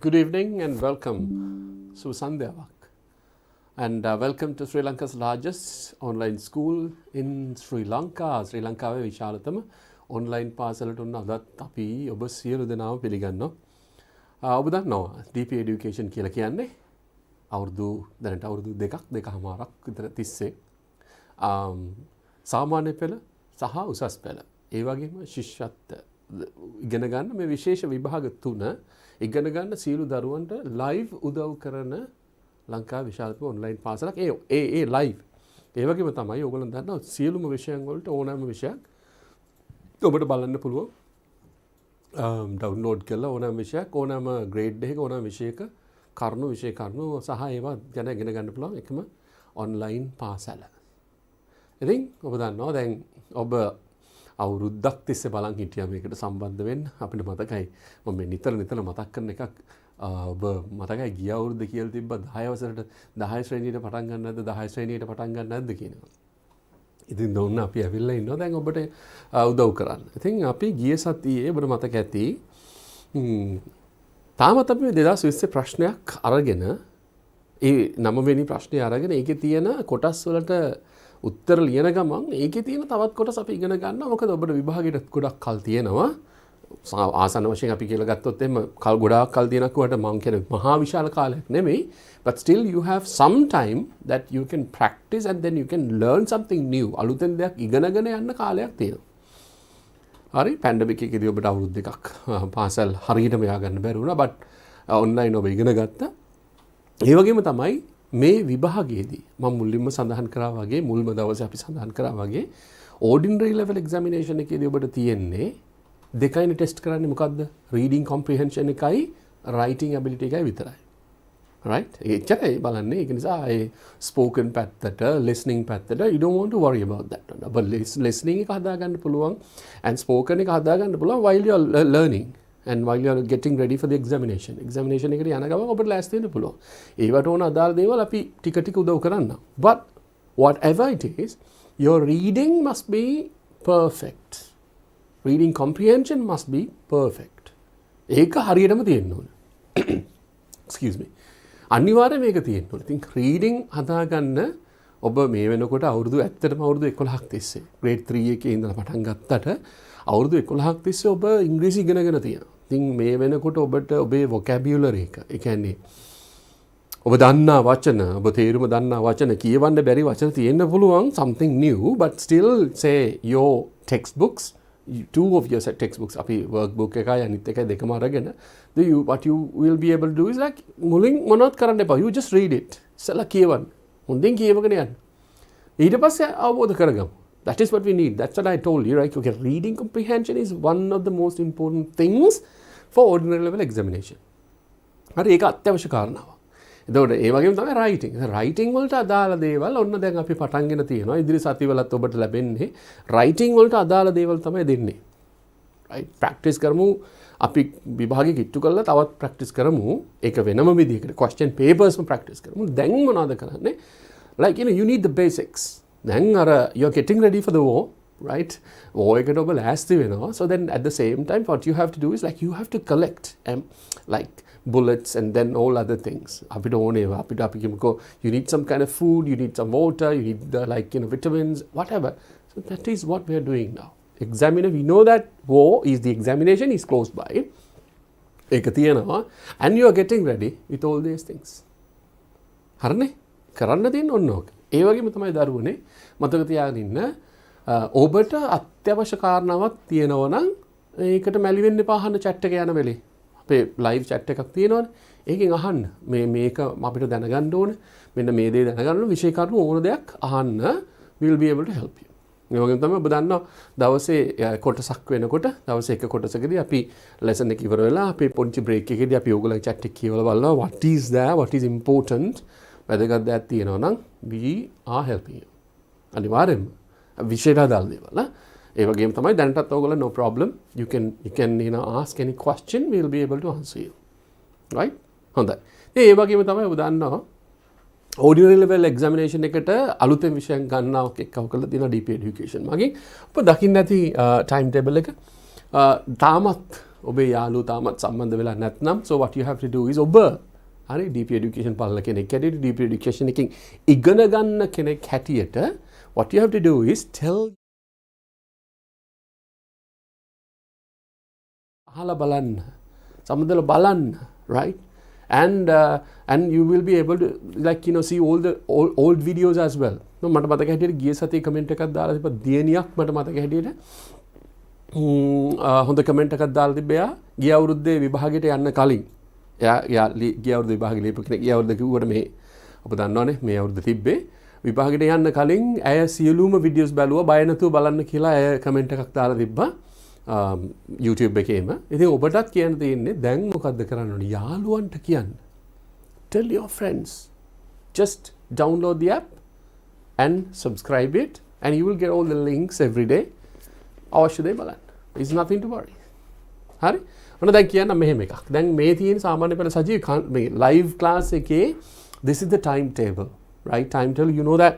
Good evening and welcome to Sandhyavak. And welcome to Sri Lanka's largest online school in Sri Lanka. Sri Lanka විශාලතම online පාසලට උන්න අදත් අපි ඔබ සියලු දෙනාම පිළිගන්නවා. ඔබ දන්නවා DP education කියලා කියන්නේ දැනට අවුරුදු දෙකමාරක් විතර තිස්සේ සාමාන්‍ය පෙළ සහ උසස් පෙළ ඒ වගේම ශිෂ්‍යත්ව ඉගෙන ගන්න මේ විශේෂ විභාග තුන ඉගෙන ගන්න සියලු දරුවන්ට ලයිව් උදව් කරන ලංකාවේ විශාලතම ඔන්ලයින් පාසලක් ඒ ලයිව් ඒ වගේම තමයි ඕගොල්ලෝ දන්නවා සියලුම විෂයන් වලට ඕනෑම විෂයක් ඔබට බලන්න පුළුවන් ඩවුන්ලෝඩ් කරලා ඕනෑම විෂයක් ඕනෑම ග්‍රේඩ් එකක ඕනෑම විෂයක විෂය කරුණු සහ ඒවා ගැන ඉගෙන ගන්න පුළුවන් එකම ඔන්ලයින් පාසල. ඉතින් ඔබ දන්නවා දැන් ඔබ අවුරුද්දක් තිස්සේ බලන් හිටියා මේකට සම්බන්ධ වෙන්න අපිට මතකයි මම මේ නිතර මතක් කරන එකක් ඔබ මතකයි ගිය අවුරුද්ද කියලා තිබ්බා 10 වසරට 10 ශ්‍රේණියට පටන් ගන්න නැද්ද 10 ශ්‍රේණියට පටන් ගන්න නැද්ද කියනවා. ඉතින් දොන්න අපි ඇවිල්ලා ඉන්නවා දැන් ඔබට උදව් කරන්න. ඉතින් අපි ගිය සතියේ ඔබට මතක ඇති තාමත් අපි 2020 ප්‍රශ්නයක් අරගෙන ඒ 9 වෙනි ප්‍රශ්නේ අරගෙන ඒකේ තියෙන කොටස් වලට උත්තර ලියන ගමන් ඒකේ තියෙන තවත් කොටස් අපි ඉගෙන ගන්නවා. මොකද ඔබට විභාගයට ගොඩක් කල් තියෙනවා. ආසන්න වශයෙන් අපි කියලා ගත්තොත් එහෙම කල් ගොඩාක් කල් තියෙනක් වට මම කියන්නේ මහා විශාල කාලයක් නෙමෙයි. But still you have some time that you can practice and then you can learn something new. අලුතෙන් දෙයක් ඉගෙනගෙන යන්න කාලයක් තියෙනවා. හරි පැන්ඩමික් එකේදී ඔබට අවුරුදු දෙකක් පාසල් හරියටම යා ගන්න බැරි වුණා. but online ඔබ ඉගෙන ගත්තා. ඒ වගේම තමයි මේ විභාගයේදී මම මුලින්ම සඳහන් කරා වගේ මුල්ම දවසේ අපි සඳහන් කරා වගේ ordinary level examination එකේදී ඔබට තියෙන්නේ දෙකයිනේ ටෙස්ට් කරන්නේ මොකද්ද? reading comprehension එකයි writing ability එකයි විතරයි. right? ඒකයි බලන්නේ. ඒක නිසා ඒ spoken පැත්තට listening පැත්තට you don't want to worry about that. but listening එක හදා ගන්න පුළුවන් and spoken එක හදා ගන්න පුළුවන් while you are learning. And while you are getting ready for the examination එකට යන ගමන් ඔබට ලෑස්ති වෙන්න පුළුවන්. ඒවට ඕන අදාළ දේවල් අපි ටික උදව් කරන්න. But whatever it is, your reading must be perfect. Reading comprehension must be perfect. ඒක හරියටම තියෙන්න ඕන. Excuse me. අනිවාර්යයෙන් මේක තියෙන්න ඕන. ඉතින් reading හදාගන්න ඔබ මේ වෙනකොට ඇත්තටම අවුරුදු 11ක් තිස්සේ grade 3 එකේ ඉඳලා පටන් ගත්තට අවුරුදු 11ක් තිස්සේ ඔබ ඉංග්‍රීසි ඉගෙනගෙන තියෙනවා. ඉතින් මේ වෙනකොට ඔබට ඔබේ vocabulary එක, ඒ කියන්නේ ඔබ දන්නා වචන, ඔබ තේරුම දන්නා වචන, කියවන්න බැරි වචන තියෙන්න පුළුවන් something new, but still say your textbooks, two of your textbooks, අපි workbook එකයි අනිත් එකයි දෙකම අරගෙන what you will be able to do is like මුලින් මොනවත් කරන්න එපා. You just read it. ඉස්සලා කියවන්න. හොඳින් කියවගෙන යන්න. ඊට පස්සේ අවබෝධ කරගමු. That is what we need. That's what I told you, right? Okay, reading comprehension is one of the most important things for ordinary level examination. හරි ඒක අත්‍යවශ්‍ය කාරණාවක්. එතකොට ඒ වගේම තමයි writing. writing වලට අදාළ දේවල් ඔන්න දැන් අපි පටන්ගෙන තියෙනවා. ඉදිරි සතිවලත් ඔබට ලැබෙන්නේ writing වලට අදාළ දේවල් තමයි දෙන්නේ. right? practice කරමු. අපි විභාගෙ කිට්ටු කරලා තවත් practice කරමු. ඒක වෙනම විදිහකට question papers practice කරමු. දැන් මොනවද කරන්නේ? Like you need the basics. Then you're getting ready for the war, right? War eකට ඔබ ලෑස්ති වෙනවා. So then at the same time what you have to do is like you have to collect like bullets and then all other things. අපිට ඕනේ අපි කියමුකෝ you need some kind of food, you need some water, you need vitamins, whatever. So that is what we are doing now. Examiner, we know that war is the examination is close by. ඒක තියෙනවා and you are getting ready with all these things. හරිනේ? කරන්න තියෙන ඕන ඕක. ඒ වගේම තමයි දරුවනේ මතක තියාගෙන ඉන්න ඔබට අත්‍යවශ්‍ය කාරණාවක් තියෙනවා නම් ඒකට මැලි වෙන්න එපා අහන්න chat එක යන වෙලේ. අපේ live chat එකක් තියෙනවනේ. ඒකෙන් අහන්න. මේක අපිට දැනගන්න ඕනේ. මෙන්න මේ දේ දැනගන්න විශේෂ කරුණු ඕන දෙයක් අහන්න we will be able to help you. ඒ වගේම තමයි ඔබ දන්නවා දවසේ කොටසක් වෙනකොට දවසේ එක කොටසකදී අපි lesson එක ඉවර වෙලා අපේ පොන්චි break එකේදී අපි ඕගොල්ලෝ chat එක කියවලා බලනවා what is there, what is important. වැදගත් දෙයක් තියෙනවා නම් we are helping you. අනිවාර්යෙන්ම විශේෂ අදාළ දේවල්. ඒ වගේම තමයි දැනටත් ඔයගොල්ලෝ no problem. You can ask any question, we will be able to answer you. Right? හොඳයි. ඒ වගේම තමයි ඔබ දන්නවා ordinary level examination එකට අලුතෙන් විෂයන් ගන්නවා එක්කව කරලා තියෙනවා DP education. මගෙන් ඔබ දකින්න ඇති time table එක තාමත් ඔබේ යාළුවෝ තාමත් සම්බන්ධ වෙලා නැත්නම් so what you have to do is ඔබ හරි deep education බලන කෙනෙක් හැටියට deep education එකකින් ඉගෙන ගන්න කෙනෙක් හැටියට what you have to do is tell අහලා බලන්න සම්බන්ධව බලන්න right and you will be able to like see all the old videos as well මට මතක හැටියට ගිය සතියේ කමෙන්ට් එකක් දාලා තිබ්බා දියණියක් මට මතක හැටියට හොඳ කමෙන්ට් එකක් දාලා තිබ්බා ගිය අවුරුද්දේ විභාගයට යන්න කලින් එයා ගිය අවුරුද්දේ විභාගෙ ලියපු කෙනෙක් ගිය අවුරුද්ද කිව්වට මේ ඔබ දන්නවනේ මේ අවුරුද්ද තිබ්බේ විභාගෙට යන්න කලින් ඇය සියලුම වීඩියෝස් බැලුවා බය නැතුව බලන්න කියලා ඇය කමෙන්ට් එකක් දාලා තිබ්බා YouTube එකේම ඉතින් ඔබටත් කියන්න තියෙන්නේ දැන් මොකද්ද කරන්න ඕනේ යාළුවන්ට කියන්න tell your friends just download the app and subscribe it and you will get all the links every day අවශ්‍ය දේ බලන්න it's nothing to worry හරි ඔන්න දැන් කියන්න මෙහෙම එකක් දැන් මේ තියෙන සාමාන්‍ය පෙළ සජීව මේ live class එකේ this is the timetable right timetable you know that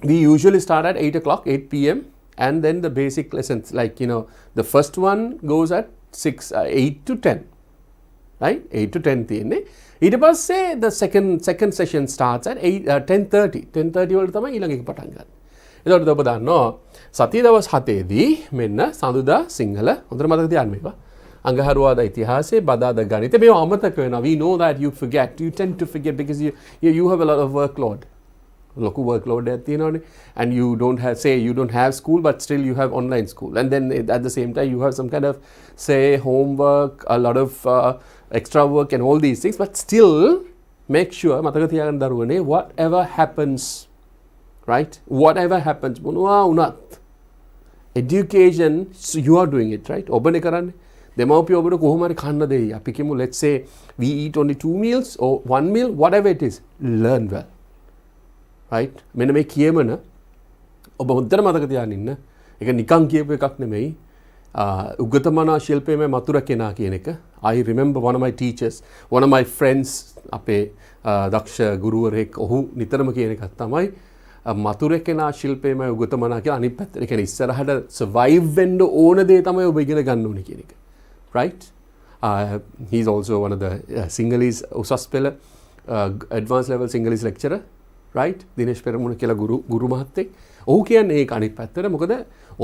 we usually start at 8 o'clock 8 p.m. and then the basic lessons like the first one goes at 8 to 10 right 8 to 10 තියෙන්නේ ඊට පස්සේ the second session starts at 10:30 වලට තමයි ඊළඟ එක පටන් ගන්න. එතකොට ඔබ දන්නවා සතිය දවස් 7ේදී මෙන්න සඳුදා සිංහල හොඳට මතක තියාගන්න මේවා. අඟහරුවාදා ඉතිහාසය බදාදා ගණිත මේවා අමතක වෙනවා. We know that you forget. You tend to forget because you have a lot of workload. Local workload එකක් තියෙනවානේ and you don't have school but still you have online school and then at the same time you have some kind of say homework a lot of extra work and all these things but still make sure මතක තියාගන්න දරුවනේ whatever happens right whatever happens මොනවා වුණත් education so you are doing it right ඔබනේ කරන්නේ දෙමව්පියෝ ඔබට කොහොම හරි කන්න දෙයි අපි කියමු let's say we eat only 2 meals or 1 meal whatever it is learn well right මෙන්න මේ කියමන ඔබ හොඳට මතක තියාගෙන ඉන්න ඒක නිකන් කියපු එකක් නෙමෙයි උගතමනා ශිල්පයේ මතුර කෙනා කියන එක I remember one of my teachers one of my friends අපේ දක්ෂ ගුරුවරයෙක් ඔහු නිතරම කියන එකක් තමයි මතුර කෙනා ශිල්පයේ උගතමනා කියලා අනිත් පැත්තට ඒ කියන්නේ ඉස්සරහට survive වෙන්න ඕන දේ තමයි ඔබ ඉගෙන ගන්න ඕනේ කියන එක right he's also one of the Sinhalese උසස් පෙළ advanced level Sinhalese lecturer right Dinesh පෙරමුණ කියලා ගුරු මහත්තයෙක් ඔහු කියන්නේ ඒක අනිත් පැත්තට මොකද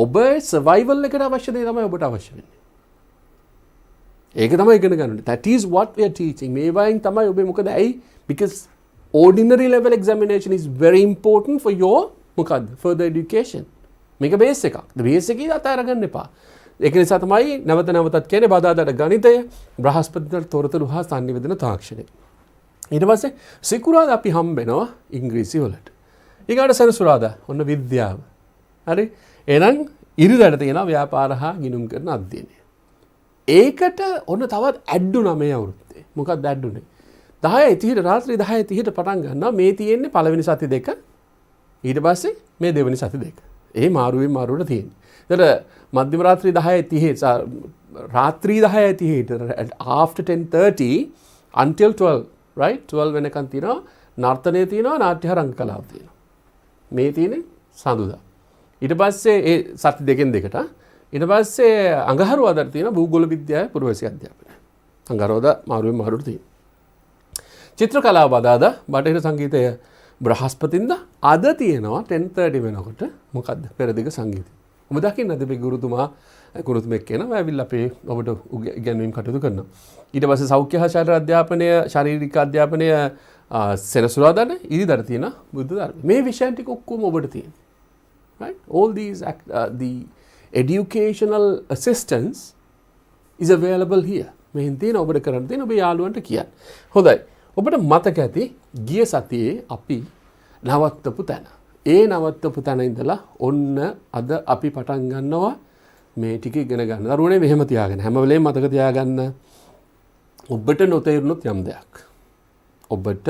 ඔබ survival එකට අවශ්‍ය දේ තමයි ඔබට අවශ්‍ය වෙන්නේ ඒක තමයි ඉගෙන ගන්න ඕනේ that is what we are teaching මේ වයින් තමයි ඔබේ මොකද ඇයි because ordinary level examination is very important for your මොකද්ද further education මේක බේස් එකක් බේස් එකේ අතහැරගන්න එපා ඒක නිසා තමයි නැවත නැවතත් කියන්නේ බදාදට ගණිතය බ්‍රහස්පතින්ට තොරතුරු හා සංනිවේදන තාක්ෂණය ඊට පස්සේ සිකුරාදා අපි හම්බෙනවා ඉංග්‍රීසි වලට. ඊගාට සෙනසුරාදා ඔන්න විද්‍යාව. හරි? එහෙනම් ඉරිදාට තියෙනවා ව්‍යාපාර හා ගිණුම් කරන අධ්‍යයනය. ඒකට ඔන්න තවත් ඇඩ්ඩුනා මේ අවුරුද්දේ. මොකක්ද ඇඩ්ඩුනේ? 10:30 රාත්‍රී 10:30ට පටන් ගන්නවා මේ තියෙන්නේ පළවෙනි සති දෙක. ඊට පස්සේ මේ දෙවෙනි සති දෙක. ඒ මාරුවෙන් මාරුවට තියෙන්නේ. ඒතර මධ්‍යම රාත්‍රී 10:30 රාත්‍රී 10:30ට after 10:30 until 12 right 12 වෙනකන් තියෙනවා නර්තනය තියෙනවා නාට්‍ය හරංග කලාව තියෙනවා මේ තියෙන්නේ සඳුදා ඊට පස්සේ ඒ සති දෙකෙන් දෙකට ඊට පස්සේ අඟහරුවාදාට තියෙනවා භූගෝල විද්‍යාවේ පුරවැසි අධ්‍යාපනය අඟහරුවාදා මාරුවෙන් මාරුවට තියෙනවා චිත්‍ර කලාව බදාදා බටහිර සංගීතය බ්‍රහස්පතින්දා අද තියෙනවා 10:30 වෙනකොට මොකද්ද පෙරදිග සංගීතය ඔබ දකින්නද මේ ගුරුතුමා ගුරුතුමෙක් කෙනා ඇවිල්ලා අපේ ඔබට ඉගෙනීම් කටයුතු කරනවා ඊට පස්සේ සෞඛ්‍ය හා ශරීර අධ්‍යාපනය ශාරීරික අධ්‍යාපනය සෙනසුරාදාට ඉරිදාට තියෙන බුද්ධ ධර්ම මේ විෂයන් ටික ඔක්කොම ඔබට තියෙනවා right all these the educational assistance is available here මෙහෙන් තියෙන ඔබට කරන්න තියෙන ඔබේ යාළුවන්ට කියන්න හොඳයි ඔබට මතක ඇති ගිය සතියේ අපි නවත්තපු තැන ඒ නවත්තපු තැන ඉඳලා ඔන්න අද අපි පටන් ගන්නවා මේ ටික ඉගෙන ගන්න. දරුවනේ මෙහෙම තියාගන්න. හැම වෙලේම මතක තියාගන්න. ඔබට නොතේරුණොත් යම් දෙයක්. ඔබට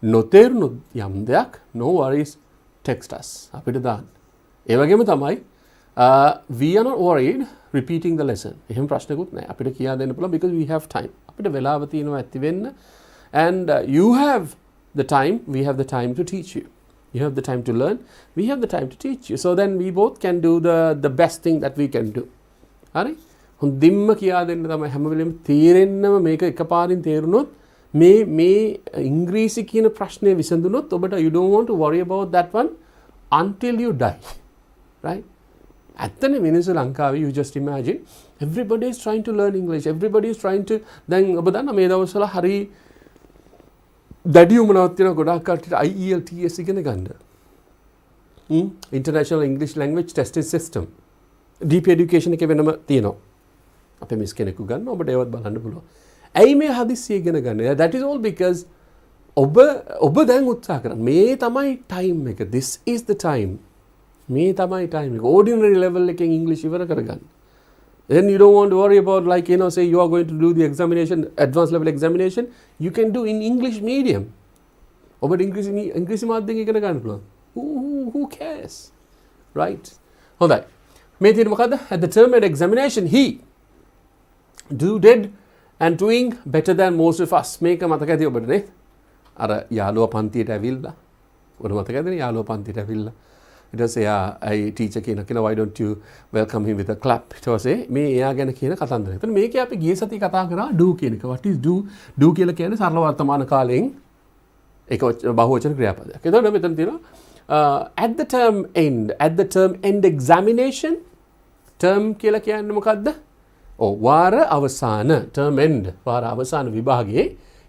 නොතේරුණොත් යම් දෙයක් no worries text us. අපිට දාන්න. ඒ වගේම තමයි we are not worried repeating the lesson. එහෙම ප්‍රශ්නකුත් නැහැ. අපිට කියා දෙන්න පුළුවන් because we have time. අපිට වෙලාව තියෙනවා ඇති වෙන්න and you have the time, we have the time to teach you. You have the time to learn, we have the time to teach you. So then we both can do the best thing that we can do. හරි? හොඳින්ම කියා දෙන්න තමයි හැම වෙලෙම තේරෙන්නම මේක එකපාරින් තේරුනොත් මේ ඉංග්‍රීසි කියන ප්‍රශ්නේ විසඳුනොත් ඔබට you don't want to worry about that one until you die, right? ඇත්තනේ මිනිස්සු ලංකාවේ you just imagine everybody is trying to learn English, everybody is trying to දැන් ඔබ දන්නා මේ දවස්වල හරි දැඩි උමනාවක් තියෙන ගොඩාක් කට්ටියට IELTS ඉගෙන ගන්න. International English Language Testing System. Deep Education එකේ වෙනම තියෙනවා. අපේ මිස් කෙනෙකු ගන්න ඔබට ඒවත් බලන්න පුළුවන්. ඇයි මේ හදිස්සිය ඉගෙන ගන්න? That is all because ඔබ දැන් උත්සාහ කරන්න. මේ තමයි time එක. This is the time. මේ තමයි time එක. Ordinary level එකෙන් English ඉවර කරගන්න. Then you don't want to worry about like say you are going to do the examination, advanced level examination, you can do in English medium. ඔබට ඉංග්‍රීසි මාධ්‍යයෙන් ඉගෙන ගන්න පුළුවන්. Who cares? Right? හොඳයි. මේ තියෙන මොකද්ද? At the term and examination he did and doing better than most of us. මේක මතක ඇති ඔබට නේ? අර යාළුවා පන්තියට ඇවිල්ලා. ඔබට මතක ඇතිනේ යාළුවා පන්තියට ඇවිල්ලා. ඊට පස්සේ එයා ටීචර් කියන why don't you welcome him with a clap. ඊට පස්සේ මේ එයා ගැන කියන කතන්දරය. එතන මේකේ අපි ගිය සතියේ කතා කරා do කියන එක. What is do? Do කියලා කියන්නේ සරල වර්තමාන කාලයෙන් ඒක බහුවචන ක්‍රියාපදයක්. එතකොට මෙතන තියෙනවා at the term end examination. term කියලා කියන්නේ මොකද්ද? වාර අවසාන term end වාර අවසාන විභාගයේ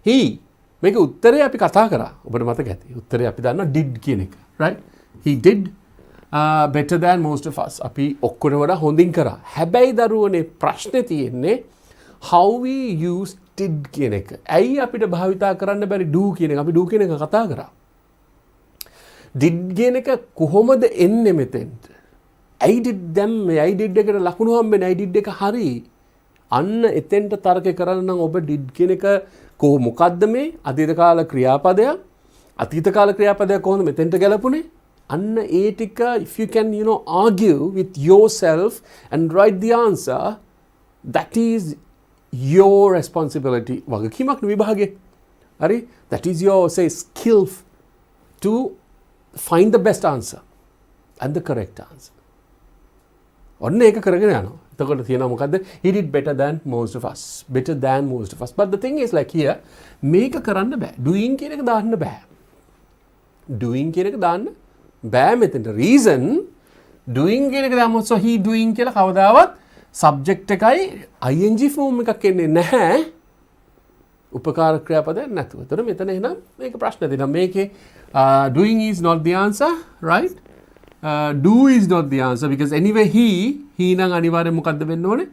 he මේක උත්තරේ අපි කතා කරා. ඔබට මතක ඇති. උත්තරේ අපි දන්නවා did කියන එක. right? He did better than most of us. අපි ඔක්කොට වඩා හොඳින් කරා. හැබැයි දරුවනේ ප්‍රශ්නේ තියෙන්නේ how we use did කියන එක. ඇයි අපිට භාවිතා කරන්න බැරි do කියන එක? අපි do කියන එක කතා කරා. did කියන එක කොහොමද එන්නේ මෙතෙන්ට? ඇයි did දැම්මේ? ඇයි did එකට ලකුණු හම්බෙන්නේ? ඇයි did එක හරි? අන්න එතෙන්ට තර්ක කරන්න නම් ඔබ did කියන එක මොකද්ද මේ? අතීත කාල ක්‍රියාපදයක්. අතීත කාල ක්‍රියාපදයක් කොහොමද මෙතෙන්ට ගැලපුණේ? අන්න ඒ ටික if you can argue with yourself and write the answer, that is your responsibility. වගකීමක් විභාගේ. හරි? That is your skill to find the best answer and the correct answer. ඔන්න ඒක කරගෙන යනවා. එතකොට තියෙනවා මොකද්ද? He did better than most of us. Better than most of us. But the thing is like here මේක කරන්න බෑ. Doing කියන එක දාන්න බෑ. Doing කියන එක දාන්න බෑ මෙතනට. Reason doing කියන එක දාමොත් so he doing කියලා කවදාවත් subject එකයි ing form එකක් එන්නේ නැහැ. උපකාර ක්‍රියාපදයක් නැතුව. එතකොට මෙතන එහෙනම් මේක ප්‍රශ්න දෙනවා. මේකේ doing is not the answer, right? Do is not the answer because anyway he නම් අනිවාර්යෙන් මොකද්ද වෙන්න ඕනේ?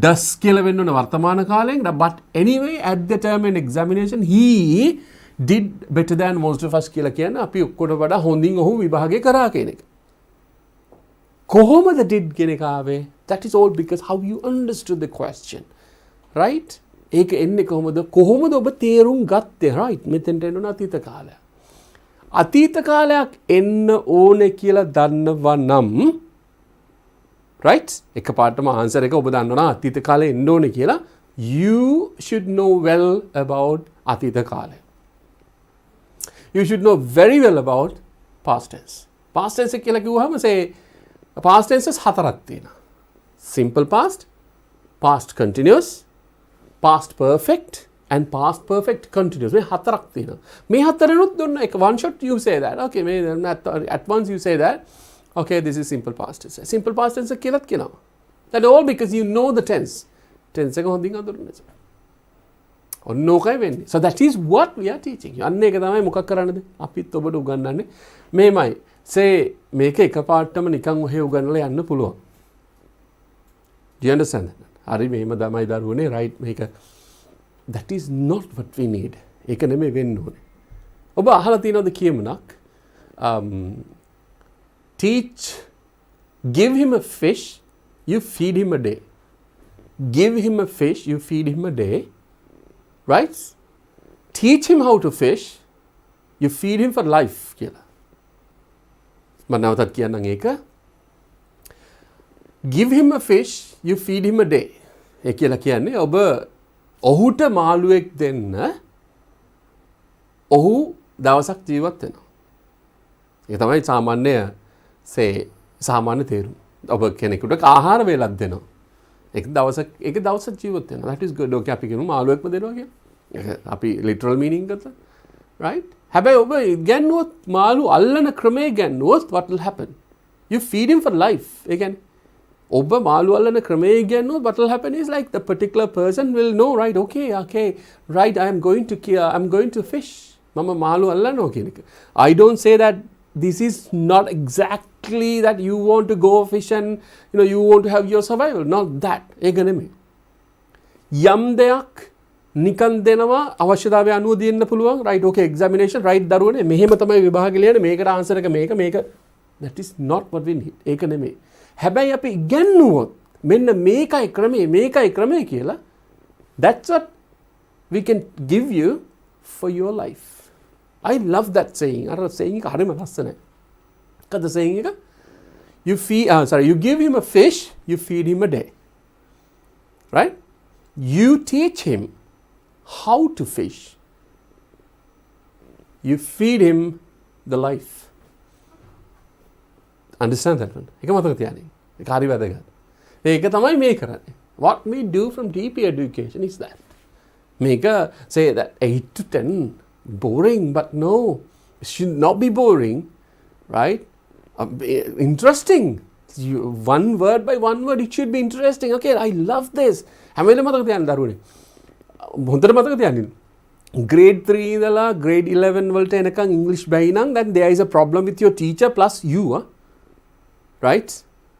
does කියලා වෙන්න ඕනේ වර්තමාන කාලයෙන්. But anyway at the term and examination he did better than most of us කියලා කියන්නේ අපි ඔක්කොට වඩා හොඳින් ඔහු විභාගය කරා කියන එක. කොහොමද did කියන එක ආවේ? That is all because how you understood the question. Right? ඒක එන්නේ කොහොමද? කොහොමද ඔබ තේරුම් ගත්තේ? Right? මෙතෙන්ට එන්න අතීත කාලය. අතීත කාලයක් එන්න ඕනේ කියලා දන්නවා නම් right? එකපාරටම answer එක ඔබ දන්නවා අතීත කාලේ එන්න ඕනේ කියලා. You should know well about අතීත කාලය. You should know very well about past tense. Past tense කියලා කිව්වහම past tenses හතරක් තියෙනවා. Simple past, past continuous, past perfect and past perfect continuous. මේ හතරක් තියෙනවා. මේ හතරෙනුත් දුන්න එක one shot you say that. Okay, at once you say that. Okay, this is simple past tense. Simple past tense කියලාත් කියනවා. That all because you know the tense. Tense එක හොඳින් අඳුරන්නේ. ඔන්නෝකයි වෙන්නේ. So that is what we are teaching. අන්න ඒක තමයි මොකක් කරන්නද? අපිත් ඔබට උගන්වන්නේ. මේමයි. මේක එකපාරටම නිකන් ඔහෙ උගන්වලා යන්න පුළුවන්. Do you understand that? හරි මේම තමයි දරුවනේ right මේක. That is not what we need. ඒක නෙමෙයි වෙන්න ඕනේ. ඔබ අහලා තියෙනවද කියමුණක්? Give him a fish, you feed him a day. Give him a fish, you feed him a day. Right? Teach him how to fish, you feed him for life කියලා. මම නැවතත් කියන්නම් ඒක. Give him a fish, you feed him a day. ඒ කියලා කියන්නේ ඔබ ඔහුට මාළුවෙක් දෙන්න ඔහු දවසක් ජීවත් වෙනවා. ඒක තමයි සාමාන්‍ය තේරුම. ඔබ කෙනෙකුට ආහාර වේලක් දෙනවා. එක දවසක් ජීවත් වෙනවා. That is good. Okay අපි කියමු මාළුවෙක්ම දෙනවා කියලා. අපි literal meaning ගත්තා. Right? හැබැයි ඔබ ඉගෙනුවොත් මාළු අල්ලන ක්‍රමය ඉගෙනුවොත් what will happen? You feed him for life. ඒ කියන්නේ ඔබ මාළු අල්ලන ක්‍රමය ඉගෙනුවොත් what will happen is like the particular person will know, right? Okay, right, I am going to fish. මම මාළු අල්ලනවා කියන එක. I don't say that this is not exactly that you want to go fish and you want to have your survival. Not that. ඒක නෙමෙයි. යම් දෙයක් නිකන් දෙනවා අවශ්‍යතාවය අනුව දෙන්න පුළුවන්. Right, okay, examination, right දරුවනේ මෙහෙම තමයි විභාගෙ ලියන්නේ මේකට ආන්සර් එක මේක. That is not what we need. ඒක නෙමෙයි. හැබැයි අපි ඉගෙනුවොත් මෙන්න මේකයි ක්‍රමය කියලා, that's what we can give you for your life. I love that saying. අර saying එක හරිම ලස්සනයි. මොකද saying එක? You give him a fish, you feed him a day. Right? You teach him how to fish. You feed him the life. Understand that one? එක මතක තියාගන්න. ඒක හරි වැදගත්. ඒක තමයි මේ කරන්නේ. What we do from DP education is that. Make say that 8 to 10 boring, but no, it should not be boring, right? Interesting. One word by one word, it should be interesting. Okay, I love this. හැම වෙලේම මතක තියාගන්න දරුවනේ. හොඳට මතක තියාගන්න. Grade 3 ඉඳලා grade 11 වලට එනකන් English බැයි නම් then there is a problem with your teacher plus you, right?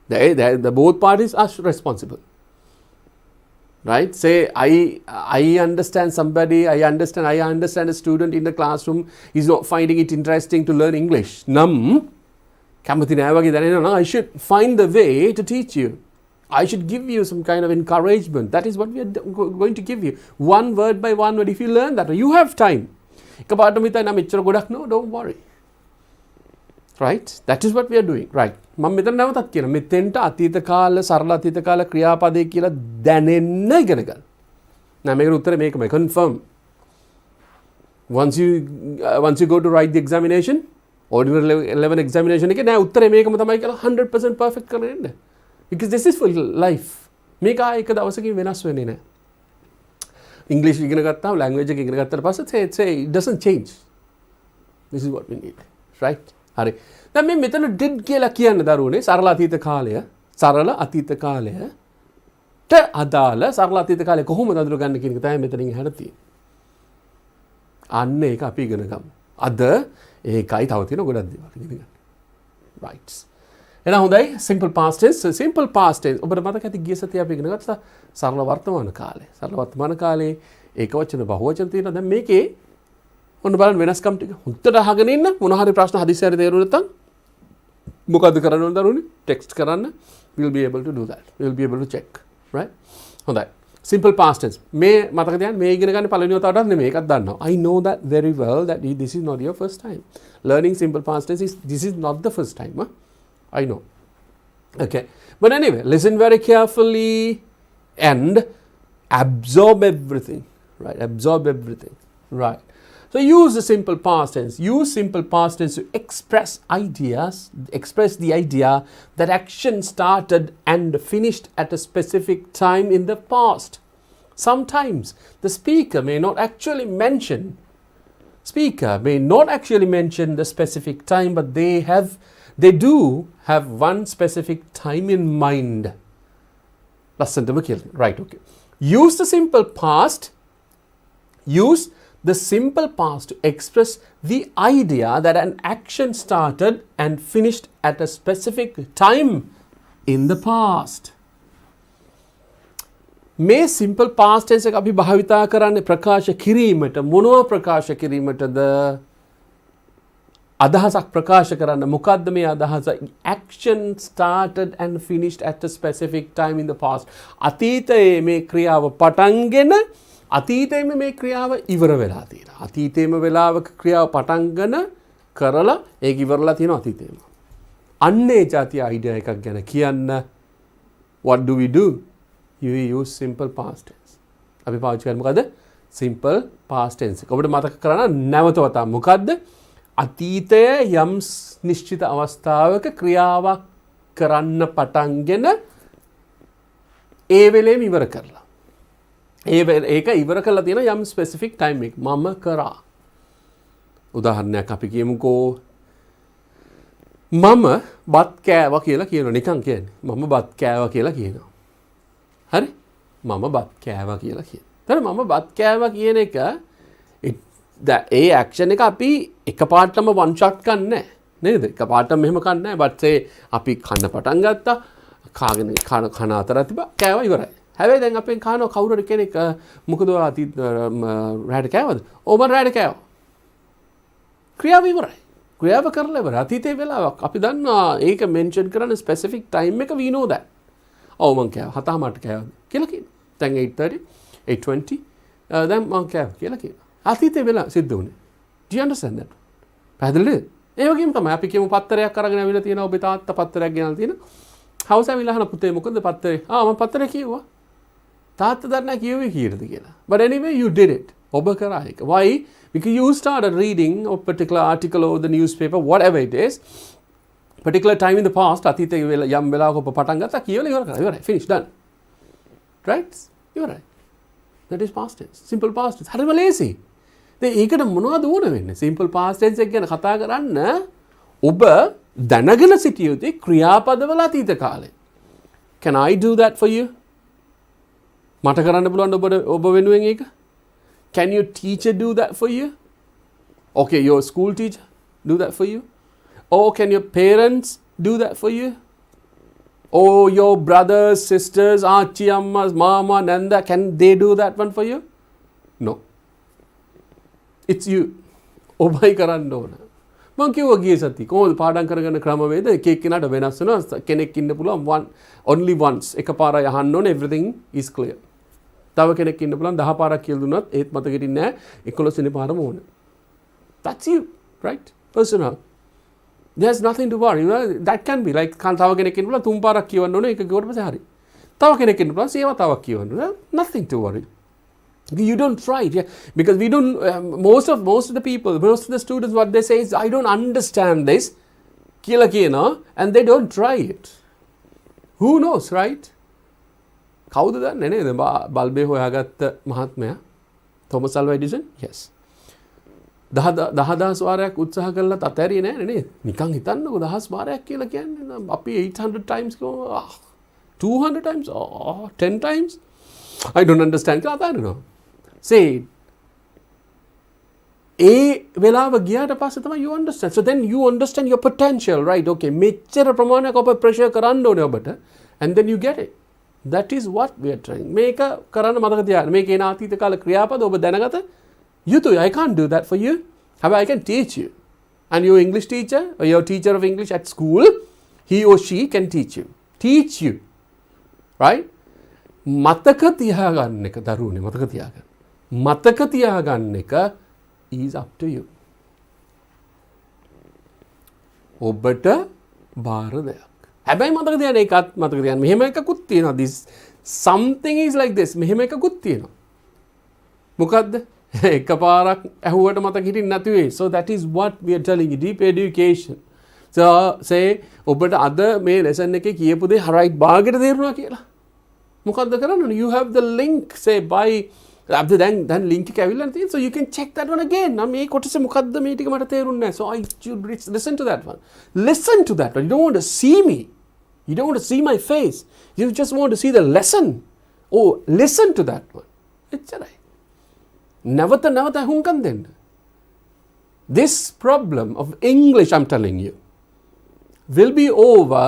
The both parties are responsible. Right? Say I understand somebody, I understand a student in the classroom is not finding it interesting to learn English. කැමති නෑ වගේ දැනෙනවා. I should find the way to teach you. I should give you some kind of encouragement. That is what we are going to give you. One word by one word. If you learn that, you have time. එකපාරටම හිතයි නම් එච්චර ගොඩක් no, don't worry. Right? That is what we are doing. Right. මම මෙතන නැවතත් කියනවා. මෙතෙන්ට අතීත කාල සරල අතීත කාල ක්‍රියාපදේ කියලා දැනෙන්න ඉගෙන ගන්න. නෑ මේකට උත්තරේ මේකමයි. Confirm. Once you go to write the examination, ordinary 11 examination එකේ නෑ උත්තරේ මේකම තමයි කියලා 100% perfect කරගෙන ඉන්න. Because this is for life. මේක එක දවසකින් වෙනස් වෙන්නේ නෑ. English ඉගෙන ගත්තාම language එක ඉගෙන ගත්තට පස්සේ say it doesn't change. This is what we need. Right? හරි. දැන් මේ මෙතන did කියලා කියන්න දරුවනේ සරල අතීත කාලයට අදාළ සරල අතීත කාලය කොහොමද අඳුරගන්නේ කියන එක තමයි මෙතනින් එහාට තියෙන්නේ. අන්න ඒක අපි ඉගෙන ගමු. අද ඒකයි තව තියෙන ගොඩක් දේවල් ඉගෙන ගන්න. Right. එහෙනම් හොඳයි simple past tense. Simple past tense ඔබට මතක ඇති ගිය සතියේ අපි ඉගෙන ගත්තා සරල වර්තමාන කාලය. සරල වර්තමාන කාලේ ඒකවචන බහුවචන තියෙනවා. දැන් මේකේ ඔන්න බලන්න වෙනස්කම් ටික හුත්තට අහගෙන ඉන්න. මොන හරි ප්‍රශ්න හදිස්සියට තේරුනේ නැත්නම් මොකද්ද කරන්න ඕන දරුවනේ? ටෙක්ස්ට් කරන්න. We will be able to do that. We will be able to check. Right? හොඳයි. Simple past tense. මේ මතක තියාගන්න මේ ඉගෙන ගන්න පළවෙනි වතාවටත් නෙමෙයි ඒකත් දන්නවා. I know that very well that this is not your first time. Learning simple past tense this is not the first time. I know. Okay. But anyway, listen very carefully and absorb everything. Right? Absorb everything. Right. So use the simple past tense. Use simple past tense to express the idea that action started and finished at a specific time in the past. Sometimes the speaker may not actually mention the specific time, but they do have one specific time in mind. Right, okay. Use the simple past to express the idea that an action started and finished at a specific time in the past. මේ simple past tense එක අපි භාවිතා කරන්නේ ප්‍රකාශ කිරීමට මොනවා ප්‍රකාශ කිරීමටද අදහසක් ප්‍රකාශ කරන්න මොකද්ද මේ අදහස action started and finished at a specific time in the past අතීතයේ මේ ක්‍රියාව පටන්ගෙන අතීතයේම මේ ක්‍රියාව ඉවර වෙලා තියෙනවා. අතීතයේම වෙලාවක ක්‍රියාව පටන්ගෙන කරලා ඒක ඉවරලා තියෙනවා අතීතයේම. අන්නේ જાතිය අයිඩියා එකක් ගැන කියන්න what do? You use simple past tense. අපි පාවිච්චි කරන්නේ මොකද්ද? simple past tense. ඔබට මතක කරගන්න නැවත වතාවක් මොකද්ද? අතීතයේ යම් නිශ්චිත අවස්ථාවක ක්‍රියාවක් කරන්න පටන්ගෙන ඒ වෙලේම ඉවර කරලා. ඒක ඉවර කරලා තියෙන යම් ස්පෙસિෆික් ටයිම් එක මම කරා. උදාහරණයක් අපි කියමුකෝ මම බත් කෑවා කියලා කියනවා නිකන් කියන්නේ. මම බත් කෑවා කියලා කියනවා. හරි? මම බත් කෑවා කියලා කියනවා. එතන මම බත් කෑවා කියන එක ඒ ඇක්ෂන් එක අපි එකපාරටම වන් ෂොට් ගන්නෑ. නේද? එකපාරටම මෙහෙම ගන්නෑ. but අපි කන්න පටන් ගත්තා. කාගෙන කන අතර තිබ්බා කෑවා ඉවරයි. හැබැයි දැන් අපෙන් කනවා කවුරු කෙනෙක් මොකද රැට කෑවද? ඔව් මම රැට කෑවා. ක්‍රියාව ඉවරයි. ක්‍රියාව කරලා ඉවරයි. අතීතයේ වෙලාවක් අපි දන්නවා ඒක මෙන්ෂන් කරන ස්පෙસિෆික් ටයිම් එක we know that. ඔව් මං කෑවා. 7:00ට කෑවද කියලා කියනවා. දැන් 8:30 8:20 දැන් මං කෑවා කියලා කියනවා. අතීතයේ වෙලා සිද්ධ වුණේ. Do you understand that? පැහැදිලිද? ඒ වගේම තමයි අපි කියමු පත්තරයක් අරගෙන ඇවිල්ලා තියෙනවා ඔබේ තාත්තා පත්තරයක් ගෙනල්ලා තියෙනවා. හවුස් ඇවිල්ලා අහන පුතේ මොකද පත්තරේ? මම පත්තරේ කිව්වා. තාත්තා දන්නේ කිව්වේ කීයද කියලා. But anyway you did it. ඔබ කරා ඒක. Why? Because you started reading a particular article or the newspaper, whatever it is, particular time in the past, අතීතයේ යම් වෙලාවක ඔබ පටන් ගත්තා කියලා ඉවර කරා. ඉවරයි. Finish done. Right? ඉවරයි. That is past tense. Simple past tense. හරිම ලේසි. දැන් ඒකට මොනවද ඕන වෙන්නේ? Simple past tense එක ගැන කතා කරන්න ඔබ දැනගෙන සිටිය යුත්තේ ක්‍රියාපදවල අතීත කාලේ. Can I do that for you? මට කරන්න පුළුවන් ඔබ වෙනුවෙන් ඒක? Can your teacher do that for you? Okay, your school teacher do that for you? Or can your parents do that for you? Or your brothers, sisters, auntie, ammas, mama, nanda, can they do that one for you? No. It's you. ඔබයි කරන්න ඕන. මං කිව්වා ගියේ සති කොහොමද පාඩම් කරගන්න ක්‍රමවේද එක එක්කෙනාට වෙනස් වෙනවා. කෙනෙක් ඉන්න පුළුවන් only once එකපාරයි අහන්න ඕනේ everything is clear. තව කෙනෙක් ඉන්න පුළුවන් 10 පාරක් කියලා දුන්නත් ඒත් මතකෙට ඉන්නේ නැහැ 11 වෙනි පාරම ඕන. That's you, right? Personal. There's nothing to worry. You know, that can be like තව කෙනෙක් ඉන්න පුළුවන් 3 පාරක් කියවන්න ඕනේ ඒක කිව්වට පස්සේ හරි. තව කෙනෙක් ඉන්න පුළුවන් 7 වතාවක් කියවන්න ඕනේ. Nothing to worry. You don't try it, yeah? Because we don't. Most of the people, most of the students, what they say is, "I don't understand this," කියලා කියනවා, and they don't try it. Who knows, right? කවුද දන්නේ නේද? බල්බේ හොයාගත්ත මහත්මයා තොමස් අල්වා Edison? Yes. 10,000 වාරයක් උත්සාහ කළා අතහැරියේ නැහැ නේද? නිකන් හිතන්නකෝ 1000 වාරයක් කියලා කියන්නේ අපි 800 times කියනවා 200 times 10 times I don't understand කියලා අතහැරෙනවා. Say ඒ වෙලාව ගියාට පස්සේ තමයි you understand. So then you understand your potential, right? Okay, මෙච්චර ප්‍රමාණයක් ඔබ ප්‍රෙෂර් කරන්න ඕනේ ඔබට and then you get it. That is what we are trying. මේක කරන්න මතක තියාගන්න. මේක එන අතීත කාල ක්‍රියාපද ඔබ දැනගත යුතුයි. I can't do that for you. However, I can teach you. And your English teacher or your teacher of English at school, he or she can teach you. Teach you. Right? මතක තියාගන්න එක දරුවනේ මතක තියාගන්න. මතක තියාගන්න එක is up to you. ඔබට බාර දෙයක්. හැබැයි මතක තියාගන්න ඒකත් මතක තියාගන්න. මෙහෙම එකකුත් තියෙනවා. This something is like this. මෙහෙම එකකුත් තියෙනවා. මොකද්ද? එකපාරක් ඇහුවට මතක හිටින්න නැති වෙයි. So that is what we are telling you. Deep education. So say ඔබට අද මේ lesson එකේ කියපු දේ right භාගයට තේරුණා කියලා. මොකද්ද කරන්න ඕනේ? You have the link say by after then link එක ඇවිල්ලා තියෙනවා. So you can check that one again. නම් මේ කොටසේ මොකද්ද මේ ටික මට තේරුන්නේ නැහැ. So I should listen to that one. Listen to that one. You don't want to see me. You don't want to see my face. You just want to see the lesson. Oh, listen to that one. එච්චරයි. නැවත හුඟන් දෙන්න. This problem of English, I'm telling you, will be over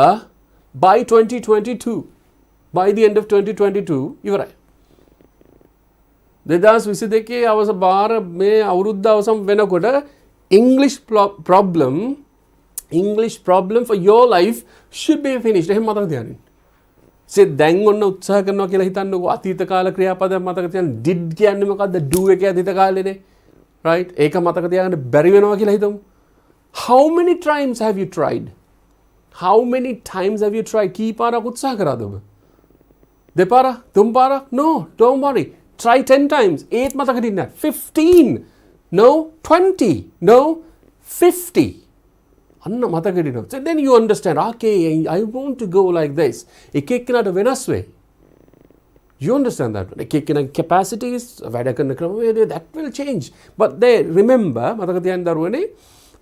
by 2022. By the end of 2022, ඉවරයි. 2022 අවස බාර මේ අවුරුද්ද අවසන් වෙනකොට English problem for your life should be finished. එහෙම මතක තියාගන්න. දැන් ඔන්න උත්සාහ කරනවා කියලා හිතන්නකෝ අතීත කාල ක්‍රියාපදයක් මතක තියාගන්න. did කියන්නේ මොකද්ද? do එකේ අතීත කාලේනේ. right? ඒක මතක තියාගන්න බැරි වෙනවා කියලා හිතමු. How many times have you tried? How many times have you tried? කී පාරක් උත්සාහ කරාද ඔබ? දෙපාරක්? තුන් පාරක්? No, don't worry. Try 10 times. 8 මතක හිටින්න. 15. No, 20. No, 50. අන්න මතක හිටිනවා. So then you understand, okay, I want to go like this. එක එක්කෙනාට වෙනස් වෙයි. You understand that? Capacities, that will change. But they remember,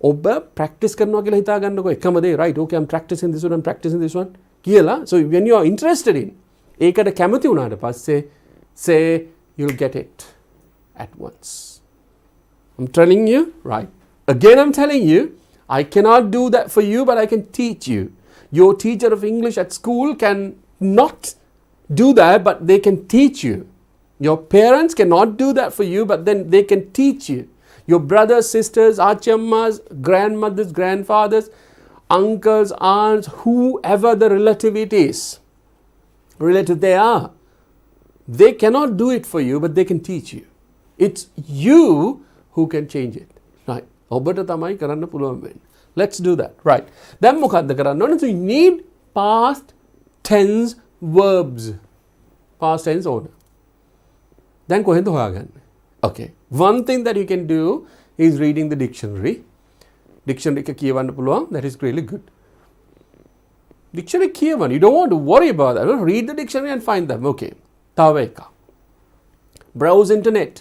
ඔබ practice කරනවා කියලා හිතා ගන්නකො එකම දේ right okay I'm practicing this one කියලා. So when you are interested in ඒකට කැමති වුණාට පස්සේ say you'll get it at once. I'm telling you, right? Again I'm telling you, I cannot do that for you, but I can teach you. Your teacher of English at school can not do that, but they can teach you. Your parents cannot do that for you, but then they can teach you. Your brothers, sisters, achammas, grandmothers, grandfathers, uncles, aunts, whoever the relative they are, they cannot do it for you, but they can teach you. It's you who can change it. Right? ඔබට තමයි කරන්න පුළුවන් වෙන්නේ. Let's do that. Right. දැන් මොකද්ද කරන්න ඕනේ? So you need past tense verbs. Past tense order. දැන් කොහෙන්ද හොයාගන්නේ? Okay. One thing that you can do is reading the dictionary. Dictionary එක කියවන්න පුළුවන්. That is really good. Dictionary කියවන්න. You don't want to worry about that. Read the dictionary and find them. Okay. තව එකක්. Browse internet.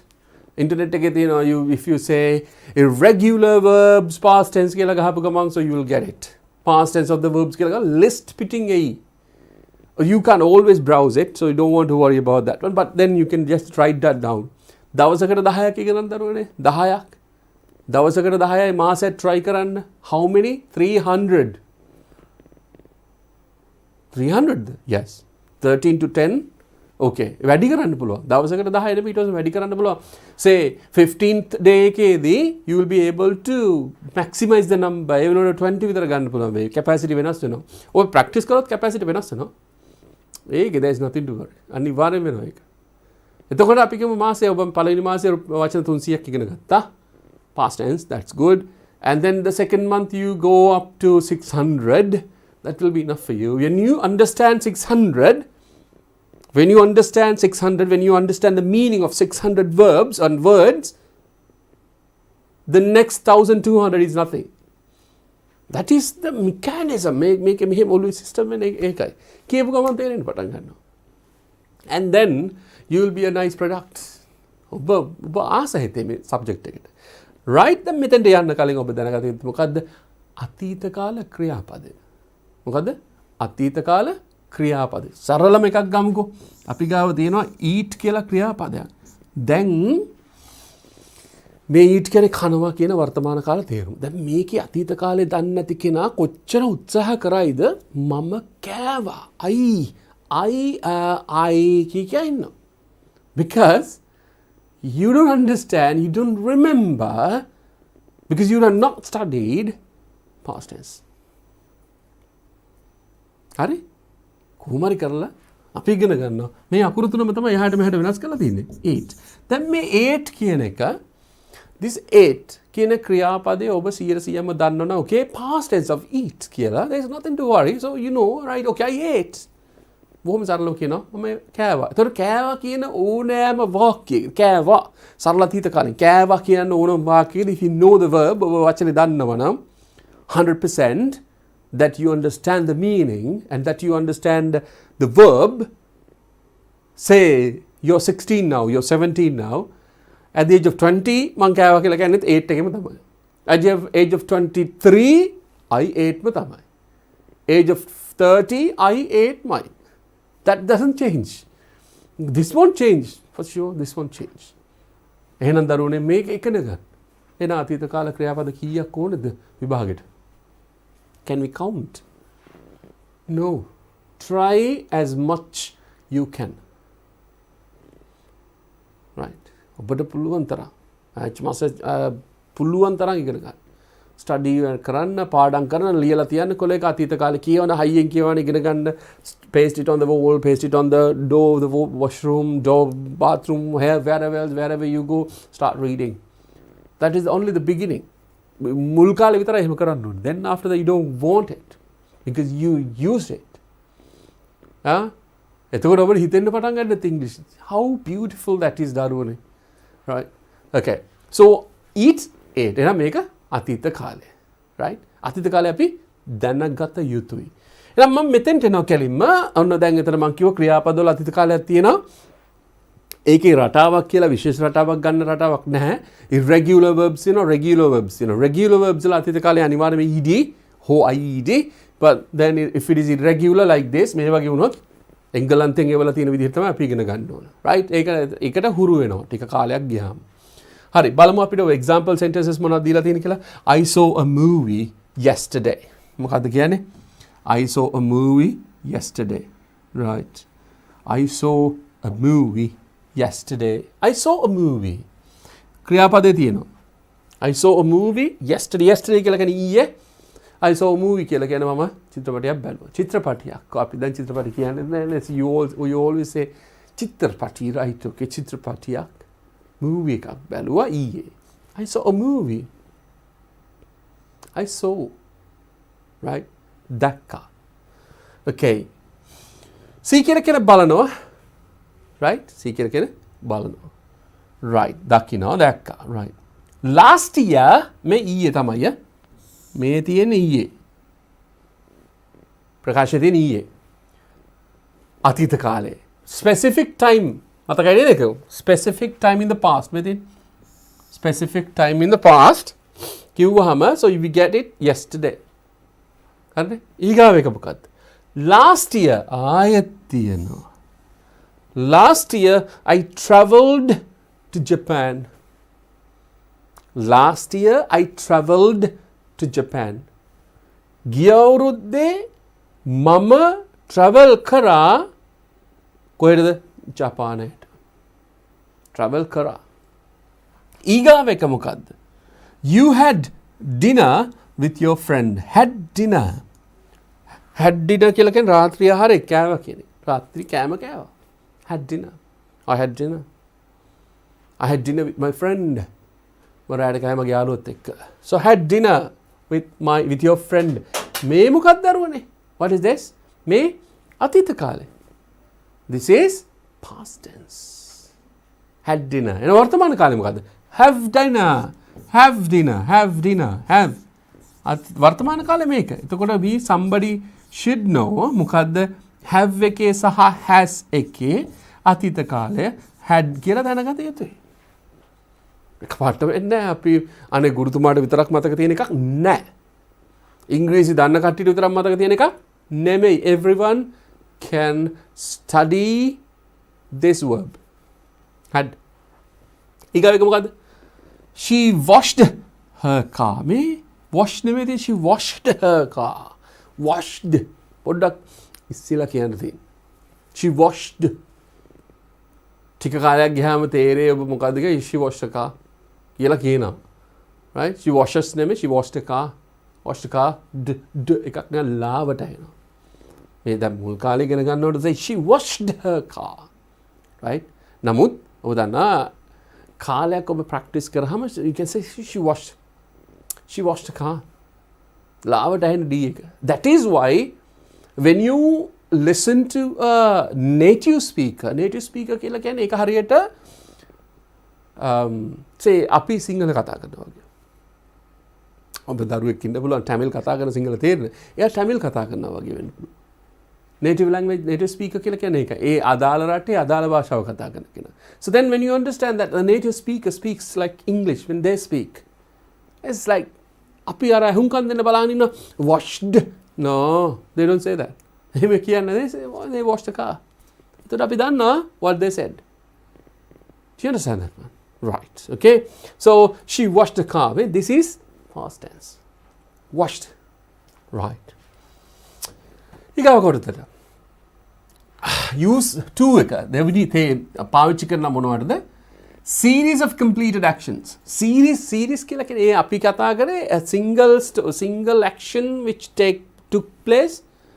Internet එකේ තියෙනවා if you say irregular verbs past tense කියලා ගහපු ගමන් so you will get it. Past tense of the verbs කියලා list පිටින් එයි. You can always browse it, so you don't want to worry about that one, but then you can just write that down. දවසකට 10ක් ඉගෙනන්න දරුවනේ 10ක්. දවසකට 10යි මාසෙත් try කරන්න. How many? 300. 300? Yes. 13 to 10. Okay. වැඩි කරන්න පුළුවන්. දවසකට 10යිද ඊට පස්සේ වැඩි කරන්න පුළුවන්. Say 15th day එකේදී you will be able to maximize the number. ඒ වෙනකොට 20 විතර ගන්න පුළුවන් වෙයි. capacity වෙනස් වෙනවා. ඔය practice කරොත් capacity වෙනස් වෙනවා. ඒකේ there is nothing to worry. අනිවාර්යෙන් වෙනවා ඒක. එතකොට අපි කියමු මාසයේ ඔබ පළවෙනි මාසයේ වචන 300ක් ඉගෙන ගත්තා. Past tense, that's good. And then the second month you go up to 600. That will be enough for you. When you understand 600, when you understand the meaning of 600 verbs and words, the next 1200 is nothing. That is the mechanism. Make him always system and ekay. කියපු ගමන් තේරෙන්න පටන් ගන්නවා. And then you will be a nice product. ඔබ ආස හිතේ මේ subject එකට. right දැන් මෙතෙන්ට යන්න කලින් ඔබ දැනගත යුතු මොකද්ද? අතීත කාල ක්‍රියාපදය. මොකද්ද? අතීත කාල ක්‍රියාපදය. සරලම එකක් ගමුකෝ. අපි ගාව තියෙනවා eat කියලා ක්‍රියාපදයක්. දැන් මේ eat කියන්නේ කනවා කියන වර්තමාන කාල තේරුම. දැන් මේකේ අතීත කාලේ දන්නේ නැති කෙනා කොච්චර උත්සාහ කරයිද මම කෑවා. I කිය ඉන්නවා. Because you don't understand, you don't remember, because you have not studied past tense. හරි? කොහොමරි කරලා අපි ඉගෙන ගන්නවා. මේ අකුරු තුනම තමයි එහාට මෙහාට වෙනස් කරලා තියෙන්නේ. 8. දැන් මේ 8 කියන එක this 8 කියන ක්‍රියාපදයේ ඔබ 100%ම දන්නවනේ. Okay, past tense of eat කියලා. There is nothing to worry. So you know, right? Okay, I ate. බොහොම සරලව කියනවා මම කෑවා. ඒතර කෑවා කියන ඕනෑම වාක්‍යයක කෑවා සරල අතීත කාලෙන් කෑවා කියන ඕනම වාක්‍යයක if you know the verb ඔබ වචනේ දන්නවනම් 100% that you understand the meaning and that you understand the verb. Say you're 16 now, you're 17 now. At the age of 20 මං කෑවා කියලා කියන්නේ 8 එකේම තමයි. At the age of 23 I ate ම තමයි. Age of 30 I ate mine. That doesn't change. This won't change. For sure, this won't change. එහෙනම් දරුවනේ මේක ඉගෙන ගන්න. එන අතීත කාල ක්‍රියාපද කීයක් ඕනද විභාගෙට? Can we count? No. Try as much you can. Right. ඔබට පුළුවන් තරම්. පුළුවන් තරම් ඉගෙන ගන්න. ස්ටඩි කරන්න පාඩම් කරන්න ලියලා තියන්න කොලේක අතීත කාලේ කියවන හයියෙන් කියවන ඉගෙන ගන්න. Paste it on the wall, paste it on the door, the washroom, door, bathroom, wherever you go, start reading. That is only the beginning. මුල් කාලේ විතරයි එහෙම කරන්න ඕනේ. Then after that you don't want it because you used it. එතකොට ඔබට හිතෙන්න පටන් ගන්නත් English. How beautiful that is දරුවනේ. Right? Okay. So eat 8. එහෙනම් මේක අතීත කාලය. Right? අතීත කාලේ අපි දැනගත යුතුයි. එහෙනම් මම මෙතෙන්ට එනවා කෙලින්ම ඔන්න දැන් එතන මම කිව්ව ක්‍රියාපදවල අතීත කාලයක් තියෙනවා. ඒකේ රටාවක් කියලා විශේෂ රටාවක් ගන්න රටාවක් නැහැ. irregular verbs තියෙනවා, regular verbs තියෙනවා. regular verbs වල අතීත කාලේ අනිවාර්යයෙන්ම ed හෝ ied, but then if it is irregular like this මේ වගේ වුණොත් එංගලන්තෙන් ඒවල තියෙන විදිහට තමයි අපි ඉගෙන ගන්න ඕන. right? ඒකට හුරු වෙනවා ටික කාලයක් ගියාම. හරි බලමු අපිට example sentences මොනවද දීලා තියෙන්නේ කියලා. I saw a movie yesterday. මොකද්ද කියන්නේ? I saw a movie yesterday. Right. I saw a movie yesterday. I saw a movie. ක්‍රියාපදේ තියෙනවා. I saw a movie yesterday. Yesterday කියලා කියන්නේ ඊයේ. I saw a movie කියලා කියන්නේ මම චිත්‍රපටයක් බැලුවා. චිත්‍රපටයක්. අපි දැන් චිත්‍රපට කියන්නේ නැහැ. You always say චිත්‍රපටි, right? Okay, චිත්‍රපටයක්. Movie එකක් බැලුවා ඊයේ. I saw a movie. I saw. Right? දැක්කා. Okay. See කියන බලනවා. Right? See කියන බලනවා. Right. දකින්නවා දැක්කා. Right. Last year මේ ඊයේ තමයි. මේ තියෙන ඊයේ. ප්‍රකාශය තියෙන ඊයේ. අතීත කාලේ. Specific time. මතකයි නේද ඒක? Specific time in the past. මේ තියෙන specific time in the past. කිව්වහම so we get it yesterday. හරිද? ඊගාව එක මොකක්ද? Last year ආයෙත් තියෙනවා. Last year I travelled to Japan. Last year I travelled to Japan. ගිය අවුරුද්දේ මම travel කරා කොහෙද? ජපානයට. travel කරා. ඊගාව එක මොකද්ද? You had dinner with your friend. Had dinner. Had dinner කියලා කියන්නේ රාත්‍රී ආහාරය කෑවා කියන්නේ. රාත්‍රී කෑම කෑවා. Had dinner. I had dinner. I had dinner with my friend. මම රාත්‍රී කෑම මගේ යාළුවොත් එක්ක. So had dinner with your friend. මේ මොකක්ද දරුවනේ? What is this? මේ අතීත කාලේ. This is past tense. Had dinner. එන වර්තමාන කාලේ මොකද්ද? Have dinner. Have dinner. Have dinner. Have. වර්තමාන කාලේ මේක. එතකොට we somebody should know මොකද්ද have එකේ සහ has එකේ අතීත කාලය had කියලා දැනගත යුතුයි. එකපාරට වෙන්නේ අපි අනේ ගුරුතුමාට විතරක් මතක තියෙන එකක් නෑ. ඉංග්‍රීසි දන්න කට්ටියට විතරක් මතක තියෙන එකක් නෙමෙයි. Everyone can study this verb. had. ඊගාව එක මොකද්ද? She washed her car. මේ wash නෙමෙයි she washed her car. Washed. පොඩ්ඩක් ඉස්සෙල්ලා කියන්න තියෙන. She washed. ටික කාලයක් ගියාම තේරෙයි ඔබ මොකද්ද කියලා she washed her car කියලා කියනවා. Right? She washes නෙමෙයි she washed her car. Washed her car. එකක් නෑ ලාවට එනවා. මේ දැන් මුල් කාලේ ඉගෙන ගන්නකොට say she washed her car. Right? නමුත් ඔබ දන්නා කාලයක් ඔබ ප්‍රැක්ටිස් කරාම you can say she washed her car. ලාවට එන D එක. That is why when you listen to a native speaker කියලා කියන්නේ ඒක හරියට say අපි සිංහල කතා කරනවා වගේ. ඔබ දරුවෙක් ඉන්න පුළුවන් තමිල් කතා කරන සිංහල තේරෙන. එයා තමිල් කතා කරනවා වගේ වෙන්න පුළුවන්. native speaker කියලා කියන්නේ ඒක. ඒ අදාළ රටේ අදාළ භාෂාව කතා කරන කෙනා. So then when you understand that a native speaker speaks like English when they speak, it's like අපි අර හුම්කන් දෙන්න බලන් ඉන්න washed. No, they don't say that. එහෙම කියන්නේ they washed the car. එතකොට අපි දන්නවා what they said. Do you understand that man? Right. Okay. So she washed the car. This is past tense. Washed. Right. ඊගාව කොටතට. Use to එක. දෙවිදි තේ පාවිච්චි කරන මොනවටද? Series of completed actions. Series කියලා කියන්නේ අපි කතා කරේ a single action which took place,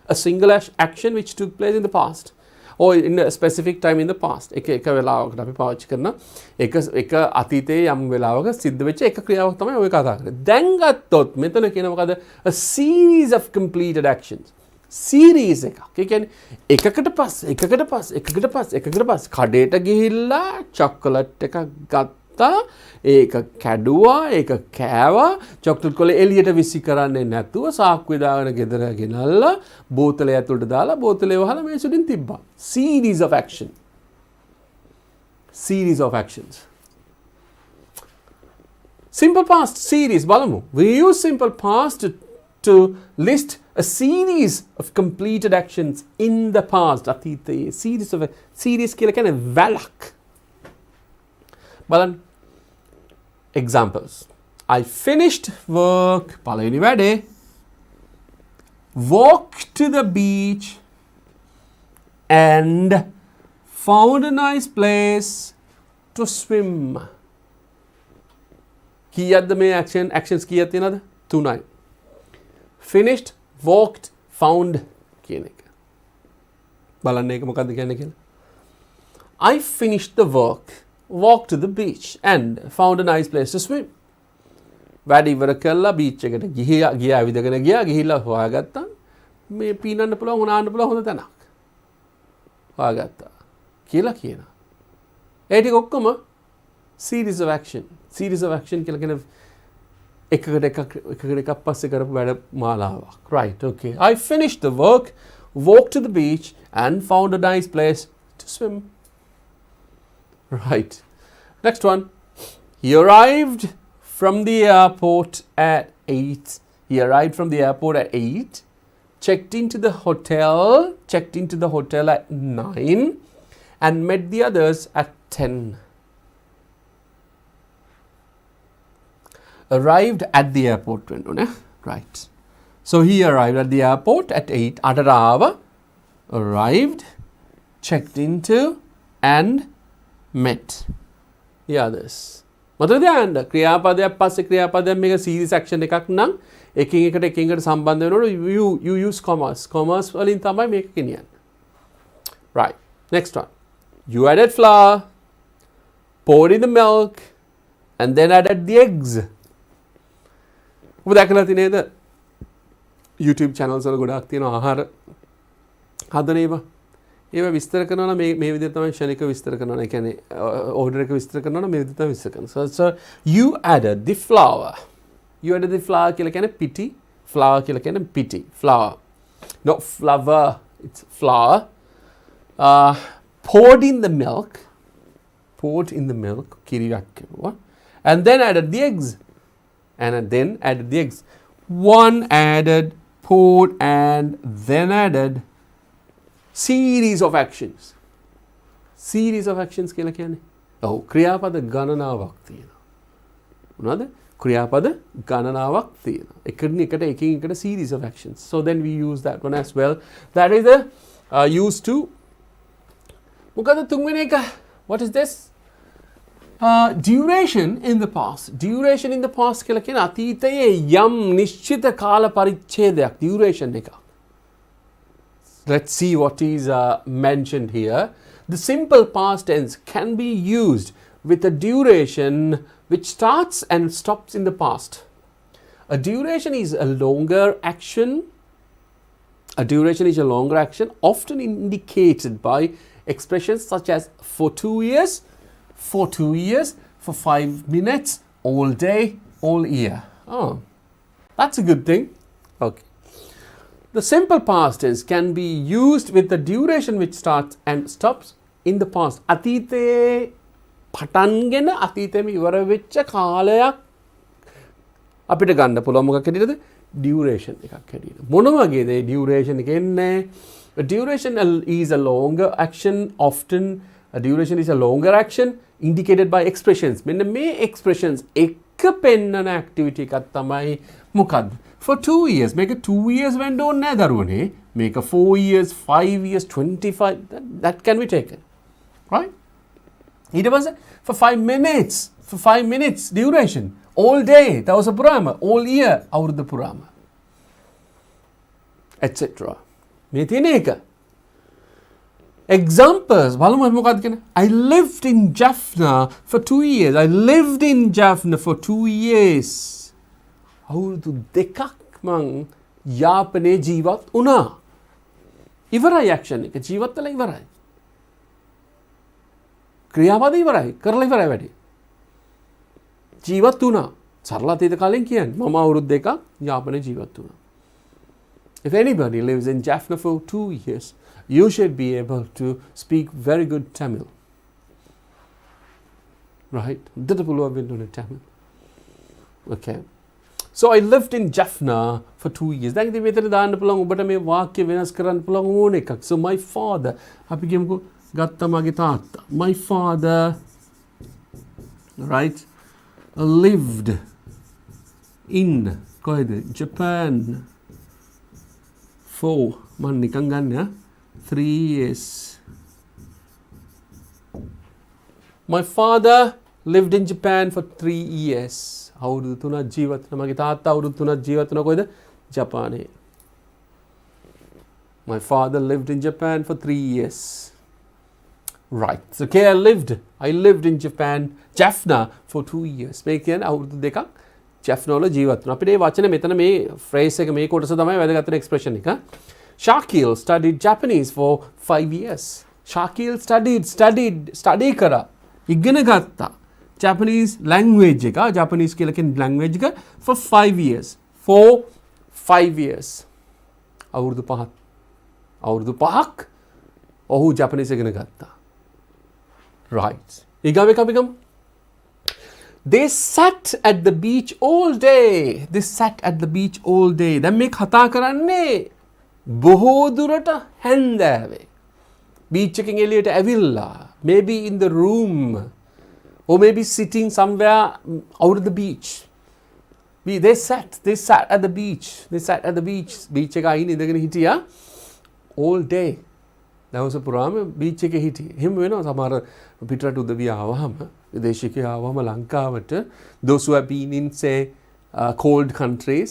a single action which took place in the past or in a specific time in the past. එක වෙලාවකට අපි පාවිච්චි කරන එක අතීතයේ යම් වෙලාවක සිද්ධ වෙච්ච එක ක්‍රියාවක් තමයි ඔය කතා කරන්නේ. දැන් ගත්තොත් මෙතන කියන මොකද? A series of completed actions. Series එකක්. ඒ කියන්නේ එකකට පස්සේ කඩේට ගිහිල්ලා චොකලට් එකක් ගත්ත ගත්තා, ඒක කැඩුවා, ඒක කෑවා, චොක්ලට් කොළ එළියට විසි කරන්නේ නැතුව සාක්කුවේ දාගෙන ගෙදර ගෙනල්ලා බෝතලය ඇතුළට දාලා බෝතලේ වහලා මේසුලින් තිබ්බා. Series of action. Series of actions. Simple past series බලමු. We use simple past to list a series of completed actions in the past. අතීතයේ series කියලා කියන්නේ වැලක්. බලන්න. Examples. I finished work. පළවෙනි වැඩේ. Walked to the beach and found a nice place to swim. කීයක්ද මේ actions කීයක් තියෙනවද? 3යි. Finished, walked, found කියන එක. බලන්න ඒක මොකක්ද කියන්නේ කියලා. I finished the work, walked to the beach and found a nice place to swim. වැඩ ඉවර කළා beach එකට ගියා විදගෙන ගිහිල්ලා හොයාගත්තා. මේ පීනන්න පුළුවන් උනාන්න පුළුවන් හොඳ තැනක්. හොයාගත්තා කියලා කියනවා. ඒ ටික ඔක්කොම series of action. Series of action කියලා කියන එකකට එකක් පස්සේ කරපු වැඩ මාලාවක්. Right, okay. I finished the work, walked to the beach and found a nice place to swim. Right. Next one. He arrived from the airport at 8. He arrived from the airport at 8. Checked into the hotel at 9 and met the others at 10. Arrived at the airport වෙනුනේ. Right. So he arrived at the airport at 8. අටරාව arrived, checked into and met the others. මතකද යන්න ක්‍රියාපදයක් පස්සේ ක්‍රියාපදයක් මේක series action එකක් නම් එකින් එකට සම්බන්ධ වෙනකොට you use commas. Commas වලින් තමයි මේක ගෙනියන්නේ. Right. Next one. You added flour, poured in the milk and then added the eggs. ඔබ දැකලා තියෙනේද YouTube channels වල ගොඩාක් තියෙන ආහාර හදන ඒවා විස්තර කරනවා නම් මේ විදිහට තමයි ශනික විස්තර කරනවා. ඒ කියන්නේ order එක විස්තර කරනවා නම් මේ විදිහට තමයි විස්තර කරනවා. So you added the flour. You added the flour කියලා කියන්නේ පිටි. Flour කියලා කියන්නේ පිටි. Flour. Not flour. It's flour. Poured in the milk. Poured in the milk. කිරියක් කිව්වා. And then added the eggs. And then added the eggs. One added, poured, and then added. Series of actions. Series of actions කියලා කියන්නේ. ඔව් ක්‍රියාපද ගණනාවක් තියෙනවා. මොනවද? ක්‍රියාපද ගණනාවක් තියෙනවා. එකින් එකට series of actions. So then we use that one as well. That is the used to. මොකද තුන්වෙනි එක? What is this? Duration in the past. Duration in the past කියලා කියන අතීතයේ යම් නිශ්චිත කාල පරිච්ඡේදයක් duration එක. Let's see what is mentioned here. The simple past tense can be used with a duration which starts and stops in the past. A duration is a longer action. A duration is a longer action often indicated by expressions such as for 2 years, for 2 years, for 5 minutes, all day, all year. Oh, that's a good thing. Okay. The simple past tense can be used with the duration which starts and stops in the past. අතීතයේ පටන්ගෙන අතීතෙම ඉවර වෙච්ච කාලයක් අපිට ගන්න පුළුවන් මොකක් හැටියටද? duration එකක් හැටියට. මොන වගේද duration එක එන්නේ? A duration is a longer action often. A duration is a longer action indicated by expressions. මෙන්න මේ expressions එක පෙන්නන activity එකක් තමයි මොකක්ද? For 2 years. Make it 2 years වෙන්න ඕනේ නෑ දරුවනේ. Make a 4 years, 5 years, 25. That can be taken. Right? ඊට පස්සේ for 5 minutes. For 5 minutes duration. All day. දවස පුරාම. All year. අවුරුද්ද පුරාම. etc. මේ තියෙන එක. Examples. බලමු මොකක්ද කියන්නේ? I lived in Jaffna for 2 years. I lived in Jaffna for 2 years. අවුරුදු දෙකක් මං යාපනයේ ජීවත් වුණා. ඉවරයි action එක. ජීවත් වෙලා ඉවරයි. ක්‍රියාපද ඉවරයි. කරලා ඉවරයි වැඩි. ජීවත් වුණා. සරල අතීත කාලෙන් කියන්නේ මම අවුරුදු 2ක් යාපනයේ ජීවත් වුණා. If anybody lives in Jaffna for 2 years, you should be able to speak very good Tamil. Right? Did පුළුවන් වෙන්න ඕනේ Tamil. Okay. So I lived in Jaffna for 2 years. දැන් ඉතින් මෙතන දාන්න පුළුවන් ඔබට මේ වාක්‍ය වෙනස් කරන්න පුළුවන් ඕන එකක්. So my father, අපි කියමුකෝ ගත්තා මගේ තාත්තා. My father, right, lived in කොහෙද? Japan for මම නිකන් ගන්න 3 years. My father lived in Japan for 3 years. අවුරුදු 3ක් ජීවත් වුණා. මගේ තාත්තා අවුරුදු 3ක් ජීවත් වුණා කොහෙද? ජපානයේ. My father lived in Japan for 3 years. Right. So okay, I lived in Japan, Jaffna for 2 years. මේ කියන්නේ අවුරුදු 2ක් Jaffna වල ජීවත් වුණා. අපිට මේ වචනේ මෙතන මේ phrase එක මේ කොටස තමයි වැදගත් වෙන expression එක. Shakil studied Japanese for 5 years. Shakil study කරා. ඉගෙන ගත්තා. Japanese language එක, Japanese කියලා කියන language එක for 5 years. For 5 years. අවුරුදු 5ක්. අවුරුදු 5ක් ඔහු Japanese ඉගෙන ගත්තා. Right. ඊගාව එක අපි ගමු. They sat at the beach all day. They sat at the beach all day. දැන් මේ කතා කරන්නේ බොහෝ දුරට හැන්දෑවේ. beach එකකින් එළියට ඇවිල්ලා. Maybe in the room. Or maybe sitting somewhere out of the beach. They sat at the beach. They sat at the beach. Beach එක අයින් ඉඳගෙන හිටියා all day. දවස පුරාම beach එකේ හිටියේ. එහෙම වෙනවා සමහර පිටරට උදවිය ආවම විදේශිකයෝ ආවම ලංකාවට those who have been in say cold countries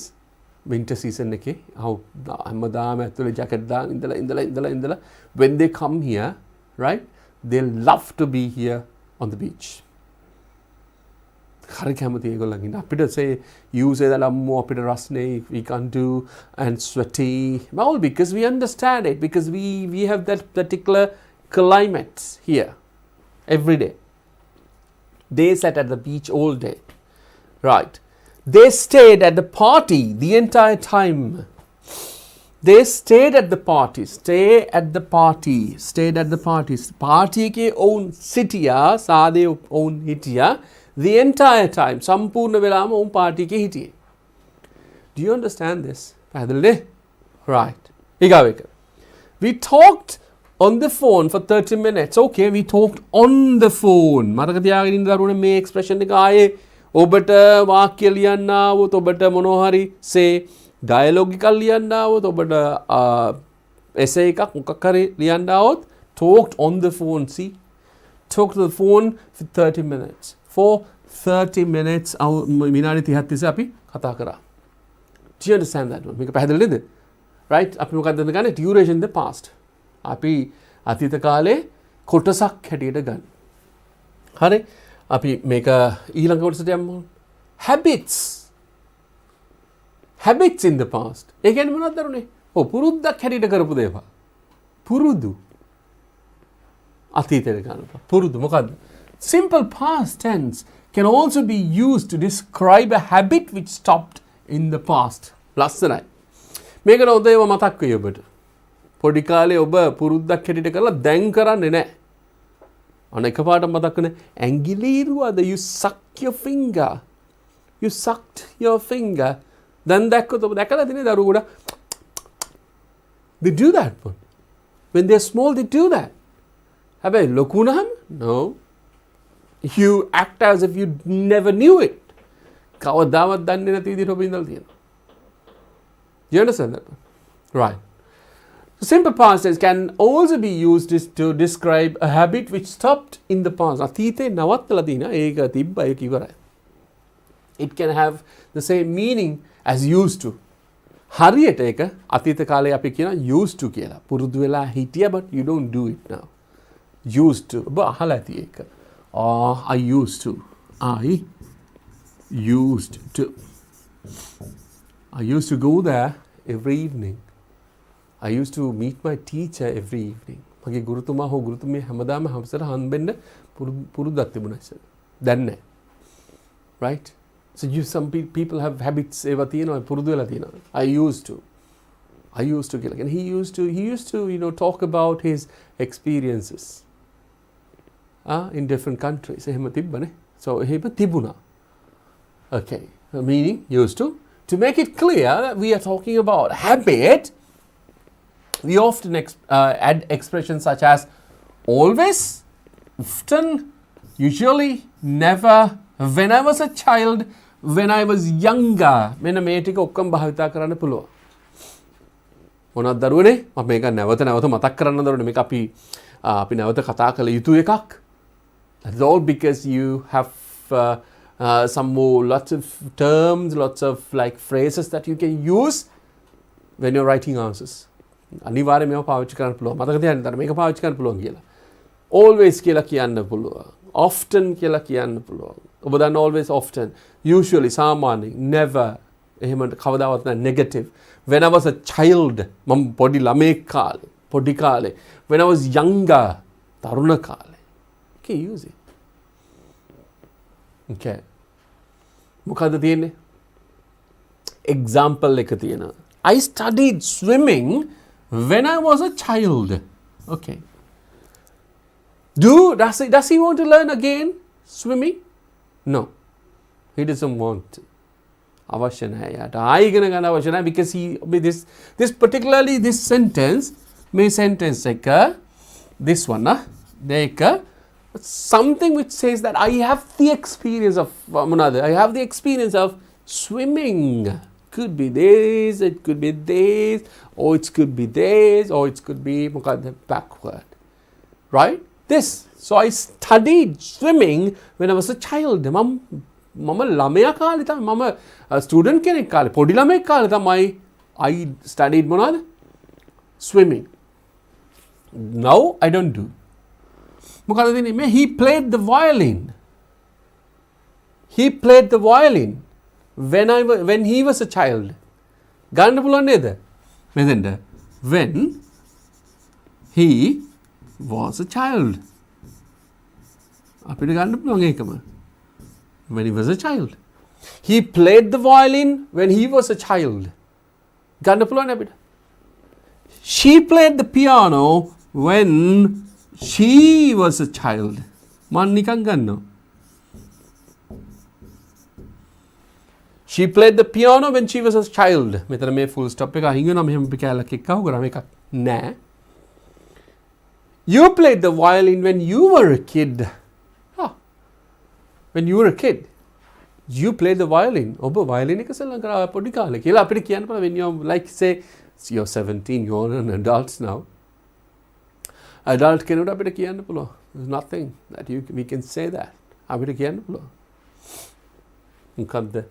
winter season එකේ හැමදාම ඇතුලේ jacket දාගෙන ඉඳලා when they come here, right, they love to be here on the beach. හරි කැමති ඒගොල්ලන්ගේ අපිට say you say that අම්මෝ අපිට රස්නේ we can't do and sweaty well because we understand it because we have that particular climate here every day. They sat at the beach all day. Right. They stayed at the party the entire time. They stayed at the party. Stayed at the party. Party ke own sitiya sade own hitiya the entire time. Sampurna velama own party ke hitiye. Do you understand this? Right. Igaveka. We talked on the phone for 30 minutes. Okay, we talked on the phone. මතක තියාගෙන ඉන්න දරුවනේ මේ expression එක ආයේ ඔබට වාක්‍ය ලියන්න આવොත් ඔබට මොනවා හරි say dialogue එකක් ලියන්න આવොත් ඔබට essay එකක් මොකක් හරි ලියන්න આવොත් talked on the phone. See, talked to the phone for 30 minutes. For 30 minutes විනාඩි 30ක් තිස්සේ අපි කතා කරා. Do you understand that one? මේක පැහැදිලිද? Right? අපි මොකක්ද ගන්නේ? Duration in the past. අපි අතීත කාලේ කොටසක් හැටියට ගන්න. හරි? අපි මේක ඊළඟ කොටසට යමු. Habits in the past. ඒ කියන්නේ මොනවද දරුනේ? පුරුද්දක් හැටියට කරපු දේවල්. පුරුදු. අතීතයට ගන්නවා. පුරුදු මොකද්ද? Simple past tense can also be used to describe a habit which stopped in the past. ලස්සනයි. මේක නෝදේව මතක් වෙයි ඔබට. පොඩි කාලේ ඔබ පුරුද්දක් හැටියට කරලා දැන් කරන්නේ නැහැ. අන එකපාරට මතක් වෙන ඇඟිලිරුවද you suck your finger. You sucked your finger. දැන් දැක්කොත් ඔබ දැකලා තියෙන දරුවෝ they do that one. When they're small they do that. හැබැයි ලොකු වුණාම no. You act as if you never knew it. කවදාවත් දන්නේ නැති විදිහට ඔබ ඉඳලා තියෙනවා. You understand that? Right. So simple past tense can also be used to describe a habit which stopped in the past. අතීතේ නවත්තලා තියෙනවා. ඒක තිබ්බා ඒක ඉවරයි. It can have the same meaning as used to. හරියට ඒක අතීත කාලේ අපි කියන used to කියලා. පුරුදු වෙලා හිටියා but you don't do it now. Used to. ඔබ අහලා ඇති ඒක. I used to. I used to go there every evening. I used to meet my teacher every evening. මගේ ගුරුතුමා හෝ ගුරුතුමිය හැමදාම හම්සර හම්බෙන්න පුරුද්දක් තිබුණා ඉතින්. දැන් නැහැ. right? So some people have habits ඒවා තියෙනවා පුරුදු වෙලා තියෙනවා. I used to කියලා. And he used to talk about his experiences in different countries. එහෙම තිබ්බනේ. So එහෙම තිබුණා. Okay. Meaning used to. To make it clear that we are talking about habit, we often add expressions such as always, often, usually, never, when I was a child, when I was younger. මෙන්න මේ ටික ඔක්කොම භාවිතා කරන්න පුළුවන්. මොනවද දරුවනේ? මම මේක නැවත මතක් කරන්න දරුවනේ. මේක අපි නැවත කතා කළ යුතු එකක්. That's all because you have some more, lots of terms, lots of like phrases that you can use when you're writing answers. අනිවාර්යයෙන් මේව පාවිච්චි කරන්න පුළුවන්. මතක තියාගන්න මේක පාවිච්චි කරන්න පුළුවන් කියලා. Always කියලා කියන්න පුළුවන්. Often කියලා කියන්න පුළුවන්. ඔබ දන්න always, often, usually, සාමාන්‍යයෙන්, never, එහෙම කවදාවත් නැහැ, negative. When I was a child, මම පොඩි ළමෙක් කාලේ, පොඩි කාලේ. When I was younger, තරුණ කාලේ. Okay, use it. Okay. මොකද්ද තියෙන්නේ? Example එක තියෙනවා. I studied swimming when I was a child. Okay. Does he want to learn again swimming? No. He doesn't want to. අවශ්‍ය නැහැ යාට. ආයි ඉගෙන ගන්න අවශ්‍ය නැහැ because this particularly this sentence, මේ sentence එක, this one දෙක, something which says that I have the experience of I have the experience of swimming. Could be this, it could be this, or it could be this, or it could be backward. Right? This. So I studied swimming when I was a child. මම ළමයා කාලේ තමයි, මම student කෙනෙක් කාලේ, පොඩි ළමෙක් කාලේ තමයි I studied මොනවද? Swimming. Now I don't do. මොකද දෙන්නේ? He played the violin. He played the violin when he was a child. ගන්න පුළුවන් නේද? මෙතෙන්ට. When he was a child. අපිට ගන්න පුළුවන් ඒකම. When he was a child. He played the violin when he was a child. ගන්න පුළුවන් අපිට. She played the piano when she was a child. මම නිකන් ගන්නවා. She played the piano when she was a child. මෙතන මේ full stop එක අහිං වෙනවා. මෙහෙම කැලක් එක්ක අහු කරා මේකක් නෑ. You played the violin when you were a kid. When you were a kid, you played the violin. ඔබ violin එක සෙල්ලම් කරා පොඩි කාලේ කියලා අපිට කියන්න පුළුවන්. When you're like say you're 17, you're an adult now. Adult කෙනෙකුට අපිට කියන්න පුළුවන්. There's nothing that we can say that. අපිට කියන්න පුළුවන්. මොකද්ද?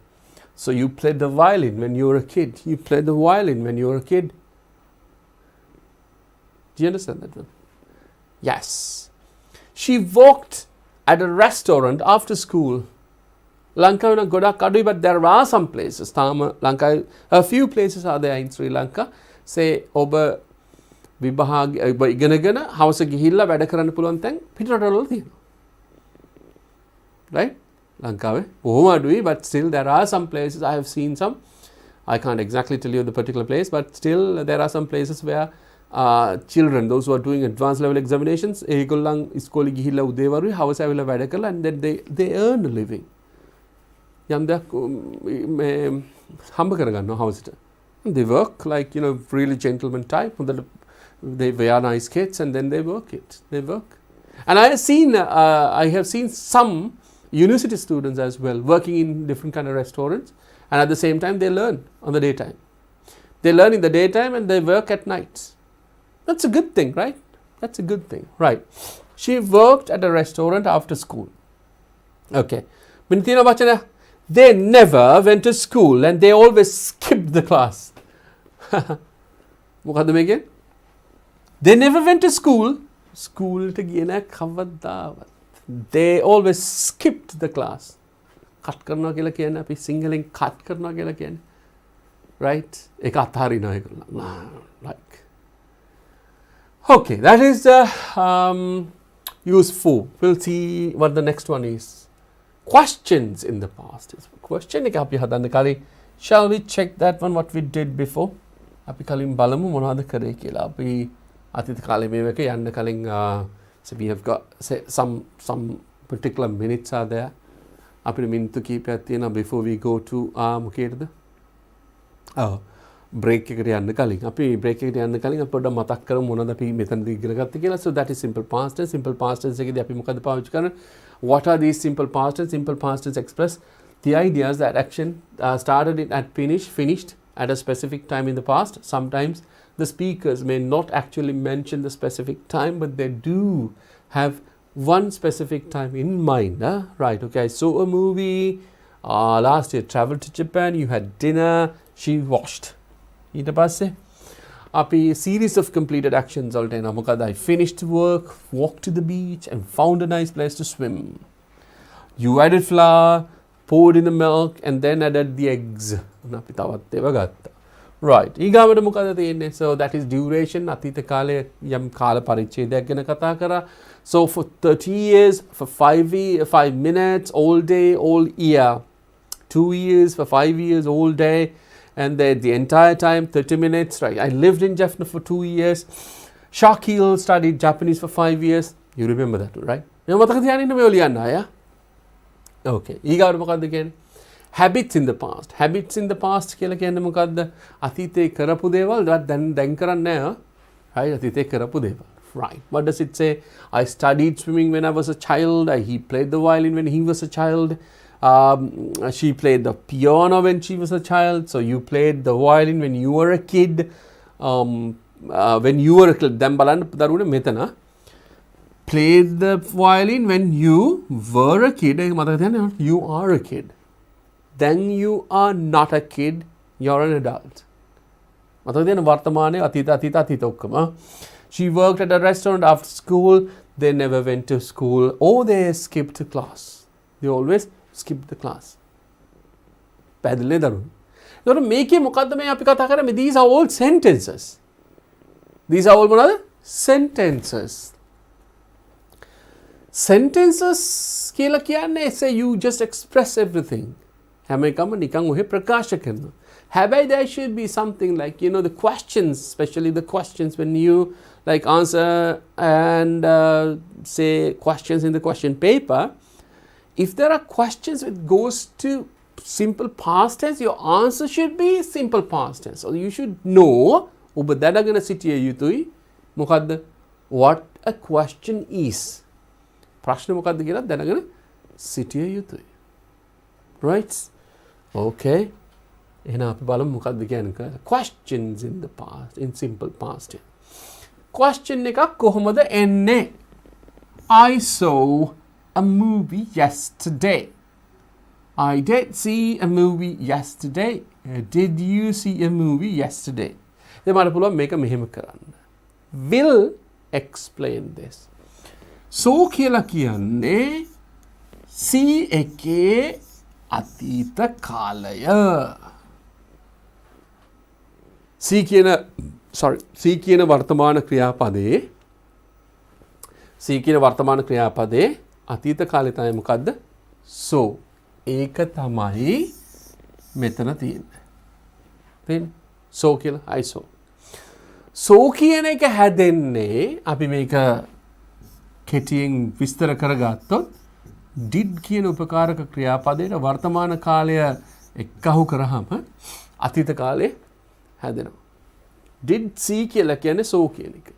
So you played the violin when you were a kid. You played the violin when you were a kid. Do you understand that one? Yes. She walked at a restaurant after school. Lanka is ගොඩක් අඩුයි, but there are some places. A few places are there in Sri Lanka. Say ඔබ විභාග ඉගෙනගෙන හවස ගිහිල්ලා වැඩ කරන්න පුළුවන් තැන් පිටරටවල තියෙනවා. Right? ලංකාවේ බොහොම අඩුයි, but still there are some places. I have seen some. I can't exactly tell you the particular place, but still there are some places where children, those who are doing advanced level examinations, ඒගොල්ලන් ඉස්කෝලේ ගිහිල්ලා උදේවරුයි හවස ඇවිල්ලා වැඩ කරලා, and then they earn a living. යම් දෙයක් හම්බ කරගන්නවා හවසට. They work like, really gentleman type. They wear nice kits and then they work it. They work. And I have seen some university students as well working in different kind of restaurants, and at the same time they learn on the daytime. They learn in the daytime and they work at night. That's a good thing, right? That's a good thing, right? She worked at a restaurant after school. Okay. Mintina Bachana, they never went to school and they always skipped the class. මොකද්ද මේකේ? They never went to school. School ට ගියේ නැහැ කවදාවත්. They always skipped the class. Cut කරනවා කියලා කියන්නේ අපි සිංහලෙන් කට් කරනවා කියලා කියන්නේ. Right? ඒක අතහරිනවා ඒගොල්ලෝ. Like. Okay, that is useful. We'll see what the next one is. questions in the past. Question එක අපි හදන්න කලින් shall we check that one what we did before? අපි කලින් බලමු මොනවද කරේ කියලා. අපි අතීත කාලේ මේක යන්න කලින් so we have got say, some particular minutes are there. අපිට මිනිත්තු කීපයක් තියෙනවා before we go to මොකේද? break එකට යන්න කලින් අපි break එකට යන්න කලින් අපි පොඩ්ඩක් මතක් කරමු මොනවද අපි මෙතනදී ඉගෙන ගත්තේ කියලා. So that is simple past tense. Simple past tense එකේදී අපි මොකද පාවිච්චි කරන්නේ? What are these simple past tense? Simple past tense express the ideas that action started it at finished at a specific time in the past. Sometimes the speakers may not actually mention the specific time, but they do have one specific time in mind. Right, okay, I saw a movie last year, traveled to Japan, you had dinner, she washed. ඊට පස්සේ අපි series of completed actions වලට එනවා. මොකද I finished work, walked to the beach and found a nice place to swim. You added flour, poured in the milk and then added the eggs. අපි තවත් ඒවා ගත්තා. Right. ඊගාවට මොකද තියෙන්නේ? So that is duration. අතීත කාලයේ යම් කාල පරිච්ඡේදයක් ගැන කතා කරා. So for 30 years, for 5 minutes, all day, all year. 2 years, for 5 years, all day. And the entire time, 30 minutes, right? I lived in Jaffna for 2 years. Shakil studied Japanese for 5 years. You remember that, right? Okay. ඊගාවට මොකද්ද කියන්නේ? Habits in the past. Habits in the past කියලා කියන්නේ මොකද්ද? අතීතේ කරපු දේවල් දැන් කරන්නේ නැහැ. Right? අතීතේ කරපු දේවල්. Right. What does it say? I studied swimming when I was a child. He played the violin when he was a child. She played the piano when she was a child. So you played the violin when you were a kid. When you were a kid. දැන් බලන්න දරුවනේ මෙතන. Played the violin when you were a kid. මතක තියන්න you are a kid. Then you are not a kid. You're an adult. මතක තියන්න වර්තමානයේ අතීත ඔක්කොම. She worked at a restaurant after school. They never went to school or they skipped class. They always skipped the class. පැහැදිලිද දරුවෝ? ඒතකොට මේකේ මොකද්ද මේ අපි කතා කරන්නේ? These are all sentences. These are all මොනවාද? Sentences. Sentences කියලා කියන්නේ say you just express everything. හැම එකම නිකන් ඔහෙ ප්‍රකාශ කරනවා. හැබැයි there should be something like, you know, the questions, especially the questions when you like answer and say questions in the question paper. If there are questions which goes to simple past tense, your answer should be simple past tense. So you should know ඔබ දැනගෙන සිටිය යුතුයි මොකද්ද? What a question is. ප්‍රශ්න මොකද්ද කියලා දැනගෙන සිටිය යුතුයි. Right? Okay. එහෙනම් අපි බලමු මොකද්ද කියන්නේ. Questions in the past, in simple past tense. Question එකක් කොහොමද එන්නේ? I saw a movie yesterday. I did see a movie yesterday. Did you see a movie yesterday? දැන් මට පුළුවන් මේක මෙහෙම කරන්න. Will explain this. So කියලා කියන්නේ see එකේ අතීත කාලය. see කියන වර්තමාන ක්‍රියාපදයේ අතීත කාලේ තමයි මොකද්ද? So ඒක තමයි මෙතන තියෙන්නේ. So කියලා I saw. So කියන එක හැදෙන්නේ අපි මේක කෙටියෙන් විස්තර කරගත්තොත් did කියන උපකාරක ක්‍රියාපදයට වර්තමාන කාලය එක්කහු කරාම අතීත කාලේ හැදෙනවා. did see කියලා කියන්නේ so කියන එක.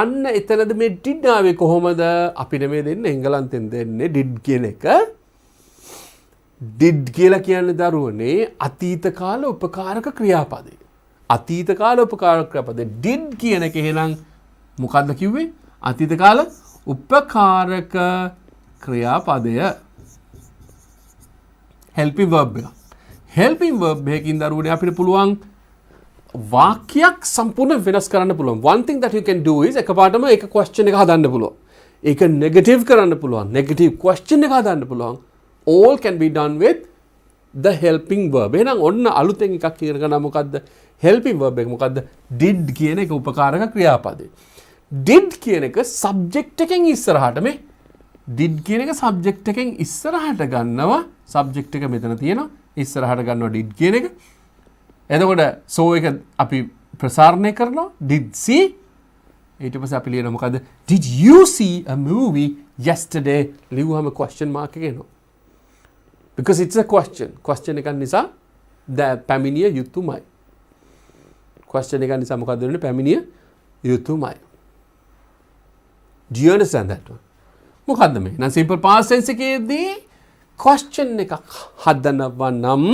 අන්න එතනද මේ did ආවේ කොහොමද? අපිට මේ දෙන්නේ එංගලන්තෙන් දෙන්නේ did කියන එක. did කියලා කියන්නේ දරුවනේ අතීත කාල උපකාරක ක්‍රියාපදය. අතීත කාල උපකාරක ක්‍රියාපදය did කියන එක එහෙනම් මොකද්ද කිව්වේ? අතීත කාල උපකාරක ක්‍රියාපදය. helping verb එක. helping verb එකකින් දරුවනේ අපිට පුළුවන් වාක්‍යයක් සම්පූර්ණ වෙනස් කරන්න පුළුවන්. One thing that you can do is එකපාරටම එක question එක හදන්න පුළුවන්. ඒක negative කරන්න පුළුවන්. negative question එක හදන්න පුළුවන්. All can be done with the helping verb. එහෙනම් ඔන්න අලුතෙන් එකක් ඉගෙන ගන්න මොකද්ද? helping verb එක මොකද්ද? did කියන එක උපකාරක ක්‍රියාපදේ. did කියන එක subject එකෙන් ඉස්සරහට මේ did කියන එක subject එකෙන් ඉස්සරහට ගන්නවා. subject එක මෙතන තියෙනවා. ඉස්සරහට ගන්නවා did කියන එක. එතකොට so එක අපි ප්‍රසාරණය කරනවා. did see. ඊට පස්සේ අපි ලියනවා මොකද්ද? did you see a movie yesterday? ලියුවම question mark එක එනවා. because it's a question. question එකක් නිසා පැමිණිය යුතුමයි. question එකක් නිසා මොකද්ද වෙන්නේ? පැමිණිය යුතුමයි. do you understand that one? මොකද්ද මේ? නම් simple past tense එකේදී question එකක් හදනවා නම්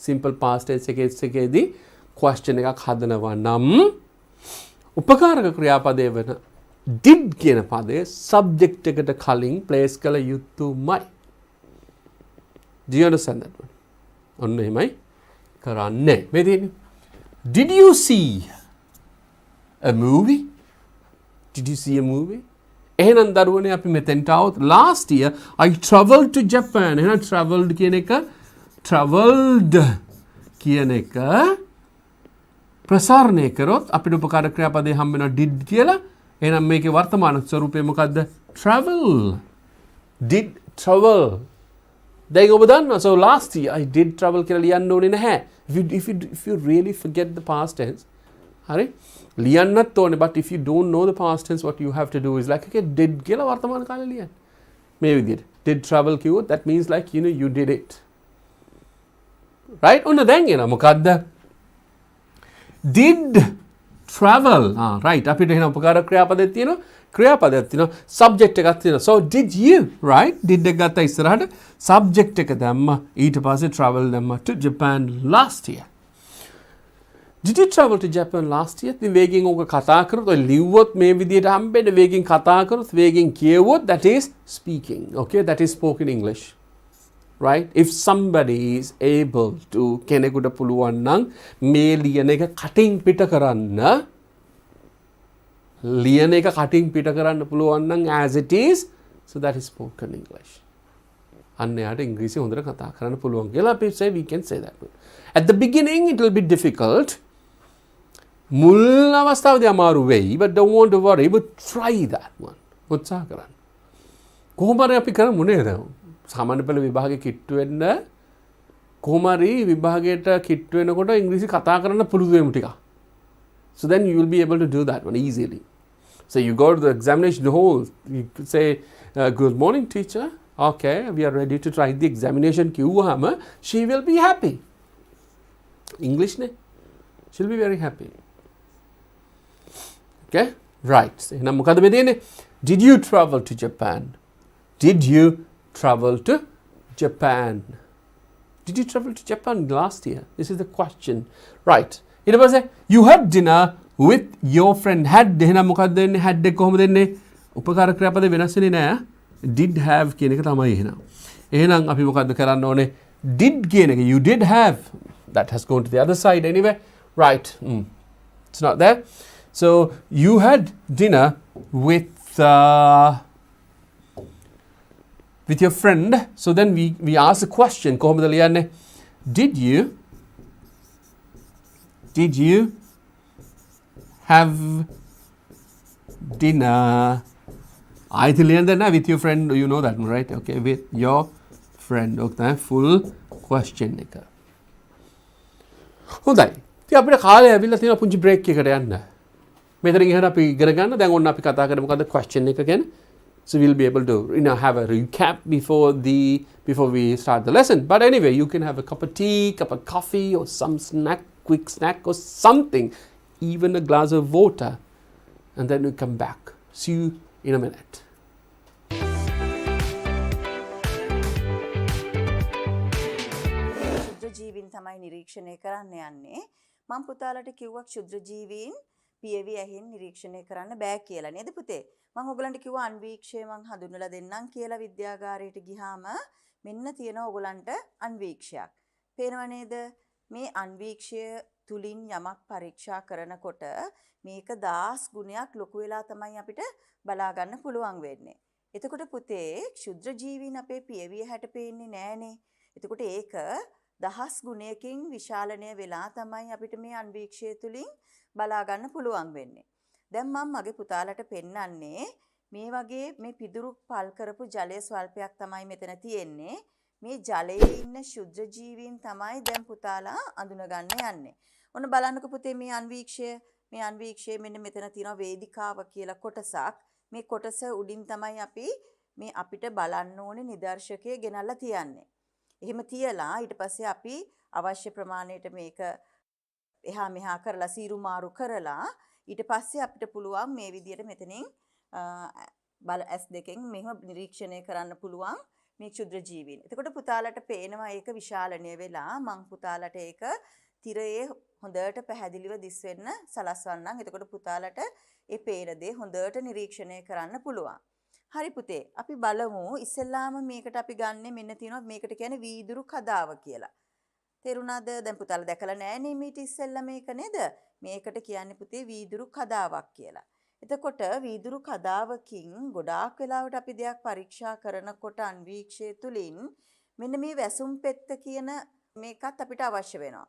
simple past tense එකේදී question එකක් හදනවා නම් උපකාරක ක්‍රියාපදයේ වෙන did කියන පදයේ subject එකට කලින් place කළ යුතුමයි. do you understand that one? ඔන්න එහෙමයි කරන්නේ. මේ තියෙන්නේ did you see a movie? did you see a movie? එහෙනම් දරුවනේ අපි මෙතෙන්ට આવොත් last year I traveled to Japan. එහෙනම් traveled කියන එක ප්‍රසාරණය කරොත් අපිට උපකාර ක්‍රියාපදේ හම්බ වෙනවා did කියලා. එහෙනම් මේකේ වර්තමාන ස්වරූපය මොකද්ද? travel. did travel. දැන් ඔබ දන්නවා so last year I did travel කියලා ලියන්න ඕනේ නැහැ. if you really forget the past tense, හරි? ලියන්නත් ඕනේ, but if you don't know the past tense, what you have to do is like okay did කියලා වර්තමාන කාලේ ලියන්න. මේ විදිහට did travel කිව්වොත් that means like you did it. right? ඔන්න දැන් එනවා මොකද්ද? did travel. right. අපිට එහෙනම් උපකාර ක්‍රියාපදයක් තියෙනවා. subject එකක් තියෙනවා. so did you, right? did එක ගත්තා ඉස්සරහට subject එක දැම්මා. ඊට පස්සේ travel දැම්මා to Japan last year. did you travel to Japan last year? ඉතින් වේගෙන් ඕක කතා කරොත් ඔය ලිව්වොත් මේ විදිහට හම්බෙන්නේ. වේගෙන් කතා කරොත් වේගෙන් කියවුවොත් that is speaking. okay, that is spoken English. right? if somebody is able to කෙනෙකුට පුළුවන් නම් මේ ලියන එක කටින් පිට කරන්න පුළුවන් නම් as it is, so that is spoken English. අන්න යාට ඉංග්‍රීසි හොඳට කතා කරන්න පුළුවන් කියලා අපි say we can say that. at the beginning it will be difficult. මුල් අවස්ථාවේදී අමාරු වෙයි, but don't want to worry, but try that one. උත්සාහ කරන්න. කොහොම හරි අපි කරමු නේද? සාමාන්‍ය පෙළ විභාගේ කිට්ටු වෙන්න කොහොම හරි විභාගයට කිට්ටු වෙනකොට ඉංග්‍රීසි කතා කරන්න පුරුදු වෙමු ටිකක්. so then you will be able to do that one easily. so you go to the examination hall, you say good morning teacher, okay we are ready to try the examination කිව්වහම she will be happy. English ne, she'll be very happy. okay, right. එහෙනම් මොකද මේ තියෙන්නේ? did you travel to Japan? did you travel to Japan? did you travel to Japan last year? this is the question. right. ඊට පස්සේ you had dinner with your friend. had එහෙනම් මොකක්ද වෙන්නේ? had එක කොහොමද එන්නේ? උපකාර ක්‍රියාපද වෙනස් වෙන්නේ නැහැ. did have කියන එක තමයි එහෙනම්. එහෙනම් අපි මොකද්ද කරන්න ඕනේ? did කියන එක you did have, that has gone to the other side anyway. right. it's not there. so you had dinner with your friend. so then we ask a question. කොහොමද ලියන්නේ? did you have dinner? I ලියන්න දෙන්න with your friend. you know that right? okay, with your friend. okay, full question එක. හොඳයි. ඉතින් අපිට කාලය ඇවිල්ලා තියෙනවා පුංචි break එකකට යන්න. මෙතනින් ඉහළ අපි ඉගෙන ගන්න. දැන් ඔන්න අපි කතා කරමු මොකද්ද question එක ගැන. so we'll be able to have a recap before we start the lesson. but anyway, you can have a cup of tea, cup of coffee, or some snack, quick snack or something, even a glass of water, and then we come back. see you in a minute. ක්ෂුද්‍ර ජීවීන් තමයි නිරීක්ෂණය කරන්න යන්නේ. මම පුතාලට කිව්වා ක්ෂුද්‍ර ජීවීන් පියවි ඇහින් නිරීක්ෂණය කරන්න බෑ කියලා නේද පුතේ? මම ඔයගලන්ට කිව්වා අන්වීක්ෂය මම හඳුන්වලා දෙන්නම් කියලා විද්‍යාගාරයට ගියාම මෙන්න තියෙනවා ඔයගලන්ට අන්වීක්ෂයක්. පේනව නේද? මේ අන්වීක්ෂය තුලින් යමක් පරීක්ෂා කරනකොට මේක 10 ගුණයක් ලොකු වෙලා තමයි අපිට බලා ගන්න පුළුවන් වෙන්නේ. එතකොට පුතේ ක්ෂුද්‍ර ජීවීන් අපේ පියවිය හැට පේන්නේ නෑනේ. එතකොට ඒක 10 ගුණයකින් විශාලණය වෙලා තමයි අපිට මේ අන්වීක්ෂය තුලින් බලා ගන්න පුළුවන් වෙන්නේ. දැන් මම මගේ පුතාලට පෙන්නන්නේ මේ වගේ මේ පිදුරු පල් කරපු ජලය ස්වල්පයක් තමයි මෙතන තියෙන්නේ. මේ ජලයේ ඉන්න ශුද්ධ ජීවීන් තමයි දැන් පුතාලා අඳුනගන්න යන්නේ. ඔන්න බලන්නකෝ පුතේ මේ අන්වීක්ෂය මෙන්න මෙතන තියෙනවා වේදිකාව කියලා කොටසක්. මේ කොටස උඩින් තමයි අපි මේ අපිට බලන්න ඕනේ නිදර්ශකයේ ගෙනල්ලා තියන්නේ. එහෙම තියලා ඊට පස්සේ අපි අවශ්‍ය ප්‍රමාණයට මේක එහා මෙහා කරලා සීරු මාරු කරලා ඊට පස්සේ අපිට පුළුවන් මේ විදියට මෙතනින් S2කින් මෙහෙම නිරීක්ෂණය කරන්න පුළුවන් මේ ක්ෂුද්‍ර ජීවීන්. එතකොට පුතාලට පේනවා ඒක විශාලණය වෙලා මං පුතාලට ඒක තිරයේ හොඳට පැහැදිලිව දිස් වෙන්න සලස්වන්නම්. එතකොට පුතාලට ඒ පේන දේ හොඳට නිරීක්ෂණය කරන්න පුළුවන්. හරි පුතේ අපි බලමු ඉස්සෙල්ලාම මේකට අපි ගන්නෙ මෙන්න තියෙනවා මේකට කියන්නේ වීදුරු කදාව කියලා. තේරුණාද? දැන් පුතාලා දැකලා නෑනේ මීට ඉස්සෙල්ලා මේක නේද? මේකට කියන්නේ පුතේ වීදුරු කදාවක් කියලා. එතකොට වීදුරු කදාවකින් ගොඩාක් වෙලාවට අපි දෙයක් පරීක්ෂා කරනකොට අන්වීක්ෂය තුලින් මෙන්න මේ වැසුම් පෙත්ත කියන මේකත් අපිට අවශ්‍ය වෙනවා.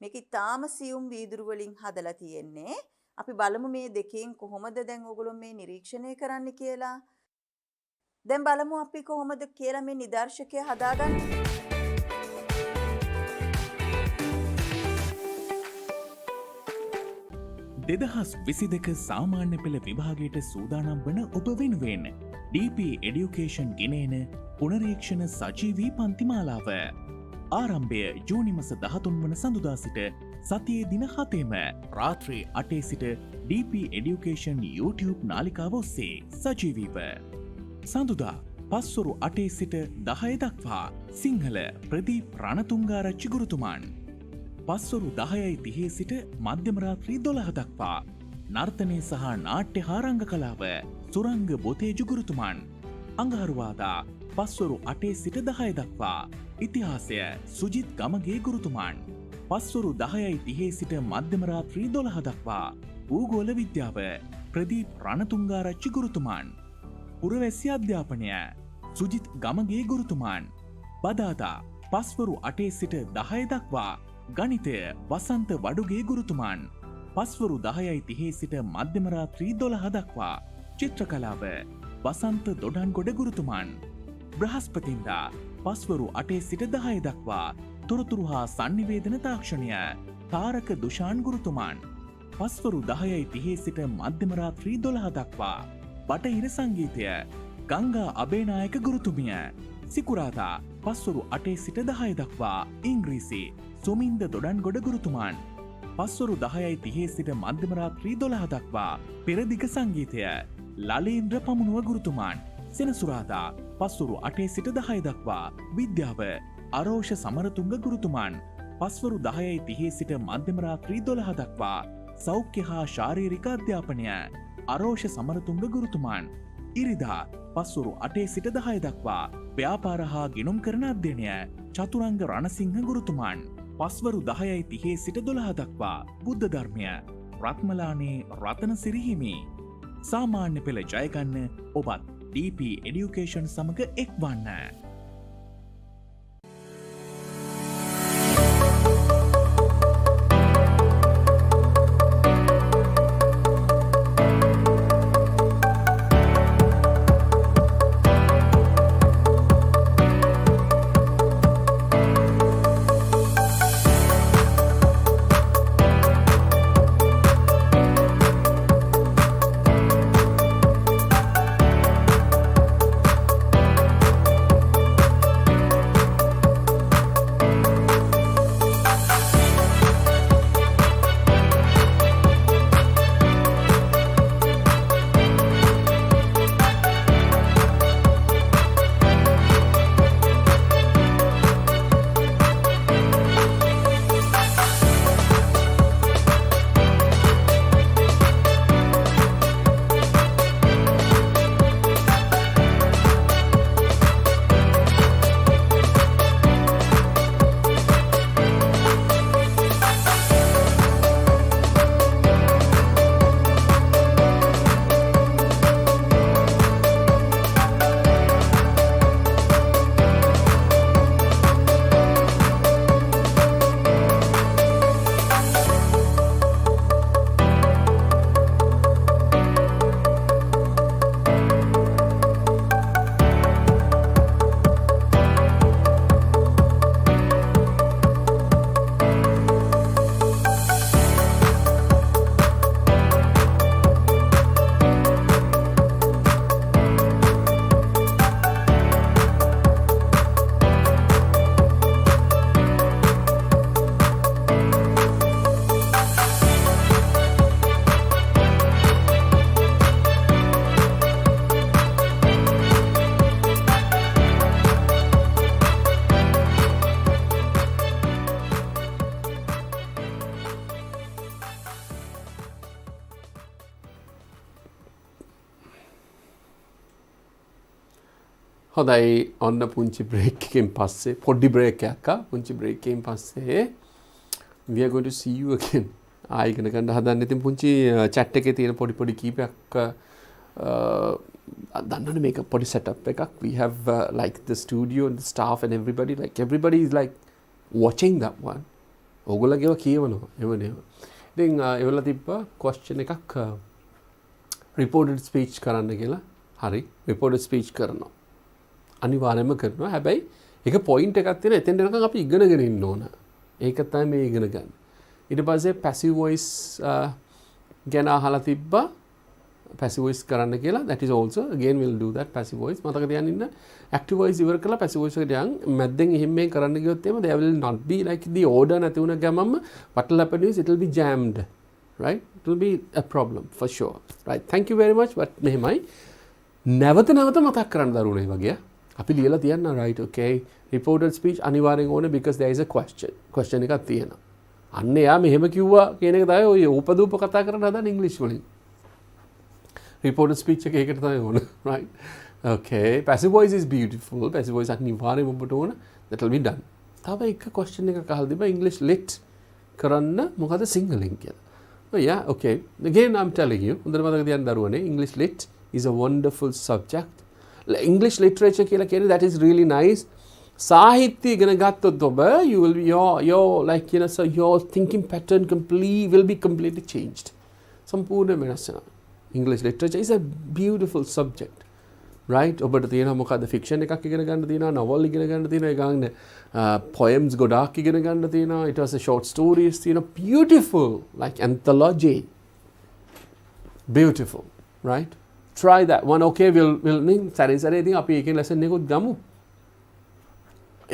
මේක ඊටාම සියුම් වීදුරු වලින් හදලා තියෙන්නේ. අපි බලමු මේ දෙකෙන් කොහොමද දැන් ඔයගොල්ලෝ මේ නිරීක්ෂණය කරන්න කියලා. දැන් බලමු අපි කොහොමද කියලා මේ නිදර්ශකය හදාගන්නේ. 2022 සාමාන්‍ය පෙළ විභාගයට සූදානම් වන ඔබ වෙනුවෙන් DP Education ගෙනෙන පුනරීක්ෂණ සජීවී පන්තිමාලාව ආරම්භය ජූනි මාස 13 වන සඳුදා සිට සතියේ දින 7ම රාත්‍රී 8 සිට DP Education YouTube නාලිකාව ඔස්සේ සජීවීව සඳුදා පස්වරු 8 සිට 10 දක්වා සිංහල ප්‍රදීප් රණතුංගාරච්චි ගුරුතුමන් පස්වරු 10:30 සිට මධ්‍යම රාත්‍රී 12 දක්වා නර්තනය සහ නාට්‍ය හා රංග කලාව සුරංග බොතේජු ගුරුතුමන් අඟහරුවාදා පස්වරු 8 සිට 10 දක්වා ඉතිහාසය සුජිත් ගමගේ ගුරුතුමන් පස්වරු 10:30 සිට මධ්‍යම රාත්‍රී 12 දක්වා භූගෝල විද්‍යාව ප්‍රදීප් රණතුංගාරච්චි ගුරුතුමන් පුරවැසි අධ්‍යාපනය සුජිත් ගමගේ ගුරුතුමන් බදාදා පස්වරු 8 සිට 10 දක්වා ගණිතය වසන්ත වඩුගේ ගුරුතුමන් පස්වරු 10:30 සිට මධ්‍යම රාත්‍රී 12 දක්වා චිත්‍රකලාව වසන්ත දොඩන්ගොඩ ගුරුතුමන් බ්‍රහස්පතින්දා පස්වරු 8 සිට 10 දක්වා තොරතුරු හා sannivedana තාක්ෂණය තාරක දුෂාන් ගුරුතුමන් පස්වරු 10:30 සිට මධ්‍යම රාත්‍රී 12 දක්වා බටහිර සංගීතය ගංගා අබේනායක ගුරුතුමිය සිකුරාදා පස්වරු 8 සිට 10 දක්වා ඉංග්‍රීසි සුමින්ද දොඩන්ගොඩ ගුරුතුමන් පස්වරු 10:30 සිට මධ්‍යම රාත්‍රී 12 දක්වා පෙරදිග සංගීතය ලලේන්ද්‍ර පමුණුව ගුරුතුමන් සෙනසුරාදා පස්වරු 8 සිට 10 දක්වා විද්‍යාව අරෝෂ සමරතුංග ගුරුතුමන් පස්වරු 10:30 සිට මධ්‍යම රාත්‍රී 12 දක්වා සෞඛ්‍ය හා ශාරීරික අධ්‍යාපනය අරෝෂ සමරතුංග ගුරුතුමන් ඉරිදා පස්වරු 8 සිට 10 දක්වා ව්‍යාපාර හා ගිණුම් කරන අධ්‍යයනය චතුරංග රණසිංහ ගුරුතුමන් පස්වරු 10:30 සිට 12 දක්වා බුද්ධ ධර්මය රත්මලානේ රතනසිරි හිමි සාමාන්‍ය පෙළ ජයගන්න ඔබත් DP Education සමග එක්වන්න. හොඳයි ඔන්න පුංචි බ්‍රේක් එකෙන් පස්සේ පොඩි බ්‍රේක් එකක් පුංචි බ්‍රේක් එකෙන් පස්සේ we are going to see you again. ආයෙ ඉගෙන ගන්න හදන්න ඉතින් පුංචි chat එකේ තියෙන පොඩි කීපයක් දන්නවනේ මේක පොඩි setup එකක්. We have like the studio and the staff and everybody is like watching that one. ඕගොල්ලෝගේ ඒවා කියවනවා. එවනේ. ඉතින් ඒවල තිබ්බ question එකක් reported speech කරන්න කියලා. හරි reported speech කරනවා. අනිවාර්යයෙන්ම කරනවා. හැබැයි ඒක point එකක් තියෙන එතෙන් යනකම් අපි ඉගෙනගෙන ඉන්න ඕන. ඒක තමයි මේ ඉගෙන ගන්න. ඊට පස්සේ passive voice ගැන අහලා තිබ්බා. passive voice කරන්න කියලා. That is also again we'll do that passive voice. මතක තියාගන්න ඉන්න. active voice ඉවර කරලා passive voice එකට යන් මැද්දෙන් එහෙම මේ කරන්න ගියොත් එහෙම there will not be like the order නැති වුණ ගමන්ම what will happen is it will be jammed. Right? It will be a problem for sure. Right? Thank you very much. But මෙහෙමයි. නැවත මතක් කරන්න දරුණේ වගේ. අපි ලියලා තියන්න right okay reported speech අනිවාර්යෙන් ඕනේ because there is a question එකක් තියෙනවා. අන්න එයා මෙහෙම කිව්වා කියන එක තමයි ඔය උපදූප කතා කරන්න හදන ඉංග්‍රීසි වලින්. reported speech එක ඒකට තමයි ඕනේ right okay passive voice is beautiful passive voice අනිවාර්යෙන් ඔබට ඕන that will be done. තව එක question එකක් අහලා තිබ්බා English lit කරන්න මොකද සිංහලෙන් කියලා. Oh yeah okay again I'm telling you හොඳට මතක තියන්න දරුවනේ English lit is a wonderful subject. English literature කියලා කියන්නේ that is really nice. සාහිත්‍ය ඉගෙන ගත්තොත් ඔබ you will be your like you know so your thinking pattern will be completely changed. සම්පූර්ණ වෙනස් වෙනවා. English literature is a beautiful subject. Right? ඔබට තියෙනවා මොකද්ද fiction එකක් ඉගෙන ගන්න තියෙනවා novel ඉගෙන ගන්න තියෙනවා ඒ ගානේ poems ගොඩාක් ඉගෙන ගන්න තියෙනවා it was a short stories තියෙනවා beautiful like anthology. Beautiful. Right? Try that one okay we'll සැරේ ඉතින් අපි ඒකෙන් lesson එකකුත් ගමු.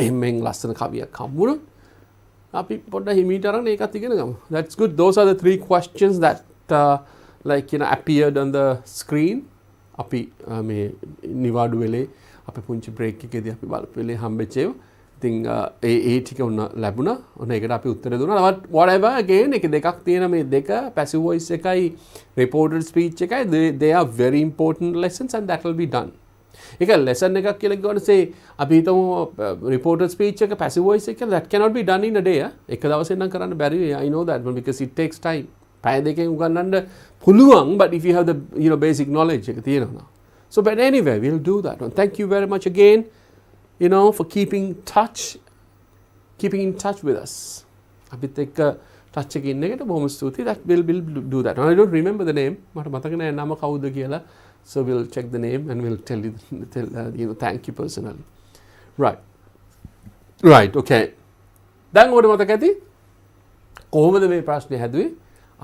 එහෙමෙන් ලස්සන කවියක් හම්බුනොත් අපි පොඩ්ඩක් හිමීට අරන් ඒකත් ඉගෙන ගමු. That's good. Those are the 3 questions that like you know appeared on the screen. අපි මේ නිවාඩු වෙලේ අපි පුංචි break එකේදී අපි බලපු වෙලේ හම්බෙච්ච ඒවා. ඉතින් ඒ ටික උන ලැබුණා. ඔන්න ඒකට අපි උත්තර දුන්නා. But whatever again එක දෙකක් තියෙන මේ දෙක passive voice එකයි reported speech එකයි they are very important lessons and that will be done. ඒක lesson එකක් කියලා ගන්න say අපි හිතමු reported speech එක passive voice එක that cannot be done in a day. එක දවසෙන් නම් කරන්න බැරි වෙයි. I know that one because it takes time. පැය දෙකෙන් උගන්නන්න පුළුවන් but if you have the you know basic knowledge එක තියෙනවා. So but anyway we'll do that one. Thank you very much again you know for keeping in touch with us. අපිත් එක්ක touch එකේ ඉන්න එකට බොහොම ස්තුතියි. That will do that. I don't remember the name. මට මතක නෑ නම කවුද කියලා. So we'll check the name and we'll tell you you know thank you personally. Right okay. දැන් ඔබට මතක ඇති කොහොමද මේ ප්‍රශ්නේ හැදුවේ?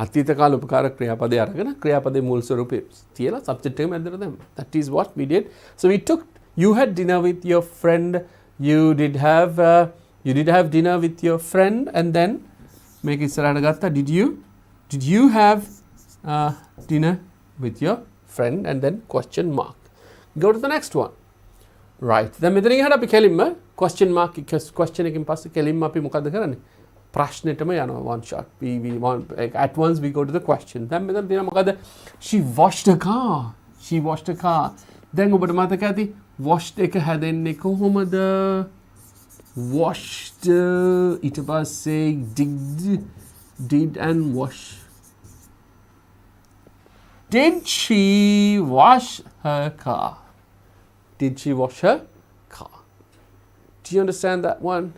අතීත කාල උපකාර ක්‍රියාපදේ අරගෙන ක්‍රියාපදේ මුල් ස්වරූපේ තියලා සබ්ජෙක්ට් එකම ඇදලා දැම්මා. That is what we did. So you had dinner with your friend. You did have dinner with your friend and then මේක ඉස්සරහට ගත්තා. Did you have dinner with your friend and then question mark. Go to the next one. Right. දැන් මෙතනින් එහාට අපි කෙලින්ම question mark question එකකින් පස්සේ කෙලින්ම අපි මොකද කරන්නේ? ප්‍රශ්නෙටම යනවා one shot. We want at once we go to the question. දැන් මෙතන තියෙනවා මොකද? She washed a car. දැන් ඔබට මතක ඇති washed එක හැදෙන්නේ කොහොමද? washed ඊට පස්සේ did and wash. Did she wash her car? Did she wash her car? Do you understand that one?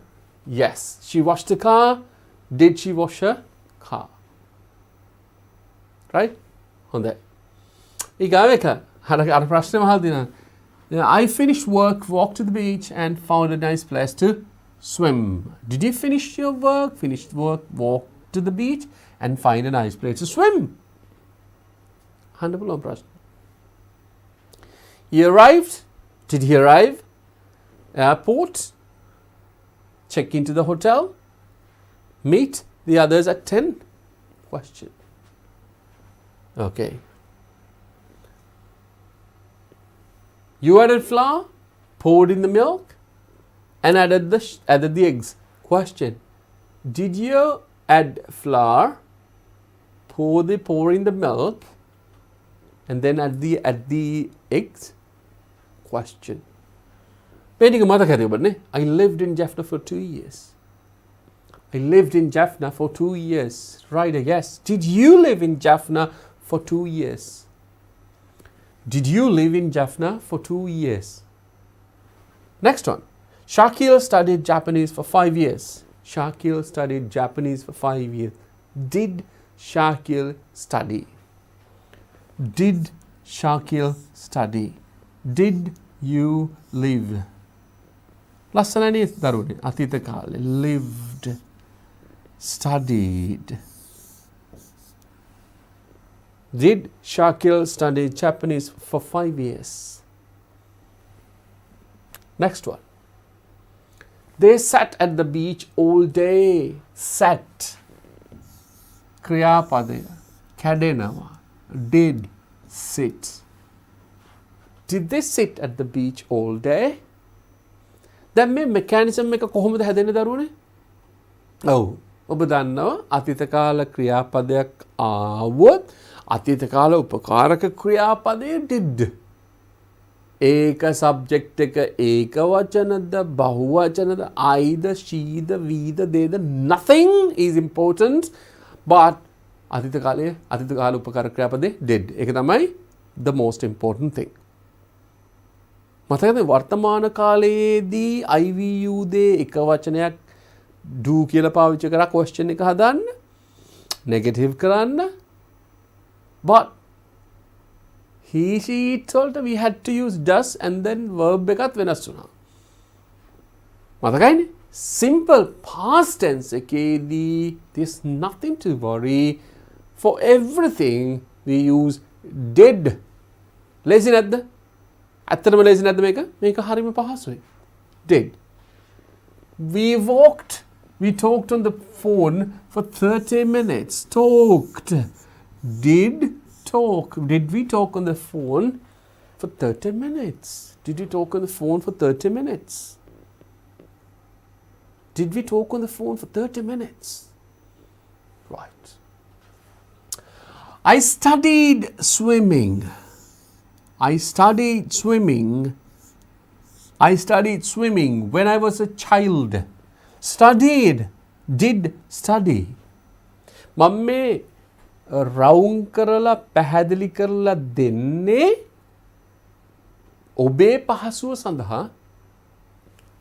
Yes. She washed the car. Did she wash her car? Right? හොඳයි. ඊගාව එක අර ප්‍රශ්නේ මහල් දිනා. I finished work, walked to the beach and found a nice place to swim. Did you finish your work? Finished work, walked to the beach and find a nice place to swim. Handable ප්‍රශ්න. He arrived. Did he arrive? Airport. Check into the hotel. Meet the others at 10. Question. Okay. You added flour, poured in the milk, and added the eggs. Question. Did you add flour, pour in the milk, and then add the eggs? Question. මේ ටික මතක ඇති ඔබට නේ. I lived in Jaffna for 2 years. I lived in Jaffna for 2 years. Right, yes. Did you live in Jaffna for 2 years? Did you live in Jaffna for 2 years? Next one. Shakil studied Japanese for 5 years. Shakil studied Japanese for 5 years. Did Shakil study? Did Shakil study? Did you live? ලස්සනනේ දරුවනේ අතීත කාලේ lived studied. Did Shakil study Japanese for 5 years? Next one. They sat at the beach all day. Sat. ක්‍රියාපදය කැඩෙනවා. Did sit. Did they sit at the beach all day? දැන් මේ mechanism එක කොහොමද හැදෙන්නේ දරුවනේ? ඔව්. ඔබ දන්නවා අතීත කාල ක්‍රියාපදයක් ආවොත් අතීත කාල උපකාරක ක්‍රියාපදය did. ඒක සබ්ජෙක්ට් එක ඒක වචනද බහුවචනද I'ද she'ද we'ද they'ද nothing is important but අතීත කාල උපකාරක ක්‍රියාපදේ did. ඒක තමයි the most important thing. මතකද වර්තමාන කාලයේදී IVU දේ එක වචනයක් do කියලා පාවිච්චි කරලා question එක හදන්න negative කරන්න but he she it වලට we had to use does and then verb එකත් වෙනස් වුණා. මතකයිනේ simple past tense එකේදී there's nothing to worry. For everything we use did. Lazy නැද්ද? ඇත්තටම lazy නැද්ද මේක? මේක හරිම පහසුයි. Did. We talked on the phone for 30 minutes. Talked. Did talk. Did we talk on the phone for 30 minutes? Did we talk on the phone for 30 minutes? Did we talk on the phone for 30 minutes? Right. I studied swimming. I studied swimming when I was a child. Studied. Did study. මම මේ රවුම් කරලා පැහැදිලි කරලා දෙන්නේ ඔබේ පහසුව සඳහා.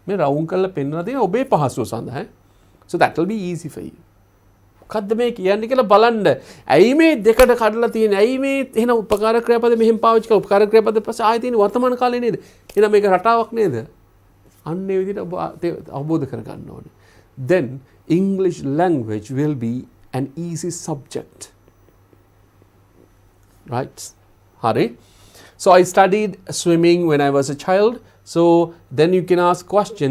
මේ රවුම් කරලා පෙන්වලා දෙන්නේ ඔබේ පහසුව සඳහා. So that will be easy for you. මොකද්ද මේ කියන්නේ කියලා බලන්න. ඇයි මේ දෙකට කඩලා තියෙන්නේ? ඇයි මේ එහෙනම් උපකාර ක්‍රියාපද මෙහෙම පාවිච්චි කරලා උපකාර ක්‍රියාපද පස්සේ ආයෙ තියෙන වර්තමාන කාලේ නේද? එහෙනම් මේක රටාවක් නේද? අන්න ඒ විදිහට ඔබ අවබෝධ කරගන්න ඕනේ. Then English language will be an easy subject. Right? Hari. So I studied swimming when I was a child. So then you can ask question,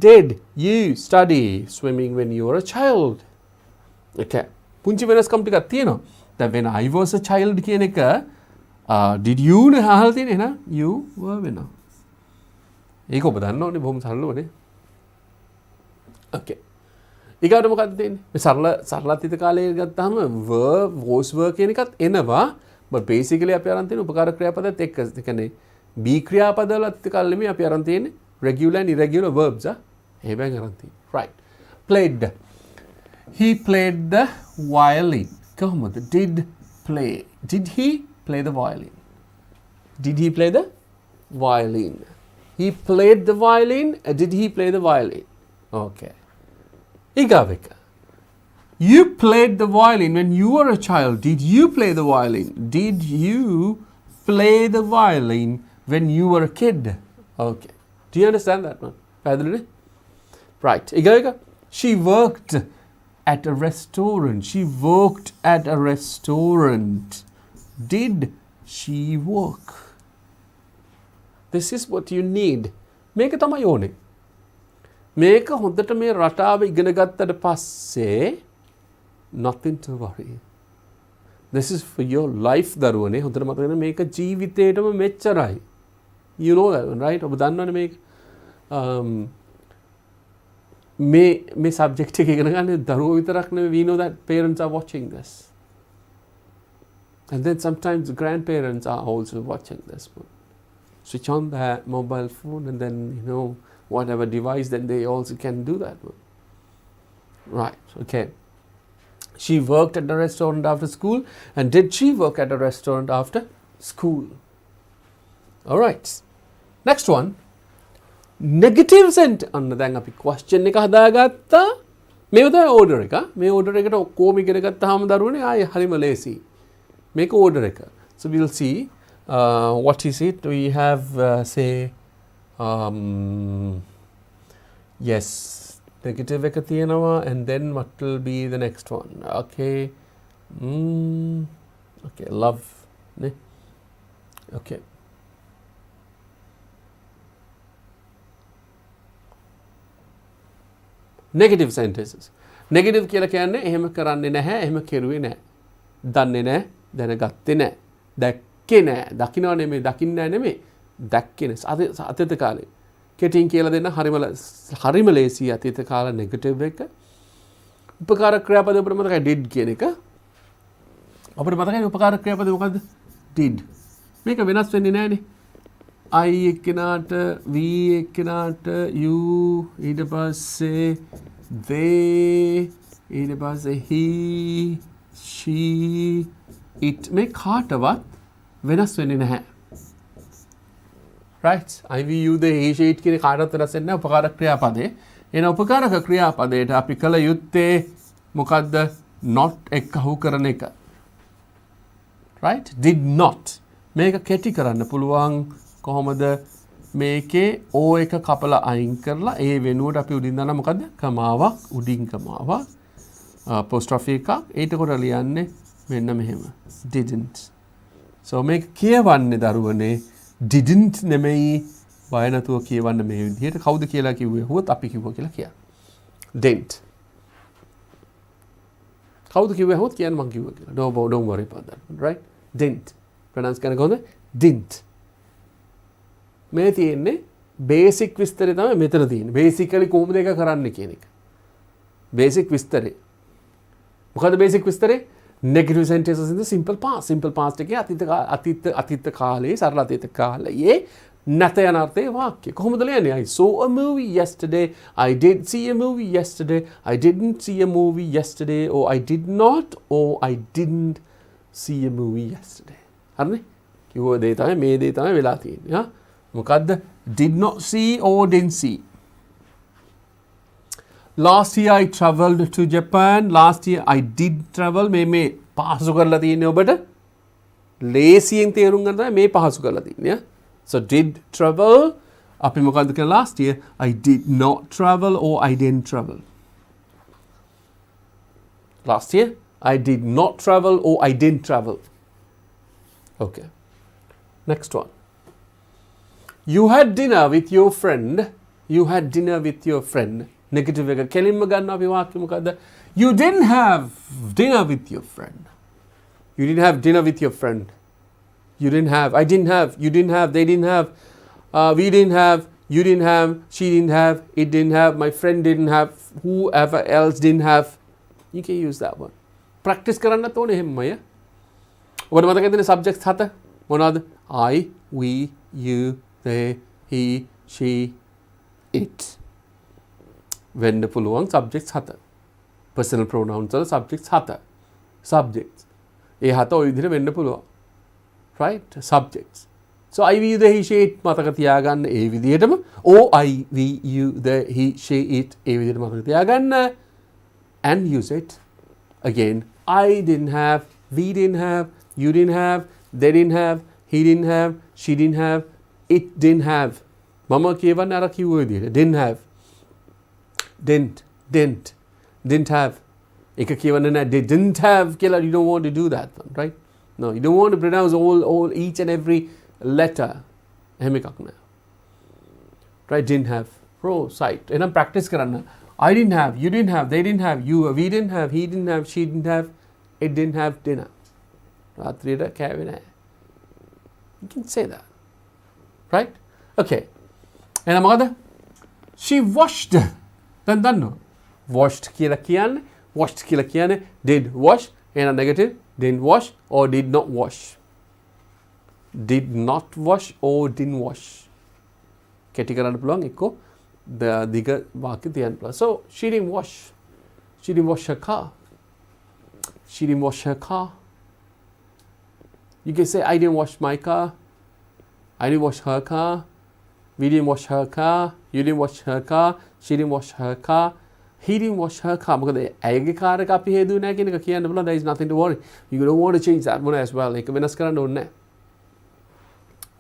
did you study swimming when you were a child? Okay. පුංචි වෙනස්කම් ටිකක් තියෙනවා. දැන් when I was a child කියන එක did you නේ අහලා තියෙන්නේ නේද? You were වෙනවා. ඒක ඔබ දන්න ඕනේ බොහොම සරලවනේ. Okay. ඊගාට මොකක්ද තියෙන්නේ? මේ සරල අතීත කාලේ ගත්තාම were was were කියන එකත් එනවා. but basically අපි අරන් තියෙන උපකාර ක්‍රියාපදත් එක්ක ඒ කියන්නේ be ක්‍රියාපදවල අතීත කාලෙ මේ අපි අරන් තියෙන්නේ regular and irregular verbs එහෙමයි අරන් තියෙන්නේ. Right. Played. He played the violin. කොහොමද? Did he play the violin? Did he play the violin? He played the violin. Did he play the violin? Okay. Igavika. You played the violin when you were a child. Did you play the violin? Did you play the violin when you were a kid? Okay. Do you understand that one? Right. Igavika. She worked at a restaurant. She worked at a restaurant. Did she work? This is what you need. මේක තමයි ඕනේ. මේක හොඳට මේ රටාව ඉගෙන ගත්තට පස්සේ nothing to worry. This is for your life දරුවනේ. හොඳට මතක ගන්න මේක ජීවිතේටම මෙච්චරයි. You know that one, right? ඔබ දන්නවනේ මේක. මේ subject එක ඉගෙන ගන්න දරුවෝ විතරක් නෙවෙයි. We know that parents are watching this. And then sometimes grandparents are also watching this one. switch on the mobile phone and then, you know, whatever device, then they also can do that one. Right, okay. She worked at the restaurant after school. And did she work at a restaurant after school? All right. Next one. Negative sentence. අන්න දැන් අපි question එක හදාගත්තා. මේක තමයි order එක. මේ order එකට ඔක්කොම ඉගෙන ගත්තාම දරුවනේ ආයේ හරිම ලේසි. මේක order එක. So we'll see what is it. We have say yes, negative එක තියෙනවා, and then what will be the next one? Okay. Okay, love. Ne? Okay. Negative sentences. Negative කියලා කියන්නේ එහෙම කරන්නේ නැහැ, එහෙම කෙරුවේ නැහැ. දන්නේ නැහැ, දැනගත්තේ නැහැ. දැක්කේ නැහැ. දකින්නව නෙමෙයි, දකින්නේ නැහැ නෙමෙයි. දැක්කේ නැහැ. අතීත කාලේ. කෙටියෙන් කියලා දෙන්න හරිම ලේසි අතීත කාල negative එක. උපකාර ක්‍රියාපද අපිට මතකයි did කියන එක. අපිට මතකයි උපකාර ක්‍රියාපද මොකද්ද? did. මේක වෙනස් වෙන්නේ නැහනේ. I එක්කෙනාට V එක්කෙනාට you ඊට පස්සේ they ඊට පස්සේ he she it මේ කාටවත් වෙනස් වෙන්නේ නැහැ. right? I V you they he she it කියන කාටවත් වෙනස් වෙන්නේ නැහැ උපකාරක ක්‍රියාපදේ. එන උපකාරක ක්‍රියාපදයට අපි කළ යුත්තේ මොකද්ද? not එක්කහු කරන එක. right? did not මේක කෙටි කරන්න පුළුවන් කොහොමද? මේකේ O එක කපලා අයින් කරලා ඒ වෙනුවට අපි උඩින් දාන මොකද්ද? කමාවක්, උඩින් කමාවක්, apostrophe එකක්. ඊට කොට ලියන්නේ මෙන්න මෙහෙම. didn't. so මේක කියවන්නේ දරුවනේ didn't නෙමෙයි, බය නැතුව කියවන්න මේ විදිහට. කවුද කියලා කිව්වේ? හුවත් අපි කිව්වා කියලා කියන්න. didn't. කවුද කිව්වේ? හුවත් කියන්න මං කිව්වා කියලා. don't worry about that. right? didn't. pronounce කරන කොහොමද? didn't. මේ තියෙන්නේ බේසික් විස්තරය තමයි මෙතන තියෙන්නේ. බේසිකලි කොහොමද ඒක කරන්නේ කියන එක. බේසික් විස්තරය. මොකද බේසික් විස්තරේ? negative sentences in the simple past. simple past එකේ අතීත කාලේ සරල අතීත කාලයේ නැත යන අර්ථයේ වාක්‍ය. කොහොමද ලියන්නේ? I saw a movie yesterday. I did see a movie yesterday. I didn't see a movie yesterday. Or I did not. Or I didn't see a movie yesterday. හරිනේ? කිව්ව දේ තමයි මේ දේ තමයි වෙලා තියෙන්නේ. හා මොකද්ද? did not see or didn't see. last year I travelled to Japan. last year I did travel. මේ පහසු කරලා තියෙන්නේ ඔබට ලේසියෙන් තේරුම් ගන්න තමයි මේ පහසු කරලා තියෙන්නේ. so did travel අපි මොකද්ද කියලා last year I did not travel or I didn't travel. last year I did not travel or I didn't travel. okay, next one. You had dinner with your friend. You had dinner with your friend. Negative එක කෙලින්ම ගන්න අපි වාක්‍ය මොකද්ද? You didn't have dinner with your friend. You didn't have dinner with your friend. You didn't have. I didn't have. You didn't have. They didn't have. We didn't have. You didn't have. She didn't have. It didn't have. My friend didn't have. Whoever else didn't have. You can use that one. Practice කරන්නත් ඕනේ එහෙමමයි. ඔබට මතකද subjects 7 මොනවද? I, we, you, they, he, she, it. වෙන්න පුළුවන් subjects 7. personal pronouns වල subjects 7. subjects. ඒ 7 ඔය විදිහට වෙන්න පුළුවන්. right? subjects. so I, we, you, they, he, she, it මතක තියාගන්න ඒ විදිහටම. or I, we, you, they, he, she, it ඒ විදිහට මතක තියාගන්න. and use it again. I didn't have. We didn't have. You didn't have. They didn't have. He didn't have. She didn't have. It didn't have. මම කියවන්නේ අර කිව්ව විදිහට. didn't have. didn't have. එක කියවන්නේ නැහැ. they didn't have කියලා. You don't want to do that one, right? no, you don't want to pronounce all each and every letter. එහෙම එකක් නෑ. right? didn't have. right. එහෙනම් practice කරන්න. I didn't have. You didn't have. They didn't have. We didn't have. He didn't have. She didn't have. It didn't have dinner. රාත්‍රියට කෑවේ නැහැ. You can say that. right? okay. එහෙනම් මොකද? she washed. දැන් දන්නව. washed කියලා කියන්නේ washed කියලා කියන්නේ did wash. එහෙනම් negative didn't wash or did not wash. did not wash or didn't wash. කෙටි කරන්න පුළුවන් එක්කෝ දිග වාක්‍ය තියන්න පුළුවන්. So she didn't wash. She didn't wash her car. She didn't wash her car. You can say I didn't wash my car. I didn't wash her car. We didn't wash her car. You didn't wash her car. She didn't wash her car. He didn't wash her car. මොකද ඇයගේ car එක අපි හේදුවේ නැහැ කියන එක කියන්න පුළුවන්. There is nothing to worry. You don't want to change that one as well. ඒක වෙනස් කරන්න ඕනේ නැහැ.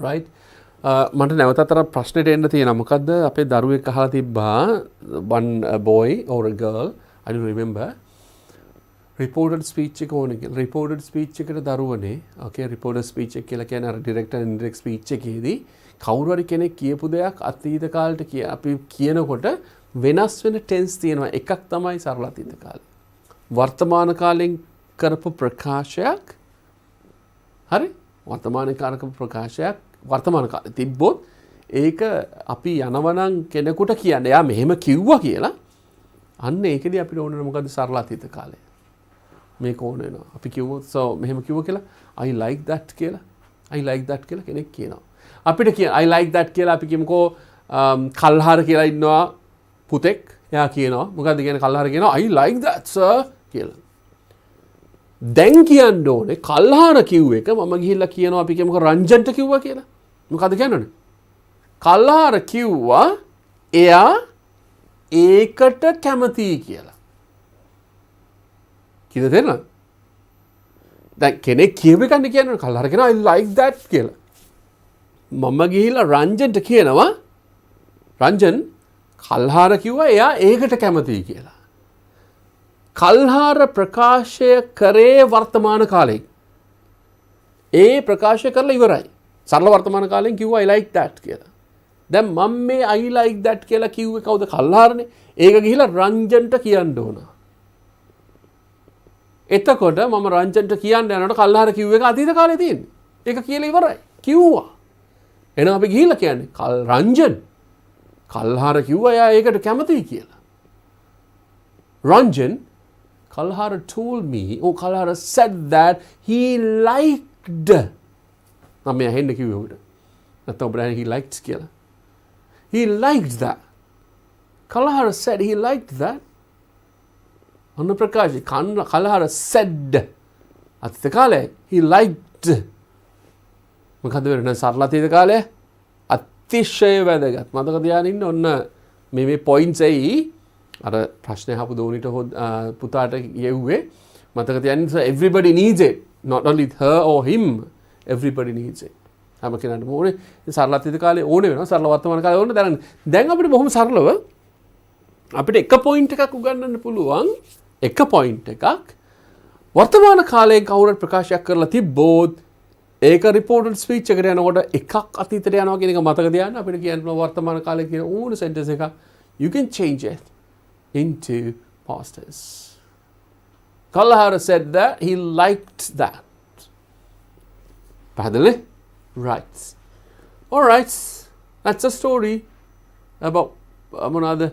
Right? මට නැවතත් අර ප්‍රශ්නෙට එන්න තියෙනවා. මොකද්ද අපේ දරුවෙක් අහලා තිබ්බා one boy or a girl, I don't remember. Reported speech එක ඕනේ කියලා. Reported speech එකට දරුවනේ. Okay, reported speech එක කියලා කියන්නේ අර direct and indirect speech එකේදී කවුරු හරි කෙනෙක් කියපු දෙයක් අතීත කාලෙට අපි කියනකොට වෙනස් වෙන ටෙන්ස් තියෙනවා. එකක් තමයි සරල අතීත කාලේ. වර්තමාන කාලෙන් කරපු ප්‍රකාශයක් හරි වර්තමාන කාලක ප්‍රකාශයක් වර්තමාන කාලේ තිබ්බොත් ඒක අපි යනවනම් කෙනෙකුට කියන්නේ එයා මෙහෙම කිව්වා කියලා අන්න ඒකදී අපිට ඕනේ මොකද්ද සරල අතීත කාලේ. මේක ඕන වෙනවා. අපි කිව්වොත් so මෙහෙම කිව්වා කියලා I like that කියලා. I like that කියලා කෙනෙක් කියනවා. අපිට කියන I like that කියලා අපි කියමුකෝ කල්හාර කියලා ඉන්නවා පුතෙක්. එයා කියනවා මොකද්ද කියන්නේ කල්හාර කියනවා I like that sir කියලා. දැන් කියන්න ඕනේ කල්හාර කිව්ව එක මම ගිහිල්ලා කියනවා අපි කියමුකෝ රංජන්ට කිව්වා කියලා. මොකද්ද කියන්නේ? කල්හාර කිව්වා එයා ඒකට කැමතියි කියලා. කිව්ද දෙන්න? දැන් කෙනෙක් කියව එකක් කියන්නේ කල්හාර කියනවා I like that කියලා. මම ගිහිල්ලා රංජන්ට කියනවා රංජන් කල්හාර කිව්වා එයා ඒකට කැමතියි කියලා. කල්හාර ප්‍රකාශය කරේ වර්තමාන කාලේ. ඒ ප්‍රකාශය කරලා ඉවරයි. සරල වර්තමාන කාලෙන් කිව්වා I like that කියලා. දැන් මම මේ I like that කියලා කිව්වේ කවුද? කල්හාරනේ. ඒක ගිහිල්ලා රංජන්ට කියන්න ඕන. එතකොට මම රංජන්ට කියන්න යනකොට කල්හාර කිව්ව එක අතීත කාලේ තියෙන්නේ. ඒක කියලා ඉවරයි. කිව්වා. එහෙනම් අපි ගිහිල්ලා කියන්නේ රංජන් කල්හාර කිව්වා එයා ඒකට කැමතියි කියලා. Ranjan, Kalhara told me, or Kalhara said that he liked. Now me ahenne kiwuda. Natha obra he liked කියලා. He liked that. Kalhara said he liked that. Anna Prakash, Kalhara said අතීත කාලේ he liked. මොකද වෙන සරල අතීත කාලේ අතිශය වැදගත්. මතක තියාගෙන ඉන්න ඔන්න මේ points එයි අර ප්‍රශ්නේ අහපු දෝනිට පුතාට යෙව්වේ මතක තියාගන්න. So everybody needs it, not only her or him, everybody needs it. හැම කෙනාටම ඕනේ. සරල අතීත කාලේ ඕනේ වෙනවා, සරල වර්තමාන කාලේ ඕනේ. දැන් අපිට බොහොම සරලව අපිට එක පොයින්ට් එකක් උගන්වන්න පුළුවන්. එක පොයින්ට් එකක් වර්තමාන කාලයේ කවුරුත් ප්‍රකාශයක් කරලා තිබ්බොත් ඒක රිපෝටඩ් ස්පීච් එකට යනකොට එකක් අතීතයට යනවා කියන එක මතක තියාගන්න. අපිට කියන්න පුළුවන් වර්තමාන කාලේ කියන ඕන සෙන්ටෙන්ස් එකක් you can change it into past tense. Kalhara said that he liked that. Padale? Right. All right. That's a story about another.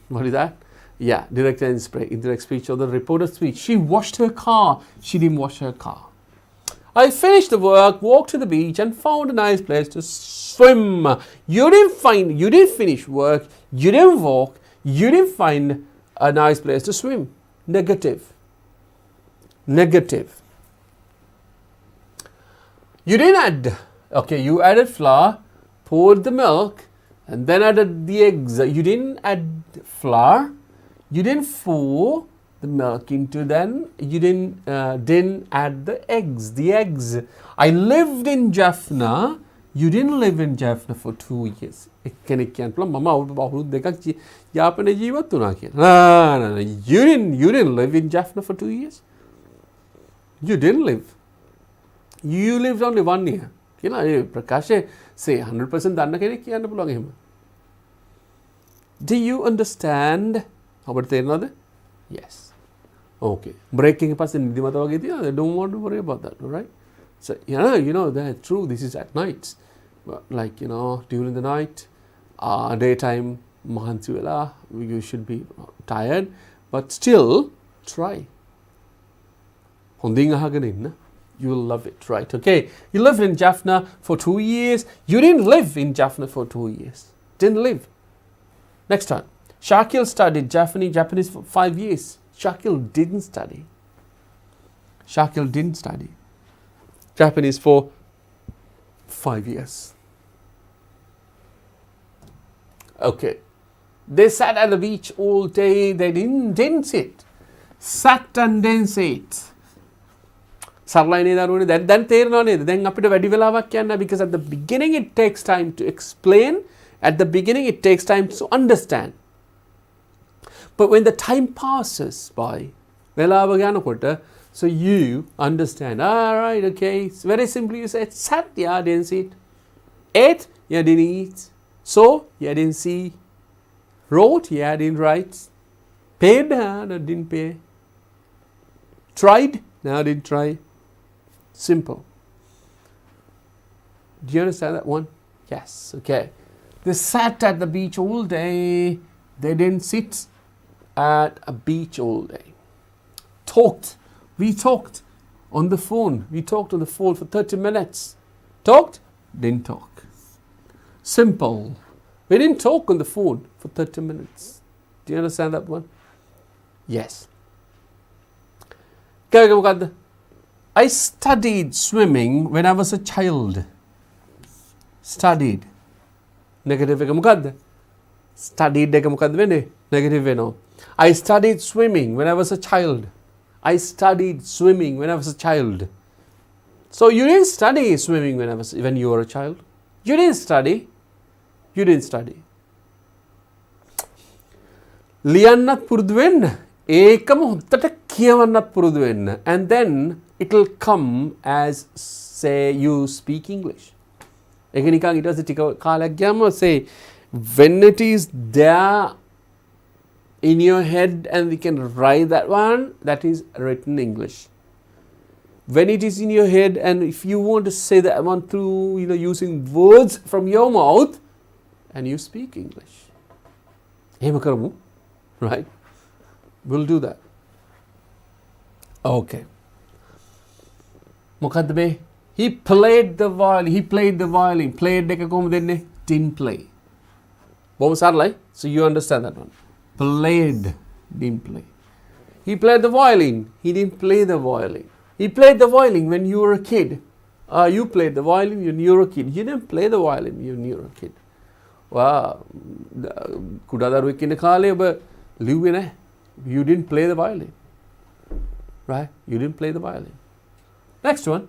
What is that? Yeah, direct and indirect speech or the reported speech. She washed her car. She didn't wash her car. I finished the work, walked to the beach and found a nice place to swim. You didn't finish work. You didn't walk. You didn't find a nice place to swim. Negative. Negative. You didn't add. Okay, you added flour, poured the milk, and then added the eggs. You didn't add flour. You didn't pour the milk into. Then you didn't add the eggs. The eggs. I lived in Jaffna. You didn't live in Jaffna for 2 years. කෙනෙක් කියන්න පුළුවන් මම අවුරුදු දෙකක් යාපනයේ ජීවත් වුණා කියලා. No. You didn't live in Jaffna for 2 years. You didn't live. You lived only 1 year. කියලා ඒ ප්‍රකාශය say 100% දන්න කෙනෙක් කියන්න පුළුවන් එහෙම. Do you understand? ඔබට තේරෙනවද? Yes. Okay. Break එකෙන් පස්සේ නිදිමත වගේ තියෙනවා. Don't want to worry about that, all right? So, that's true. This is at night. But like, during the night, daytime, mahansi wela, you should be tired. But still, try. Hondin ahagan inna. You will love it, right? Okay. You lived in Jaffna for 2 years. You didn't live in Jaffna for 2 years. Didn't live. Next one. Shakil studied Japanese for 5 years. Shakil didn't study. Shakil didn't study Japanese for 5 years. Okay. They sat at the beach all day. They didn't sit. Sat and didn't sit. සරලයි නේද අරුවනේ දැන් තේරෙනව නේද දැන් අපිට වැඩි වෙලාවක් යන්න because at the beginning it takes time to explain, at the beginning it takes time to understand, but when the time passes by වෙලාව යනකොට so you understand, all right, okay, it's very simple. You said sat, yeah, didn't sit. Ate, yeah, didn't eat. Saw, yeah, didn't see. Wrote, yeah, didn't write. Paid, no, didn't pay. Tried, no, didn't try. Simple. Do you understand that one? Yes, okay. They sat at the beach all day. They didn't sit at a beach all day. Talked. We talked on the phone. We talked on the phone for 30 minutes. Talked? Didn't talk. Simple. We didn't talk on the phone for 30 minutes. Do you understand that one? Yes. I studied swimming when I was a child. Studied. Negative එක මොකද්ද? Studied එක මොකද්ද වෙන්නේ? Negative වෙනවා. I studied swimming when I was a child. I studied swimming when I was a child. So you didn't study swimming when you were a child. You didn't study. You didn't study. ලියන්නත් පුරුදු වෙන්න. ඒකම හොත්තට කියවන්නත් පුරුදු වෙන්න. And then it will come as say you speak English. ඒක නිකන් ඊට පස්සේ ටික කාලයක් ගියාම say when it is there in your head and we can write that one, that is written English. When it is in your head and if you want to say that one through using words from your mouth and you speak English. එහෙම කරමු. Right? We'll do that. Okay. මොකද්ද මේ? He played the violin. He played the violin. Played එක කොහොමද දෙන්නේ? Didn't play. බොහොම සරලයි. So you understand that one. Played. Didn't play. He played the violin. He didn't play the violin. He played the violin when you were a kid. You played the violin when you were a kid. You didn't play the violin when you were a kid. කුඩා දරුවෙක් ඉන්න කාලේ ඔබ ලිව්වේ නැහැ. You didn't play the violin. Right? You didn't play the violin. Next one.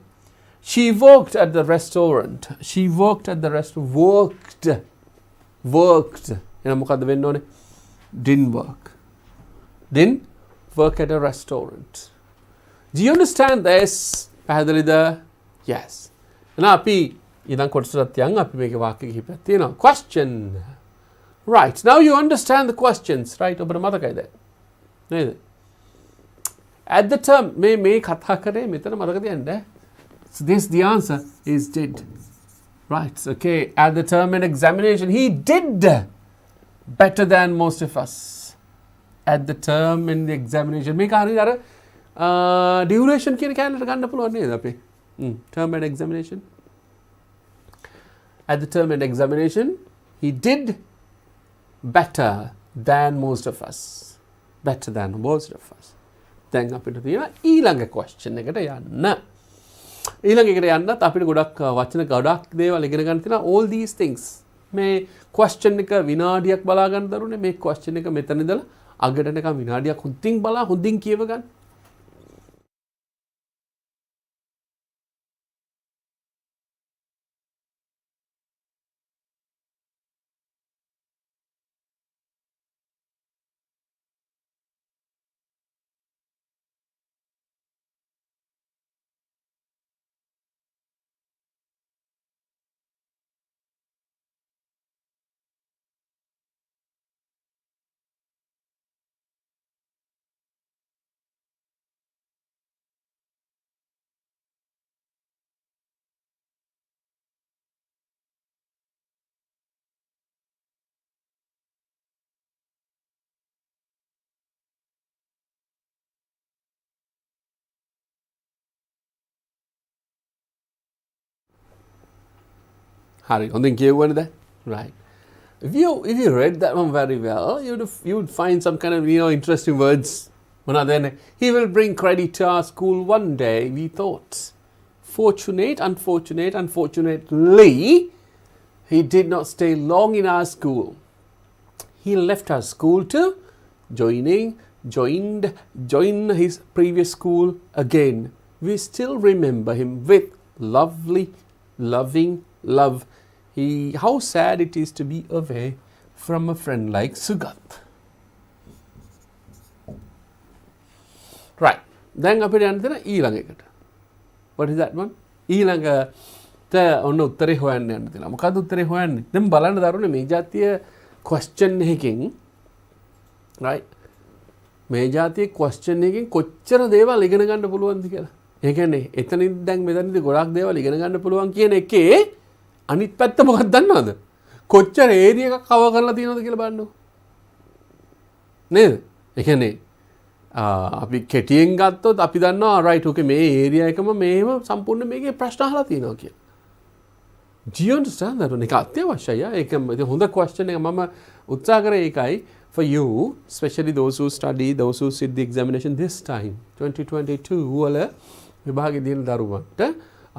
She worked at the restaurant. She worked at the restaurant. Worked. එහෙනම් මොකද්ද වෙන්න ඕනේ? Didn't work. Didn't work at a restaurant. Do you understand this? පැහැදිලිද? Yes. එහෙනම් අපි ඊළඟ කොටසට යන් අපි මේකේ වාක්‍ය කිහිපයක් තියෙනවා. Question. Right. Now you understand the questions, right? ඔබට මතකයිද? නේද? At the term මේ කතා කරේ මෙතන මතක තියන්න. So this the answer is did. Right. Okay. At the term and examination he did better than most of us. At the term and the examination මේක හරියට අර duration කියන කැලේට ගන්න පුළුවන් නේද අපි? Term and examination. At the term and examination he did better than most of us. Better than most of us. දැන් අපිට තියෙන ඊළඟ question එකට යන්න. ඊළඟ එකට යන්නත් අපිට ගොඩක් වචන ගොඩක් දේවල් ඉගෙන ගන්න තියෙනවා. All these things. මේ question එක විනාඩියක් බලා ගන්න දරුනේ. මේ question එක මෙතන ඉඳලා අගට නිකන් විනාඩියක් හොඳින් බලා හොඳින් කියව ගන්න. Hari, hondin කියවුවනේ දැන්. Right. If you read that one very well, you would find some kind of interesting words. Then he will bring credit to our school one day, we thought. Fortunate, unfortunate, unfortunately, he did not stay long in our school. He left our school to join his previous school again. We still remember him with loving love. How sad it is to be away from a friend like Sugat. Right. දැන් අපිට යන්න තියෙන ඊළඟ එකට. What is that one? ඊළඟට ඔන්න උත්තරේ හොයන්න යන්න තියෙනවා. මොකද්ද උත්තරේ හොයන්නේ? දැන් බලන්න දරුවනේ මේ જાතිය question එකකින් right මේ જાතිය question එකකින් කොච්චර දේවල් ඉගෙන ගන්න පුළුවන්ද කියලා. ඒ කියන්නේ එතනින් දැන් මෙතනදී ගොඩක් දේවල් ඉගෙන ගන්න පුළුවන් කියන එකේ අනිත් පැත්ත මොකක්ද දන්නවද? කොච්චර ඒරියා එකක් කවර් කරලා තියෙනවද කියලා බලන්න. නේද? ඒ කියන්නේ අපි කෙටියෙන් ගත්තොත් අපි දන්නවා right okay මේ ඒරියා එකම මේව සම්පූර්ණ මේකේ ප්‍රශ්න අහලා තියෙනවා කියලා. Do you understand that? ඒක අත්‍යවශ්‍යයි. ඒක හොඳ question එක මම උත්සාහ කරේ ඒකයි for you, especially those who study, those who sit the examination this time 2022 වල විභාගෙ දින දරුවන්ට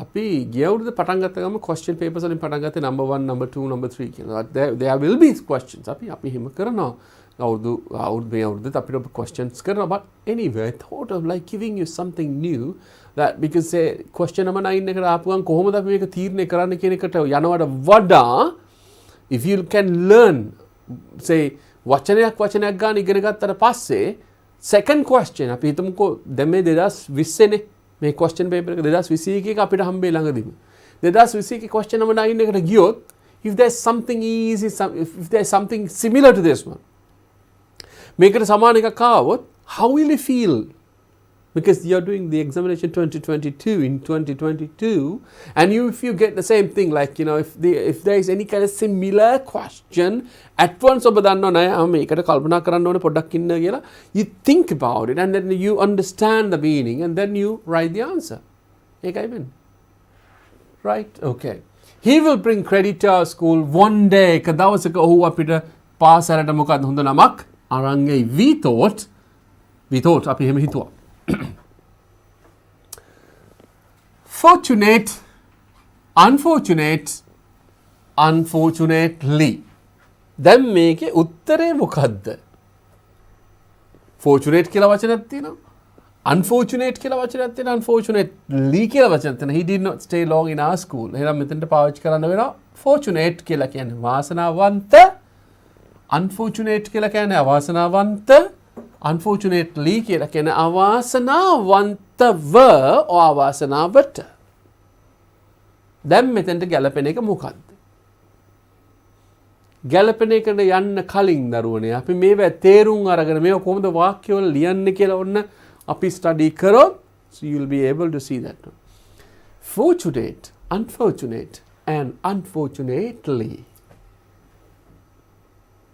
අපි ගිය අවුරුද්ද පටන් ගත්ත ගම question papers වලින් පටන් ගත්තේ number 1, number 2, number 3 කියලා. There will be questions. අපි හිම කරනවා. අවුරුද්දේ අපිට questions කරනවා. But anyway, I thought of like giving you something new that because say question number 9 එකට ආපු ගමන් කොහොමද අපි මේක තීරණය කරන්න කියන එකට යනවට වඩා if you can learn say වචනයක් ගන්න ඉගෙන ගත්තට පස්සේ second question අපි හිතමුකෝ දැන් මේ 2020 නේ මේ question paper එක 2021 එක අපිට හම්බෙයි ළඟදීම 2021 question number 9 එකට ගියොත් if there's something easy if there's something similar to this one මේකට සමාන එකක් ආවොත් how will you feel because you're doing the examination 2022 in 2022 and if you get the same thing like if there is any kind of similar question at once ඔබ දන්නව නෑ මේකට කල්පනා කරන්න ඕනේ පොඩ්ඩක් ඉන්න කියලා you think about it and then you understand the meaning and then you write the answer ඒකයි වෙන්නේ right okay he will bring credit to our school one day එක දවසක ඔහු අපිට පාසලට මොකක්ද හොඳ නමක් අරන් එයි we thought අපි එහෙම හිතුවා fortunate, unfortunately. දැන් මේකේ උත්තරේ මොකද්ද? fortunate කියලා වචනයක් තියෙනවා. unfortunate කියලා වචනයක් තියෙනවා. unfortunately කියලා වචනයක් තියෙනවා. he did not stay long in our school. එහෙනම් මෙතනට පාවිච්චි කරන්න වෙනවා fortunate කියලා කියන්නේ වාසනාවන්ත. unfortunate කියලා කියන්නේ අවාසනාවන්ත. unfortunately කියලා කියන අවාසනාවන්තව අවාසනාවට දැන් මෙතෙන්ට ගැලපෙන එක මොකක්ද ගැලපෙන එකට යන්න කලින් දරුවනේ අපි මේවා තේරුම් අරගෙන මේව කොහොමද වාක්‍යවල ලියන්නේ කියලා ඔන්න අපි ස්ටඩි කරොත් so you will be able to see that fortunate unfortunate and unfortunately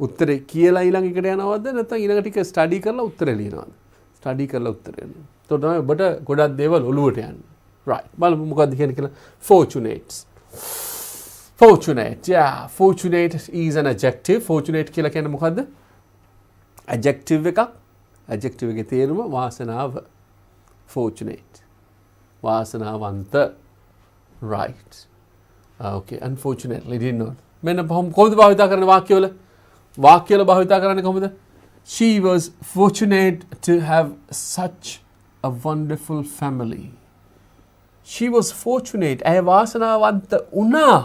උත්තරේ කියලා ඊළඟ එකට යනවද නැත්නම් ඊළඟ ටික ස්ටඩි කරලා උත්තරේ ලියනවද ස්ටඩි කරලා උත්තරේ ලියනවා එතකොට තමයි ඔබට ගොඩක් දේවල් ඔලුවට යන්නේ right බලමු මොකක්ද කියන්නේ කියලා fortunate fortunate is an adjective fortunate කියලා කියන්නේ මොකද්ද adjective එකක් adjective එකේ තේරුම වාසනාව fortunate වාසනාවන්ත right okay unfortunately did not මෙන්න කොහොමද භාවිත කරන වාක්‍යවල වාක්‍යවල භාවිත කරන්නේ කොහොමද she was fortunate to have such a wonderful family she was fortunate ay වාසනාවන්ත වුණා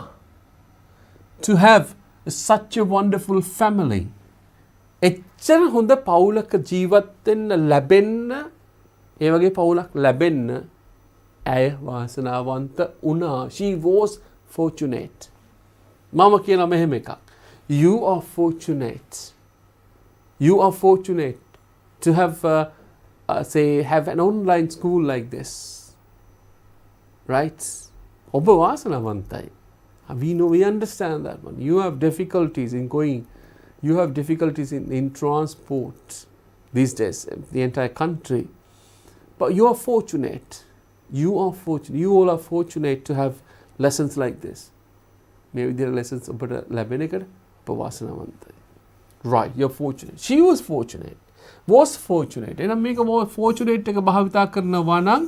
to have such a wonderful family එච්චර හොඳ පවුලක ජීවත් වෙන්න ලැබෙන්න ඒ වගේ පවුලක් ලැබෙන්න ඇය වාසනාවන්ත වුණා she was fortunate මම කියනවා මෙහෙම එකක් you are fortunate to have have an online school like this right ඔබ වාසනාවන්තයි we understand that one you have difficulties in going you have difficulties in transport these days the entire country but you are fortunate you all are fortunate to have lessons like this මේ විදිහට lessons ඔබට ලැබෙන එකට ඔබ වාසනාවන්තයි. Right, you're fortunate. She was fortunate. Was fortunate. එහෙනම් මේක fortunate එක භාවිතා කරනවා නම්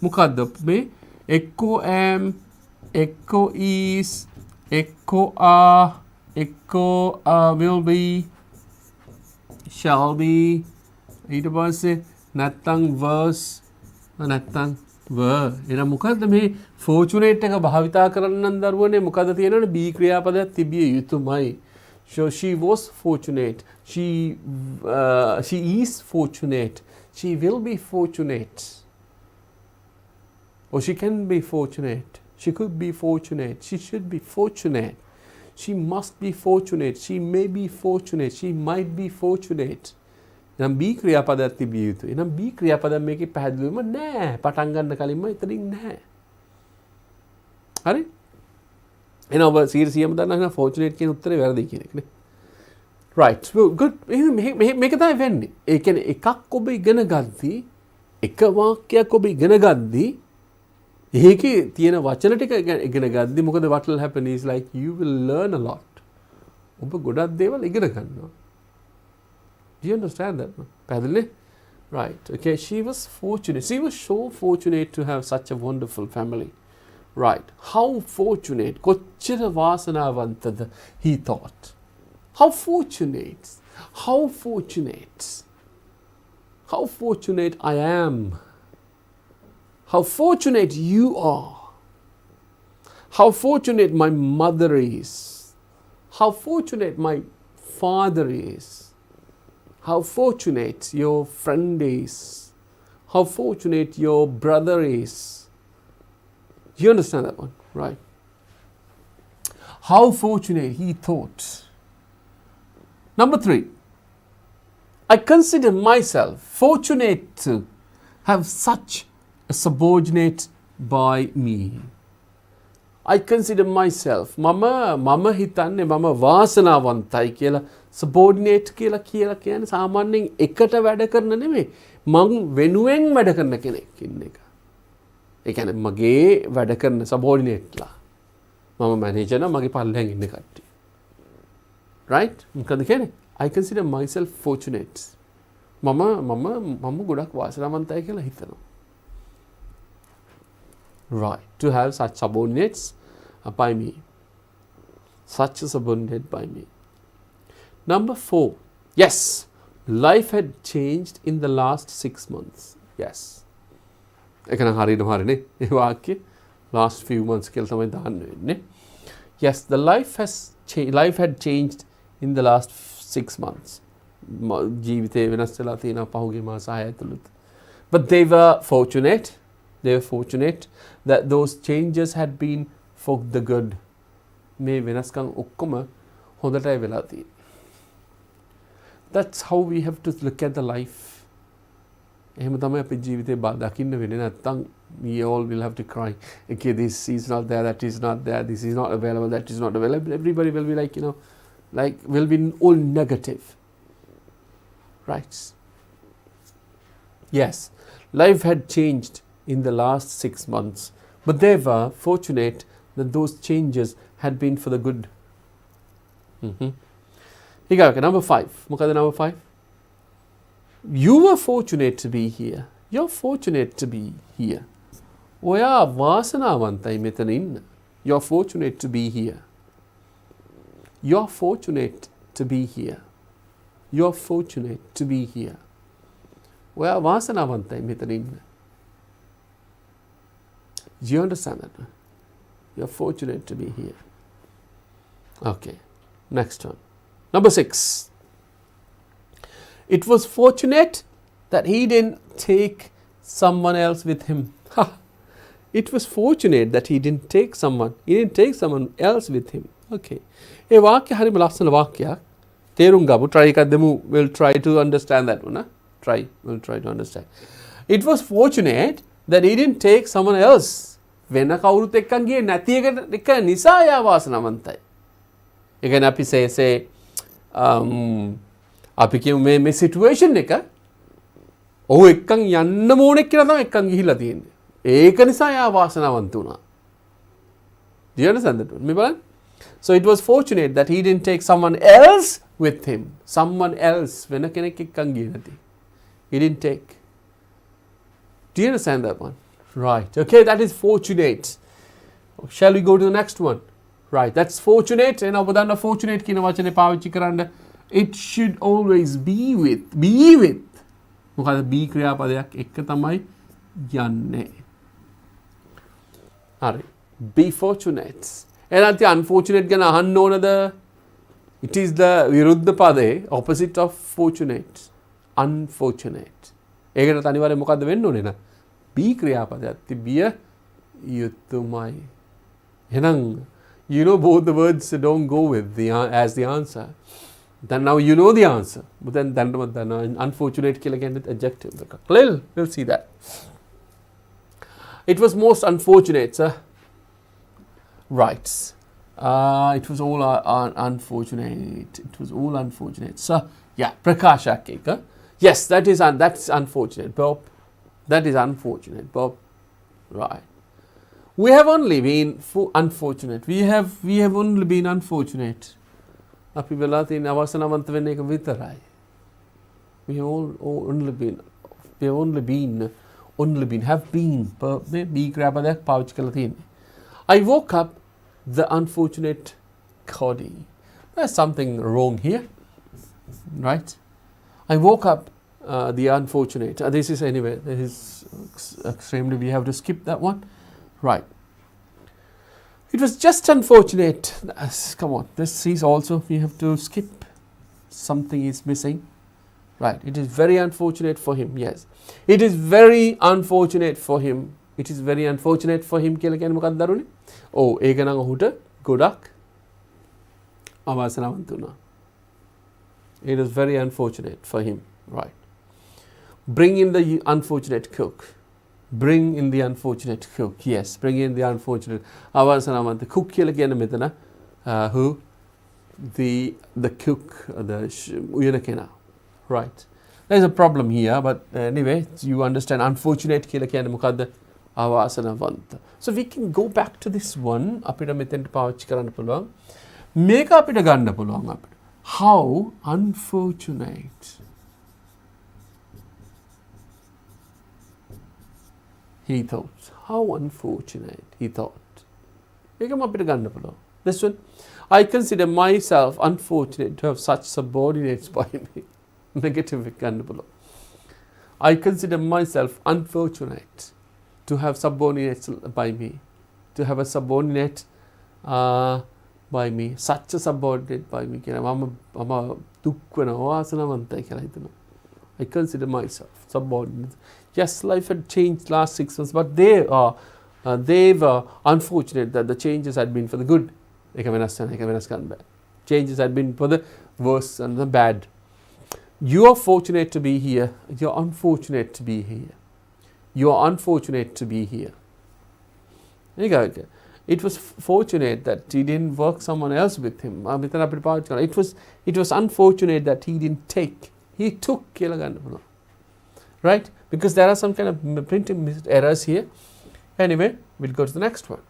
මොකද්ද මේ එක්කෝ am එක්කෝ is එක්කෝ are එක්කෝ will be shall be ඊට පස්සේ නැත්තම් was නැත්තම් were. එහෙනම් මොකද්ද මේ fortunate එක භාවිතා කරන්න නම් දරුවනේ මොකද්ද තියෙනවනේ be ක්‍රියාපදයක් තිබිය යුතුමයි. So she was fortunate. She is fortunate. She will be fortunate. Or she can be fortunate. She could be fortunate. She should be fortunate. She must be fortunate. She may be fortunate. She might be fortunate. නම් B ක්‍රියාපදයක් තිබිය යුතුයි. නම් B ක්‍රියාපදයක් මේකේ පැහැදිලිවම නැහැ. පටන් ගන්න කලින්ම එතනින් නැහැ. හරි? එහෙනම් ඔබ 100%ම දන්නවා fortunate කියන උත්තරේ වැරදි කියන එක නේ. Right. Well, good. මේක තමයි වෙන්නේ. ඒ කියන්නේ එකක් ඔබ ඉගෙන ගද්දී එක වාක්‍යයක් ඔබ ඉගෙන ගද්දී ඒකේ තියෙන වචන ටික ඉගෙන ගද්දී මොකද what will happen is like you will learn a lot. ඔබ ගොඩක් දේවල් ඉගෙන ගන්නවා. Do you understand that? පැහැදිලිනේ? Right. Okay, she was fortunate. She was so fortunate to have such a wonderful family. Right. How fortunate. කොච්චර වාසනාවන්තද he thought. How fortunate. How fortunate. How fortunate I am. How fortunate you are. How fortunate my mother is. How fortunate my father is. How fortunate your friend is. How fortunate your brother is. You understand that one, right? How fortunate he thought. Number 3. I consider myself fortunate to have such a subordinate by me. I consider myself මම හිතන්නේ මම වාසනාවන්තයි කියලා subordinate කියලා කියන්නේ සාමාන්‍යයෙන් එකට වැඩ කරන නෙමෙයි මං වෙනුවෙන් වැඩ කරන කෙනෙක් ඉන්න එක. ඒ කියන්නේ මගේ වැඩ කරන subordinateලා මම manager නම් මගේ පල්ලෙන් ඉන්න කට්ටිය. Right? මොකද කියන්නේ? I consider myself fortunate. මම ගොඩක් වාසනාවන්තයි කියලා හිතනවා. Right. To have such subordinates by me. Such a subordinate by me. Number 4. Yes. Life had changed in the last 6 months. Yes. එකන හරියටම හරිනේ. ඒ වාක්‍ය last few months කියලා තමයි දාන්න වෙන්නේ. Yes, the life had changed in the last 6 months. ජීවිතේ වෙනස් වෙලා තියෙනවා පහුගිය මාස 6 ඇතුළත. But they were fortunate that those changes had been for the good. මේ වෙනස්කම් ඔක්කොම හොඳටයි වෙලා තියෙන්නේ. That's how we have to look at the life. එහෙම තමයි අපේ ජීවිතේ දකින්න වෙන්නේ නැත්තම් we all will have to cry. Okay, this is not there, that is not there, this is not available, that is not available. Everybody will be like, will be all negative. Right? Yes, life had changed in the last 6 months, but they were fortunate that those changes had been for the good. Number 5. මොකද number 5? You were fortunate to be here. You're fortunate to be here. ඔයා වාසනාවන්තයි මෙතන ඉන්න. You're fortunate to be here. You're fortunate to be here. You're fortunate to be here. ඔයා වාසනාවන්තයි මෙතන ඉන්න. Do you understand that? You're fortunate to be here. Okay. Next one. Number 6. It was fortunate that he didn't take someone else with him. It was fortunate that he didn't take someone else with him. Okay. ඒ වාක්‍ය හරිම ලස්සන වාක්‍යයක්. තේරුම් ගමු. try එකක් දෙමු. We'll try to understand that one. We'll try to understand. It was fortunate that he didn't take someone else. වෙන කවුරුත් එක්කන් ගියේ නැති එක නිසා යා වාසනාවන්තයි. ඒ කියන්නේ අපි say අපි කියමු මේ සිටුේෂන් එක ඔහු එක්කන් යන්න ඕනෙක් කියලා තමයි එක්කන් ගිහිල්ලා තියෙන්නේ. ඒක නිසා යා වාසනාවන්ත වුණා. Do you understand that? මේ බලන්න. So it was fortunate that he didn't take someone else with him. Someone else. He didn't take. Do you understand that one? Right. Okay, that is fortunate. Shall we go to the next one? Right, that's fortunate. And now fortunate කියන වචනේ පාවිච්චි කරන්න. It should always be with. Be with. මොකද be ක්‍රියාපදයක් එක්ක තමයි යන්නේ. හරි. Be fortunate. එහෙනම් unfortunate ගැන අහන්න ඕනද? It is the විරුද්ධ පදේ opposite of fortunate. Unfortunate. ඒකට අනිවාර්යයෙන් මොකද්ද වෙන්න ඕනේ නේ? be ක්‍රියාපදයක් තිබිය යුතුමයි. එහෙනම් you know both the words don't go with the as the answer. Then now you know the answer. But then unfortunate කියලා කියන්නේ adjective. We'll see that. It was most unfortunate, sir. Right. It was all unfortunate. It was all unfortunate. Sir, yeah, Prakashak. Yes, that's unfortunate, Bob. That is unfortunate, Bob. Right. We have only been unfortunate. We have only been unfortunate. අපි වෙලා තියෙන අවසනවන්ත වෙන්න එක විතරයි. We have been be ක්‍රියාපදයක් පාවිච්චි කරලා තියෙන්නේ. I woke up the unfortunate Cody. There's something wrong here. Right? I woke up the unfortunate. This is anyway. This is extremely. We have to skip that one. Right. It was just unfortunate. Come on. This is also. We have to skip. Something is missing. Right. It is very unfortunate for him. Yes. It is very unfortunate for him. It is very unfortunate for him. කියලා කියන්නේ මොකක්ද දරුනේ? ඔව් ඒක නම් ඔහුට ගොඩක් අවාසනාවන්ත වුණා. It is very unfortunate for him. Right. Bring in the unfortunate cook. Bring in the unfortunate cook. Yes, bring in the unfortunate. අවාසනාවන්ත cook කියලා කියන්නේ මෙතන who the cook the උයන කෙනා. Right. There's a problem here, but anyway, you understand unfortunate කියලා කියන්නේ මොකද්ද? අවාසනාවන්ත. So we can go back to this one. අපිට මෙතෙන්ට පාවිච්චි කරන්න පුළුවන්. මේක අපිට ගන්න පුළුවන් අපිට. How unfortunate. He thought. How unfortunate, he thought. ඒකම අපිට ගන්න පුළුවන්. This one. I consider myself unfortunate to have such subordinates by me. Negative ගන්න පුළුවන්. I consider myself unfortunate to have subordinates by me. To have a subordinate by me. Such a subordinate by me. මම දුක් වෙනවා වාසනාවන්තයි කියලා හිතනවා. I consider myself subordinate. Yes, life had changed last 6 months, but they were unfortunate that the changes had been for the good. Changes had been for the worse and the bad. You are fortunate to be here. You are unfortunate to be here. You are unfortunate to be here. It was fortunate that he didn't work someone else with him. It was unfortunate that he didn't take. He took. Right? Because there are some kind of printing errors here. Anyway, we'll go to the next one.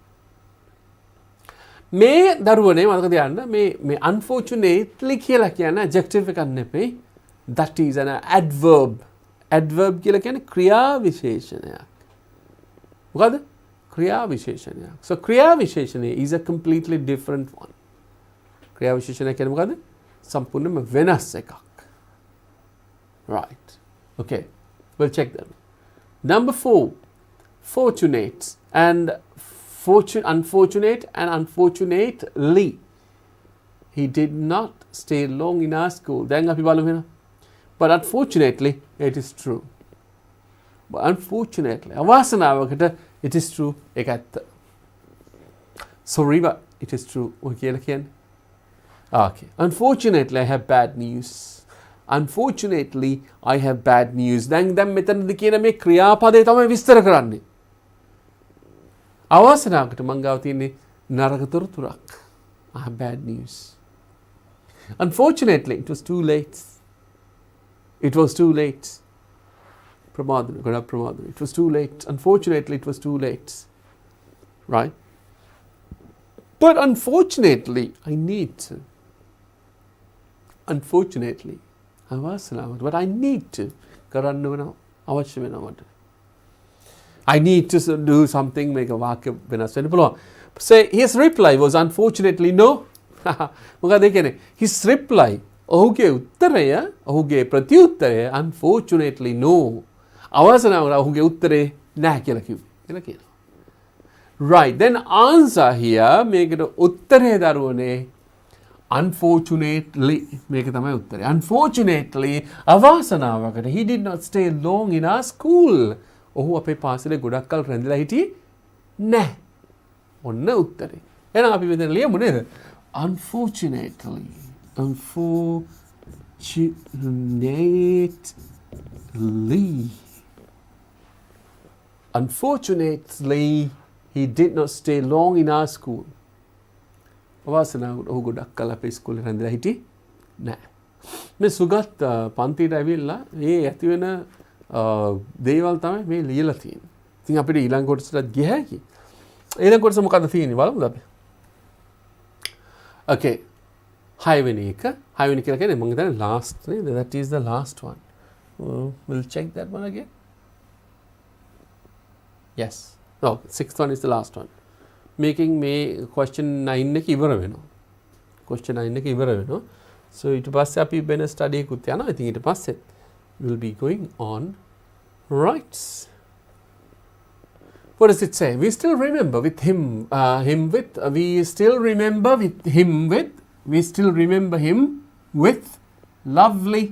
මේ දරුවනේ මතක තියාගන්න මේ unfortunately කියලා කියන්නේ adjective එකක් නෙමෙයි. That is an adverb. Adverb කියලා කියන්නේ ක්‍රියා විශේෂණයක්. මොකද? ක්‍රියා විශේෂණයක්. So ක්‍රියා විශේෂණය is a completely different one. ක්‍රියා විශේෂණය කියන්නේ මොකද? සම්පූර්ණයෙන්ම වෙනස් එකක්. Right. Okay. We'll check them. Number 4. Fortunate and unfortunate and unfortunately. He did not stay long in our school. But unfortunately, it is true. But unfortunately, it is true. Sorry, but it is true. Okay. Unfortunately, I have bad news. Unfortunately, I have bad news. දැන් මෙතනදී කියන මේ ක්‍රියාපදේ තමයි විස්තර කරන්නේ. අවසනාවකට මං ගාව තියෙන්නේ නරක තොරතුරක්. I have bad news. Unfortunately, it was too late. It was too late. It was too late. Unfortunately, it was too late. Right? But unfortunately, I need to. Unfortunately, අවාසනාවට. But I need to. කරන්න වෙනවා. අවශ්‍ය වෙනවා මට. I need to do something, මේක වාක්‍ය වෙනස් වෙන්න පුළුවන්. Say his reply was unfortunately no. මොකද ඒ කියන්නේ his reply ඔහුගේ උත්තරය ඔහුගේ ප්‍රතිඋත්තරය unfortunately no. අවසනාවට ඔහුගේ උත්තරේ නැහැ කියලා කියනවා. Right, then answer here මේකට උත්තරේ දරුවනේ unfortunately මේක තමයි උත්තරේ. Unfortunately අවසනාවකට he did not stay long in our school. ඔහු අපේ පාසලේ ගොඩක් කල් රැඳිලා හිටියේ නැහැ. ඔන්න උත්තරේ. එහෙනම් අපි මෙතන ලියමු නේද? Unfortunately he did not stay long in our school. අවසනාවට ඔහු ගොඩක් කල් අපේ ඉස්කෝලේ රැඳිලා හිටියේ නැහැ. මේ සුගත් පන්තියට ඇවිල්ලා මේ ඇති වෙන දේවල් තමයි මේ ලියලා තියෙන්නේ. ඉතින් අපිට ඊළඟ කොටසට ගිය හැකි. ඊළඟ කොටස මොකද්ද තියෙන්නේ බලමුද අපි? Okay. 6 වෙනි එක. 6 වෙනි කියලා කියන්නේ මම හිතන්නේ last නේද? That is the last one. We'll check that one again. Yes. No, 6th one is the last one. Making මේ question 9 එක ඉවර වෙනවා. question 9 එක ඉවර වෙනවා. So ඊට පස්සේ අපි වෙන study එකකුත් යනවා. ඉතින් ඊට පස්සේ we'll be going on. Right. What does it say? We still remember with him, we still remember him with lovely,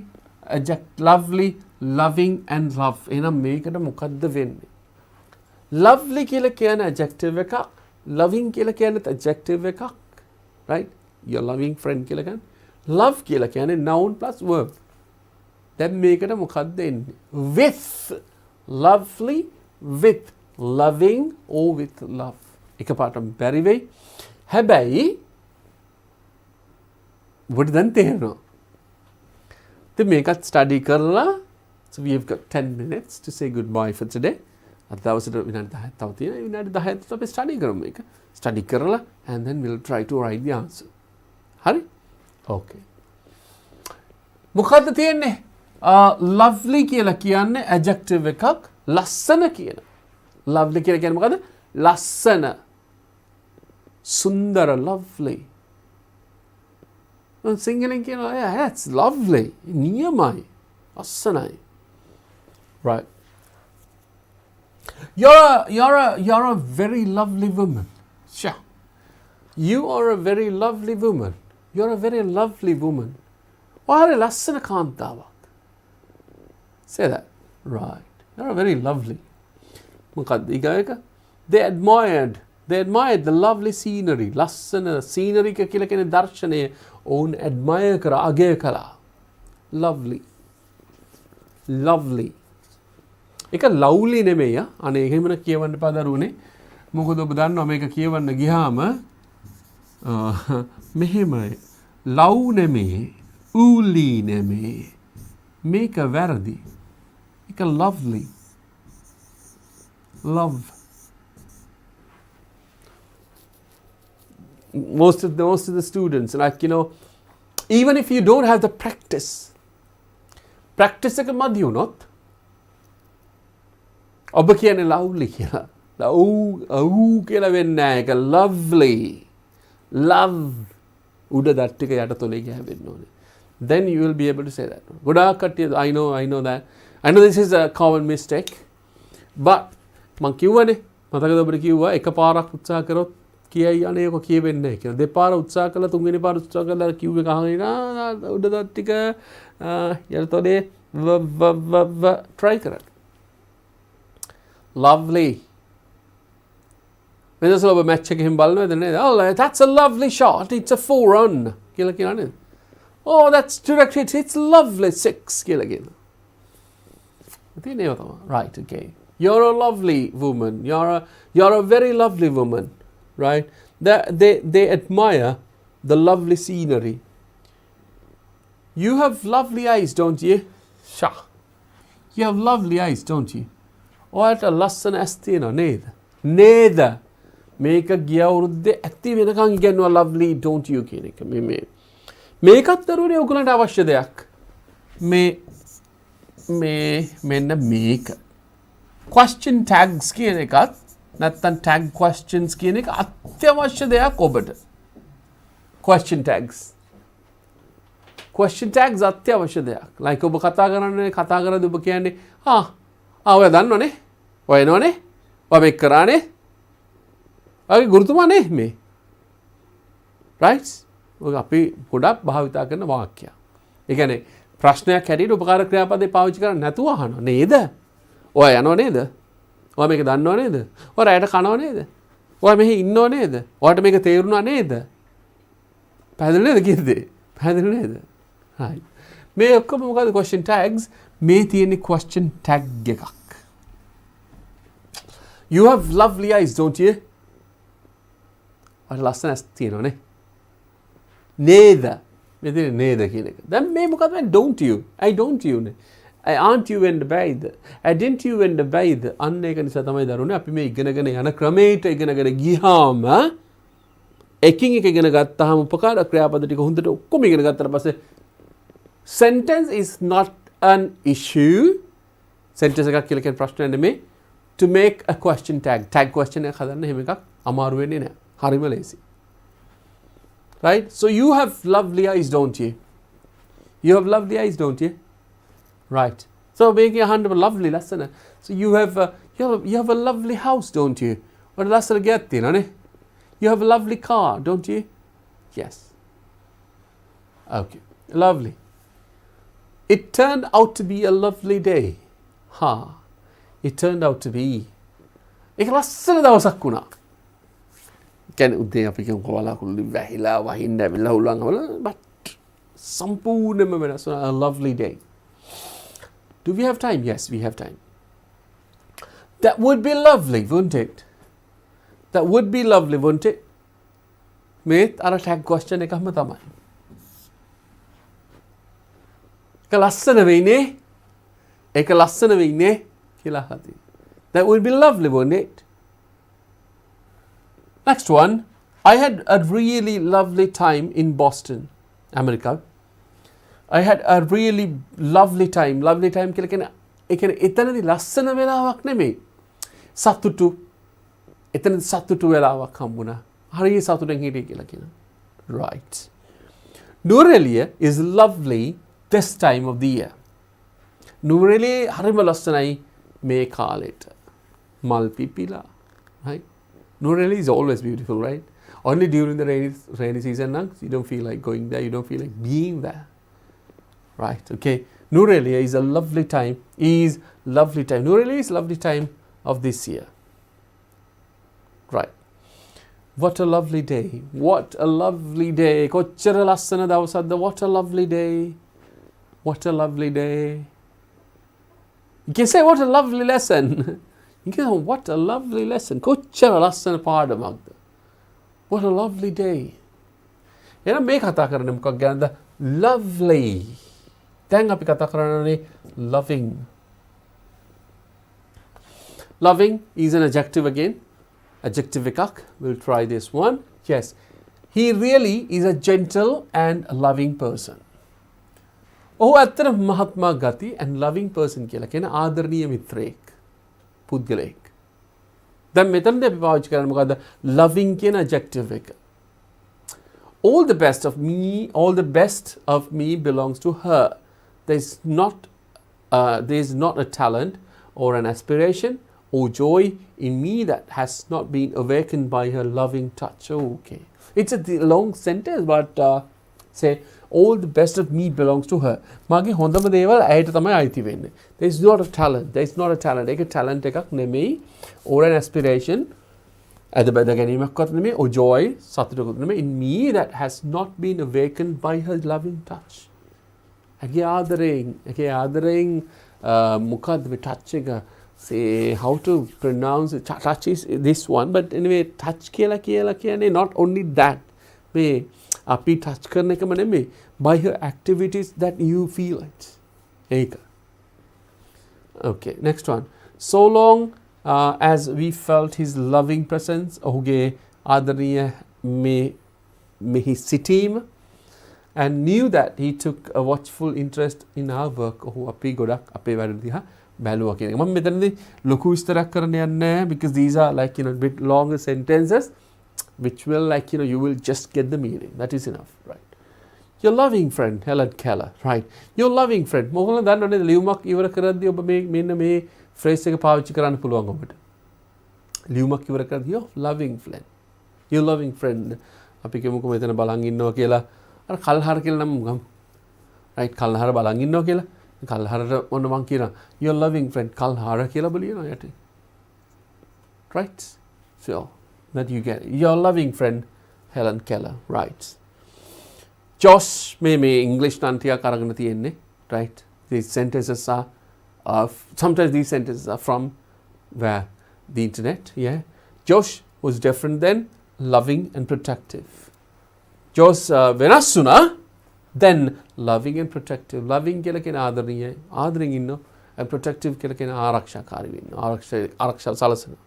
lovely, loving and love. එහෙනම් මේකට මොකද්ද වෙන්නේ? Lovely කියලා කියන adjective එකක්, loving කියලා කියන adjective එකක්, right? Your loving friend කියලා කියන්නේ. Love කියලා කියන්නේ noun plus verb. දැන් මේකට මොකද්ද එන්නේ? With, lovely, with, loving or with love. එකපාරටම බැරි වෙයි. හැබැයි ඔබට දැන් තේරෙනවා. ඉතින් මේකත් study කරලා, so we have got 10 minutes to say goodbye for today. අද දවසට විනාඩි 10ක් තව තියෙනවා. විනාඩි 10ක් අපි study කරමු මේක. study කරලා and then we'll try to write the answer. හරි? Okay. මොකද්ද තියෙන්නේ? lovely කියලා කියන්නේ adjective එකක්, ලස්සන කියන. lovely කියලා කියන්නේ මොකද්ද? ලස්සන. සුන්දර, lovely. සිංහලෙන් කියනවා yeah, that's lovely. නියමයි. ලස්සනයි. Right. You're a very lovely woman. Sure. You are a very lovely woman. You're a very lovely woman. ඔයාලා ලස්සන කාන්තාවක්. Say that. Right. You're a very lovely. මොකක්ද ඊගායක? They admired the lovely scenery. ලස්සන scenery කියලා කියන දර්ශනය ඔවුන් admire කරා, අගය කළා. Lovely. Lovely. ඒක lovely නෙමෙයි. අනේ එහෙමන කියවන්න එපා දරුවනේ. මොකද ඔබ දන්නවා මේක කියවන්න ගියාම මෙහෙමයි. love නෙමෙයි, uli නෙමෙයි. මේක වැරදි. ඒක lovely. Love. Most of the students, like, you know, even if you don't have the practice එක මදි වුණොත් ඔබ කියන්නේ lovely කියලා. කියලා වෙන්නේ නැහැ. ඒක lovely. Love. උඩ දත් ටික යට තොලේ ගෑවෙන්න ඕනේ. Then you will be able to say that. ගොඩාක් කට්ටිය I know that. I know this is a common mistake. But මං කිව්වනේ මතකද ඔබට කිව්වා එකපාරක් උත්සාහ කරොත් කියයි අනේ ඔක කියෙන්නේ නැහැ කියලා. දෙපාර උත්සාහ කළා තුන්වෙනි පාර උත්සාහ කළා කිව් එක අහගෙන උඩ දත් ටික යල්තෝනේ try කරන්න. Lovely. වෙනස ඔබ මැච් එකකින් බලනවද නේද? Oh, that's a lovely shot. It's a 4-run කියලා කියනවා නේද? Oh, that's directed. It's lovely 6 කියලා කියනවා. ඉතින් ඒව තමයි. Right, okay. You're a lovely woman. You're a very lovely woman, right? They admire the lovely scenery. You have lovely eyes, don't you? Sure. You have lovely eyes, don't you? ඔයාට ලස්සන ඇස් තියෙනවා නේද? නේද? මේක ගිය අවුරුද්දේ ඇති වෙනකන් ඉගෙනුවා lovely don't you කියන එක. මේකත් දරුවනේ ඔයගලන්ට අවශ්‍ය දෙයක්. මෙන්න මේක. question tags කියන එකත් නැත්තම් tag questions කියන එක අත්‍යවශ්‍ය දෙයක් ඔබට. question tags අත්‍යවශ්‍ය දෙයක්. like ඔබ කතා කරද්දී ඔබ කියන්නේ ඔය දන්නවනේ. ඔය එනවනේ. ඔය මේක කරානේ. ඔයගේ ගුරුතුමානේ මේ. right? ඔය අපි ගොඩක් භාවිතා කරන වාක්‍යයක්. ඒ කියන්නේ ප්‍රශ්නයක් හැටියට උපකාර ක්‍රියාපදේ පාවිච්චි කරන්නේ නැතුව අහනවා නේද? ඔය යනව නේද? ඔය මේක දන්නව නේද? ඔය රැයට කනව නේද? ඔය මෙහි ඉන්නව නේද? ඔයාලට මේක තේරුණා නේද? පැහැදිලි නේද කිව්වේ? පැහැදිලි නේද? right. මේ ඔක්කොම මොකද question tags? මේ තියෙන්නේ question tag එකක්. You have lovely eyes, don't you? ඔය ලස්සන ඇස් තියෙනවනේ. නේද? මෙතන නේද කියන එක. දැන් මේ මොකද මේ don't you? I don't you නේ. aren't you and බැයිද? didn't you and බැයිද? අන්න ඒක නිසා තමයි දරුවනේ අපි මේ ඉගෙනගෙන යන ක්‍රමයට ඉගෙනගෙන ගියාම එකින් එක ඉගෙන ගත්තාම උපකාර ක්‍රියාපද ටික හොඳට ඔක්කොම ඉගෙන ගත්තාට පස්සේ sentence is not an issue. sentence එකක් කියලා කියන ප්‍රශ්නයක් නෙමෙයි. to make a question tag question එකක් හදන්න එහෙම එකක් අමාරු වෙන්නේ නැහැ. හරිම ලේසි. right? So you have lovely eyes, don't you? You have lovely eyes, don't you? Right. So making a hand of a lovely lesson. So you have a lovely house, don't you? Or lesson get you have a lovely car, don't you? Yes. Okay. Lovely. It turned out to be a lovely day. It turned out to be. ඒක ලස්සන දවසක් වුණා. කියන්නේ උදේ අපි කියමු කොලාකුළු වැහිලා වහින්න ඇවිල්ලා උලන් වල but සම්පූර්ණයෙන්ම වෙනස් වුණා. A lovely day. Do we have time? Yes, we have time. That would be lovely, wouldn't it? That would be lovely, wouldn't it? මේත් අර tag question එකම තමයි. ඒක ලස්සන වෙයිනේ. ඒක ලස්සන වෙයිනේ කියලා හදි. That would be lovely, wouldn't it? Next one. I had a really lovely time in Boston, America. I had a really lovely time. Lovely time කියලා කියන්නේ ඒ කියන්නේ එතනදී ලස්සන වෙලාවක් නෙමෙයි. සතුටු. එතනදී සතුටු වෙලාවක් හම්බුණා. හරිය සතුටෙන් හිටියේ කියලා කියනවා. Right. Nurelia is lovely this time of the year. Nurelia හරිම ලස්සනයි මේ කාලෙට. මල් පිපිලා. Right? Nurelia is always beautiful, right? Only during the rainy season, you don't feel like going there. You don't feel like being there. Right, okay. Nurelia is a lovely time. Nurelia is lovely time of this year. Right. What a lovely day. What a lovely day. Kochchara lassana dawasakda. What a lovely day. What a lovely day. You can say what a lovely lesson. You can say what a lovely lesson. Kochchara lassana පාඩමක්ද. What a lovely day. එහෙනම් මේ කතා කරන්නේ මොකක් ගැනද? Lovely. දැන් අපි කතා කරන්නේ loving. Loving is an adjective again. Adjective එකක්. We'll try this one. Yes. He really is a gentle and loving person. ඔහු ඇත්තට මහත්මා ගති and loving person කියලා කියන ආදරණීය මිත්‍රයෙක්. පුද්ගලයෙක්. දැන් මෙතනදී අපි පාවිච්චි කරන්නේ මොකද්ද? loving කියන adjective එක. All the best of me belongs to her. There is not a talent or an aspiration or joy in me that has not been awakened by her loving touch. Okay. It's a long sentence, but say, all the best of me belongs to her. මගේ හොඳම දේවල් ඇයට තමයි අයිති වෙන්නේ. There is not a talent. ඒක talent එකක් නෙමෙයි. Or an aspiration. අද බද ගැනීමක්වත් නෙමෙයි. Or joy. සතුටකුත් නෙමෙයි. In me that has not been awakened by her loving touch. ඇගේ ආදරයෙන් මොකද්ද මේ touch එක? Say how to pronounce it. Touch is this one, but anyway touch කියලා කියන්නේ not only that. මේ අපි touch කරන එකම නෙමෙයි. By her activities that you feel it. ඒක. Okay, next one. So long as we felt his loving presence ඔහුගේ ආදරණීය මෙහි සිටීම and knew that he took a watchful interest in our work. ඔහු අපි ගොඩක් අපේ වැඩ දිහා බැලුවා කියන එක. මම මෙතනදී ලොකු විස්තරයක් කරන්න යන්නේ නැහැ because these are like bit longer sentences which will you will just get the meaning. That is enough, right? Your loving friend Helen Keller, right? Your loving friend. මොකද දන්නවනේ ලියුමක් ඉවර කරද්දී ඔබ මෙන්න මේ phrase එක පාවිච්චි කරන්න පුළුවන් ඔබට. ලියුමක් ඉවර කරද්දී your loving friend. Your loving friend. අපි කියමුකෝ මෙතන බලන් ඉන්නවා කියලා අර කල්හර කියලා නම් ගමු. right? කල්හර බලන් ඉන්නවා කියලා. කල්හරට මොන මං කියනවා your loving friend කල්හර කියලා බලනවා යටි. right? So that you get it. Your loving friend Helen Keller, right? Josh මේ English නම් ටිකක් අරගෙන තියෙන්නේ, right? These sentences are sometimes these sentences are from where the internet, yeah. Josh was different then, loving and protective. Josh වෙනස් වුණා, then loving and protective. Loving කියලා කියන ආදරෙන් ඉන්නවා, and protective කියලා කියන ආරක්ෂාකාරී වෙනවා, ආරක්ෂා සලසනවා.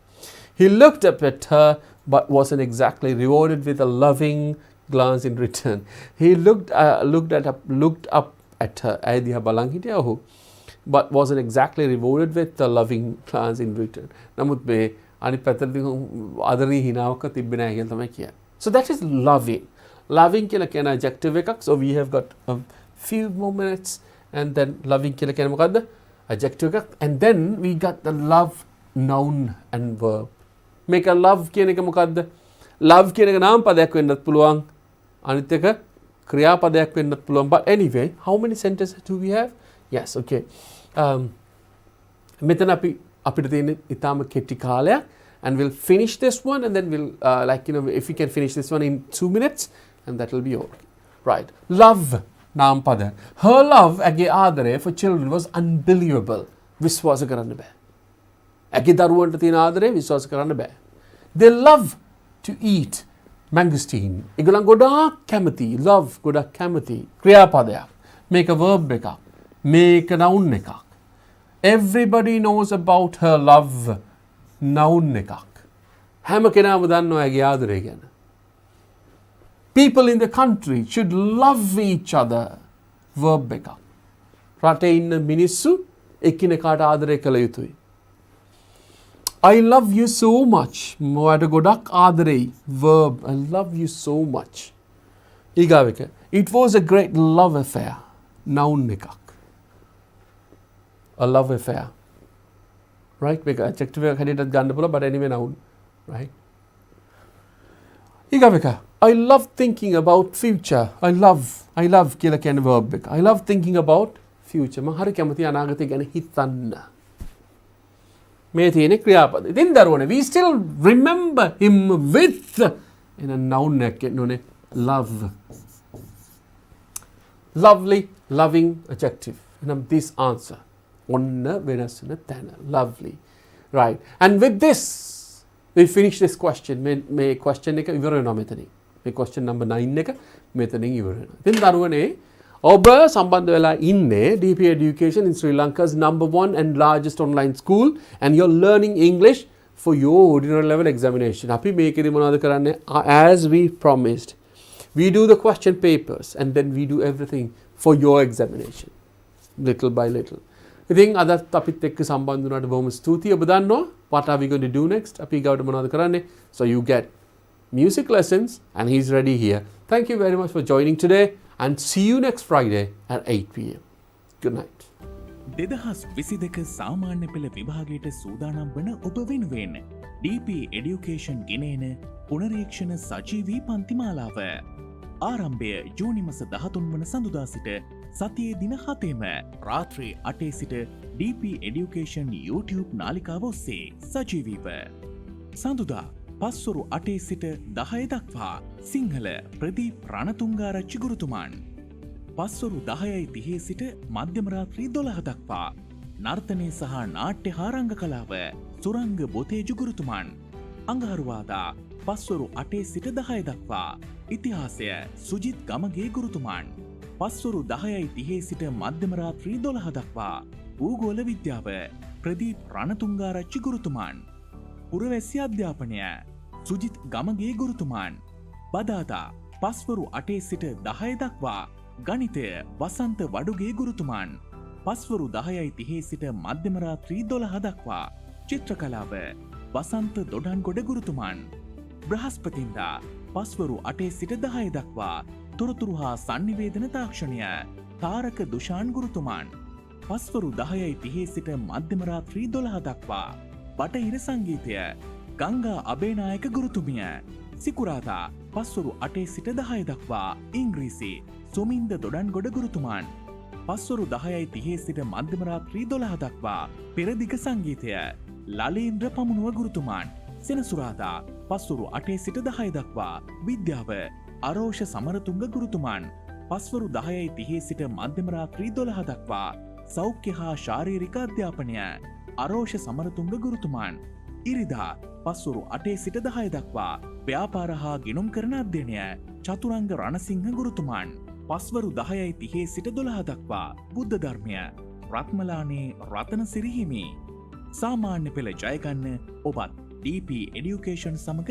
He looked up at her but wasn't exactly rewarded with a loving glance in return. He looked up at her aydiha balan hitiya ohu but wasn't exactly rewarded with a loving glance in return. Namuth me anith pattadi adari hinawaka tibbe naha kiyala thamai kiyanne. So that is loving. Loving kiyala kiyana adjective ekak. So we have got a few more minutes and then loving kiyala kiyana mokadda adjective ekak and then we got the love noun and verb. Make a love කියන එක මොකද්ද? love කියන එක නාම පදයක් වෙන්නත් පුළුවන්. අනිත් එක ක්‍රියාපදයක් වෙන්නත් පුළුවන්. But anyway, how many sentences do we have? Yes, okay. මෙතන අපිට තියෙන ඊටාම කෙටි කාලයක් and we'll finish this one and then we'll if we can finish this one in 2 minutes and that will be all. Right. Love නාම පදයක්. Her love ඇගේ ආදරය for children was unbelievable. විශ්වාස කරන්න බෑ. ඇගේ දරුවන්ට තියෙන ආදරේ විශ්වාස කරන්න බෑ. They love to eat mangosteen. ඒගොල්ලන් ගොඩාක් කැමති. Love ගොඩාක් කැමති. ක්‍රියාපදයක්. මේක verb එකක්. මේක noun එකක්. Everybody knows about her love. noun එකක්. හැම කෙනාම දන්නවා ඇගේ ආදරය ගැන. People in the country should love each other. verb එකක්. රටේ ඉන්න මිනිස්සු එකිනෙකාට ආදරය කළ යුතුයි. I love you so much. මොයට ගොඩක් ආදරෙයි. verb. I love you so much. ඊගාව එක. It was a great love affair. noun එකක්. A love affair. Right? මේක adjective එකක් හැටියටත් ගන්න පුළුවන් but anyway noun. Right? ඊගාව එක. I love thinking about future. I love කියලා කියන verb එක. I love thinking about future. මම හරි කැමති අනාගතය ගැන හිතන්න. මේ තියෙන ක්‍රියාපද. ඉතින් දරුවනේ we still remember him with in a noun එකක් එන්නේ love. Lovely, loving adjective. And this answer. ඔන්න වෙනස් වෙන තැන. Lovely. Right. And with this we finish this question. මේ question එක ඉවර වෙනවා මෙතනින්. මේ question number 9 එක මෙතනින් ඉවර වෙනවා. ඉතින් දරුවනේ ඔබ සම්බන්ධ වෙලා ඉන්නේ DP Education in Sri Lanka's #1 and largest online school and you're learning English for your ordinary level examination. අපි මේකෙදි මොනවද කරන්නේ? As we promised, we do the question papers and then we do everything for your examination. Little by little. ඉතින් අදත් අපිත් එක්ක සම්බන්ධ වුණාට බොහොම ස්තුතියි. ඔබ දන්නවා what are we going to do next? අපි ගාවට මොනවද කරන්නේ? So you get music lessons and he's ready here. Thank you very much for joining today. And see you next Friday at 8 p.m. Good night. 2022 සාමාන්‍ය පෙළ විභාගයට සූදානම් වන ඔබ වෙනුවෙන් DP Education ගෙනෙන පුනරීක්ෂණ සජීවී පන්තිමාලාව ආරම්භය ජූනි මාස 13 වන සඳුදා සිට සතියේ දින 7ම රාත්‍රී 8 සිට DP Education YouTube නාලිකාව ඔස්සේ සජීවීව සඳුදා පස්වරු 8 සිට 10 දක්වා සිංහල ප්‍රදීප් රණතුංගාරච්චි ගුරුතුමන් පස්වරු 10:30 සිට මධ්‍යම රාත්‍රී 12 දක්වා නර්තනය සහ නාට්‍ය හා රංග කලාව සුරංග බොතේජු ගුරුතුමන් අඟහරුවාදා පස්වරු 8 සිට 10 දක්වා ඉතිහාසය සුජිත් ගමගේ ගුරුතුමන් පස්වරු 10:30 සිට මධ්‍යම රාත්‍රී 12 දක්වා භූගෝල විද්‍යාව ප්‍රදීප් රණතුංගාරච්චි ගුරුතුමාන්. පුරවැසි අධ්‍යාපනය සුජිත් ගමගේ ගුරුතුමාන්. බදාදා පස්වරු 8 සිට 10 දක්වා ගණිතය වසන්ත වඩුගේ ගුරුතුමාන්. පස්වරු 10:30 සිට මධ්‍යම රාත්‍රී 12 දක්වා චිත්‍රකලාව වසන්ත දොඩන්ගොඩ ගුරුතුමාන්. බ්‍රහස්පතින්දා පස්වරු 8 සිට 10 දක්වා තොරතුරු හා සංනිවේදන තාක්ෂණය තාරක දුෂාන් ගුරුතුමාන්. පස්වරු 10:30 සිට මධ්‍යම රාත්‍රී 12 දක්වා බටහිර සංගීතය ගංගා අබේනායක ගුරුතුමිය. සිකුරාදා පස්වරු 8 සිට 10 දක්වා ඉංග්‍රීසි සුමින්ද දොඩන්ගොඩ ගුරුතුමාන්. පස්වරු 10:30 සිට මධ්‍යම රාත්‍රී 12 දක්වා පෙරදිග සංගීතය ලලේන්ද්‍ර පමුණුව ගුරුතුමාන්. සෙනසුරාදා පස්වරු 8 සිට 10 දක්වා විද්‍යාව අරෝෂ සමරතුංග ගුරුතුමාන්. පස්වරු 10:30 සිට මධ්‍යම රාත්‍රී 12 දක්වා සෞඛ්‍ය හා ශාරීරික අධ්‍යාපනය අරෝෂ සමරතුංග ගුරුතුමාන්. ඉරිදා පස්වරු 8 සිට 10 දක්වා ව්‍යාපාර හා ගිණුම් කරන අධ්‍යයනය චතුරංග රණසිංහ ගුරුතුමාන්. පස්වරු 10:30 සිට 12 දක්වා බුද්ධ ධර්මය රත්මලානේ රතනසිරි හිමි. සාමාන්‍ය පෙළ ජයගන්න ඔබත් DP Education සමග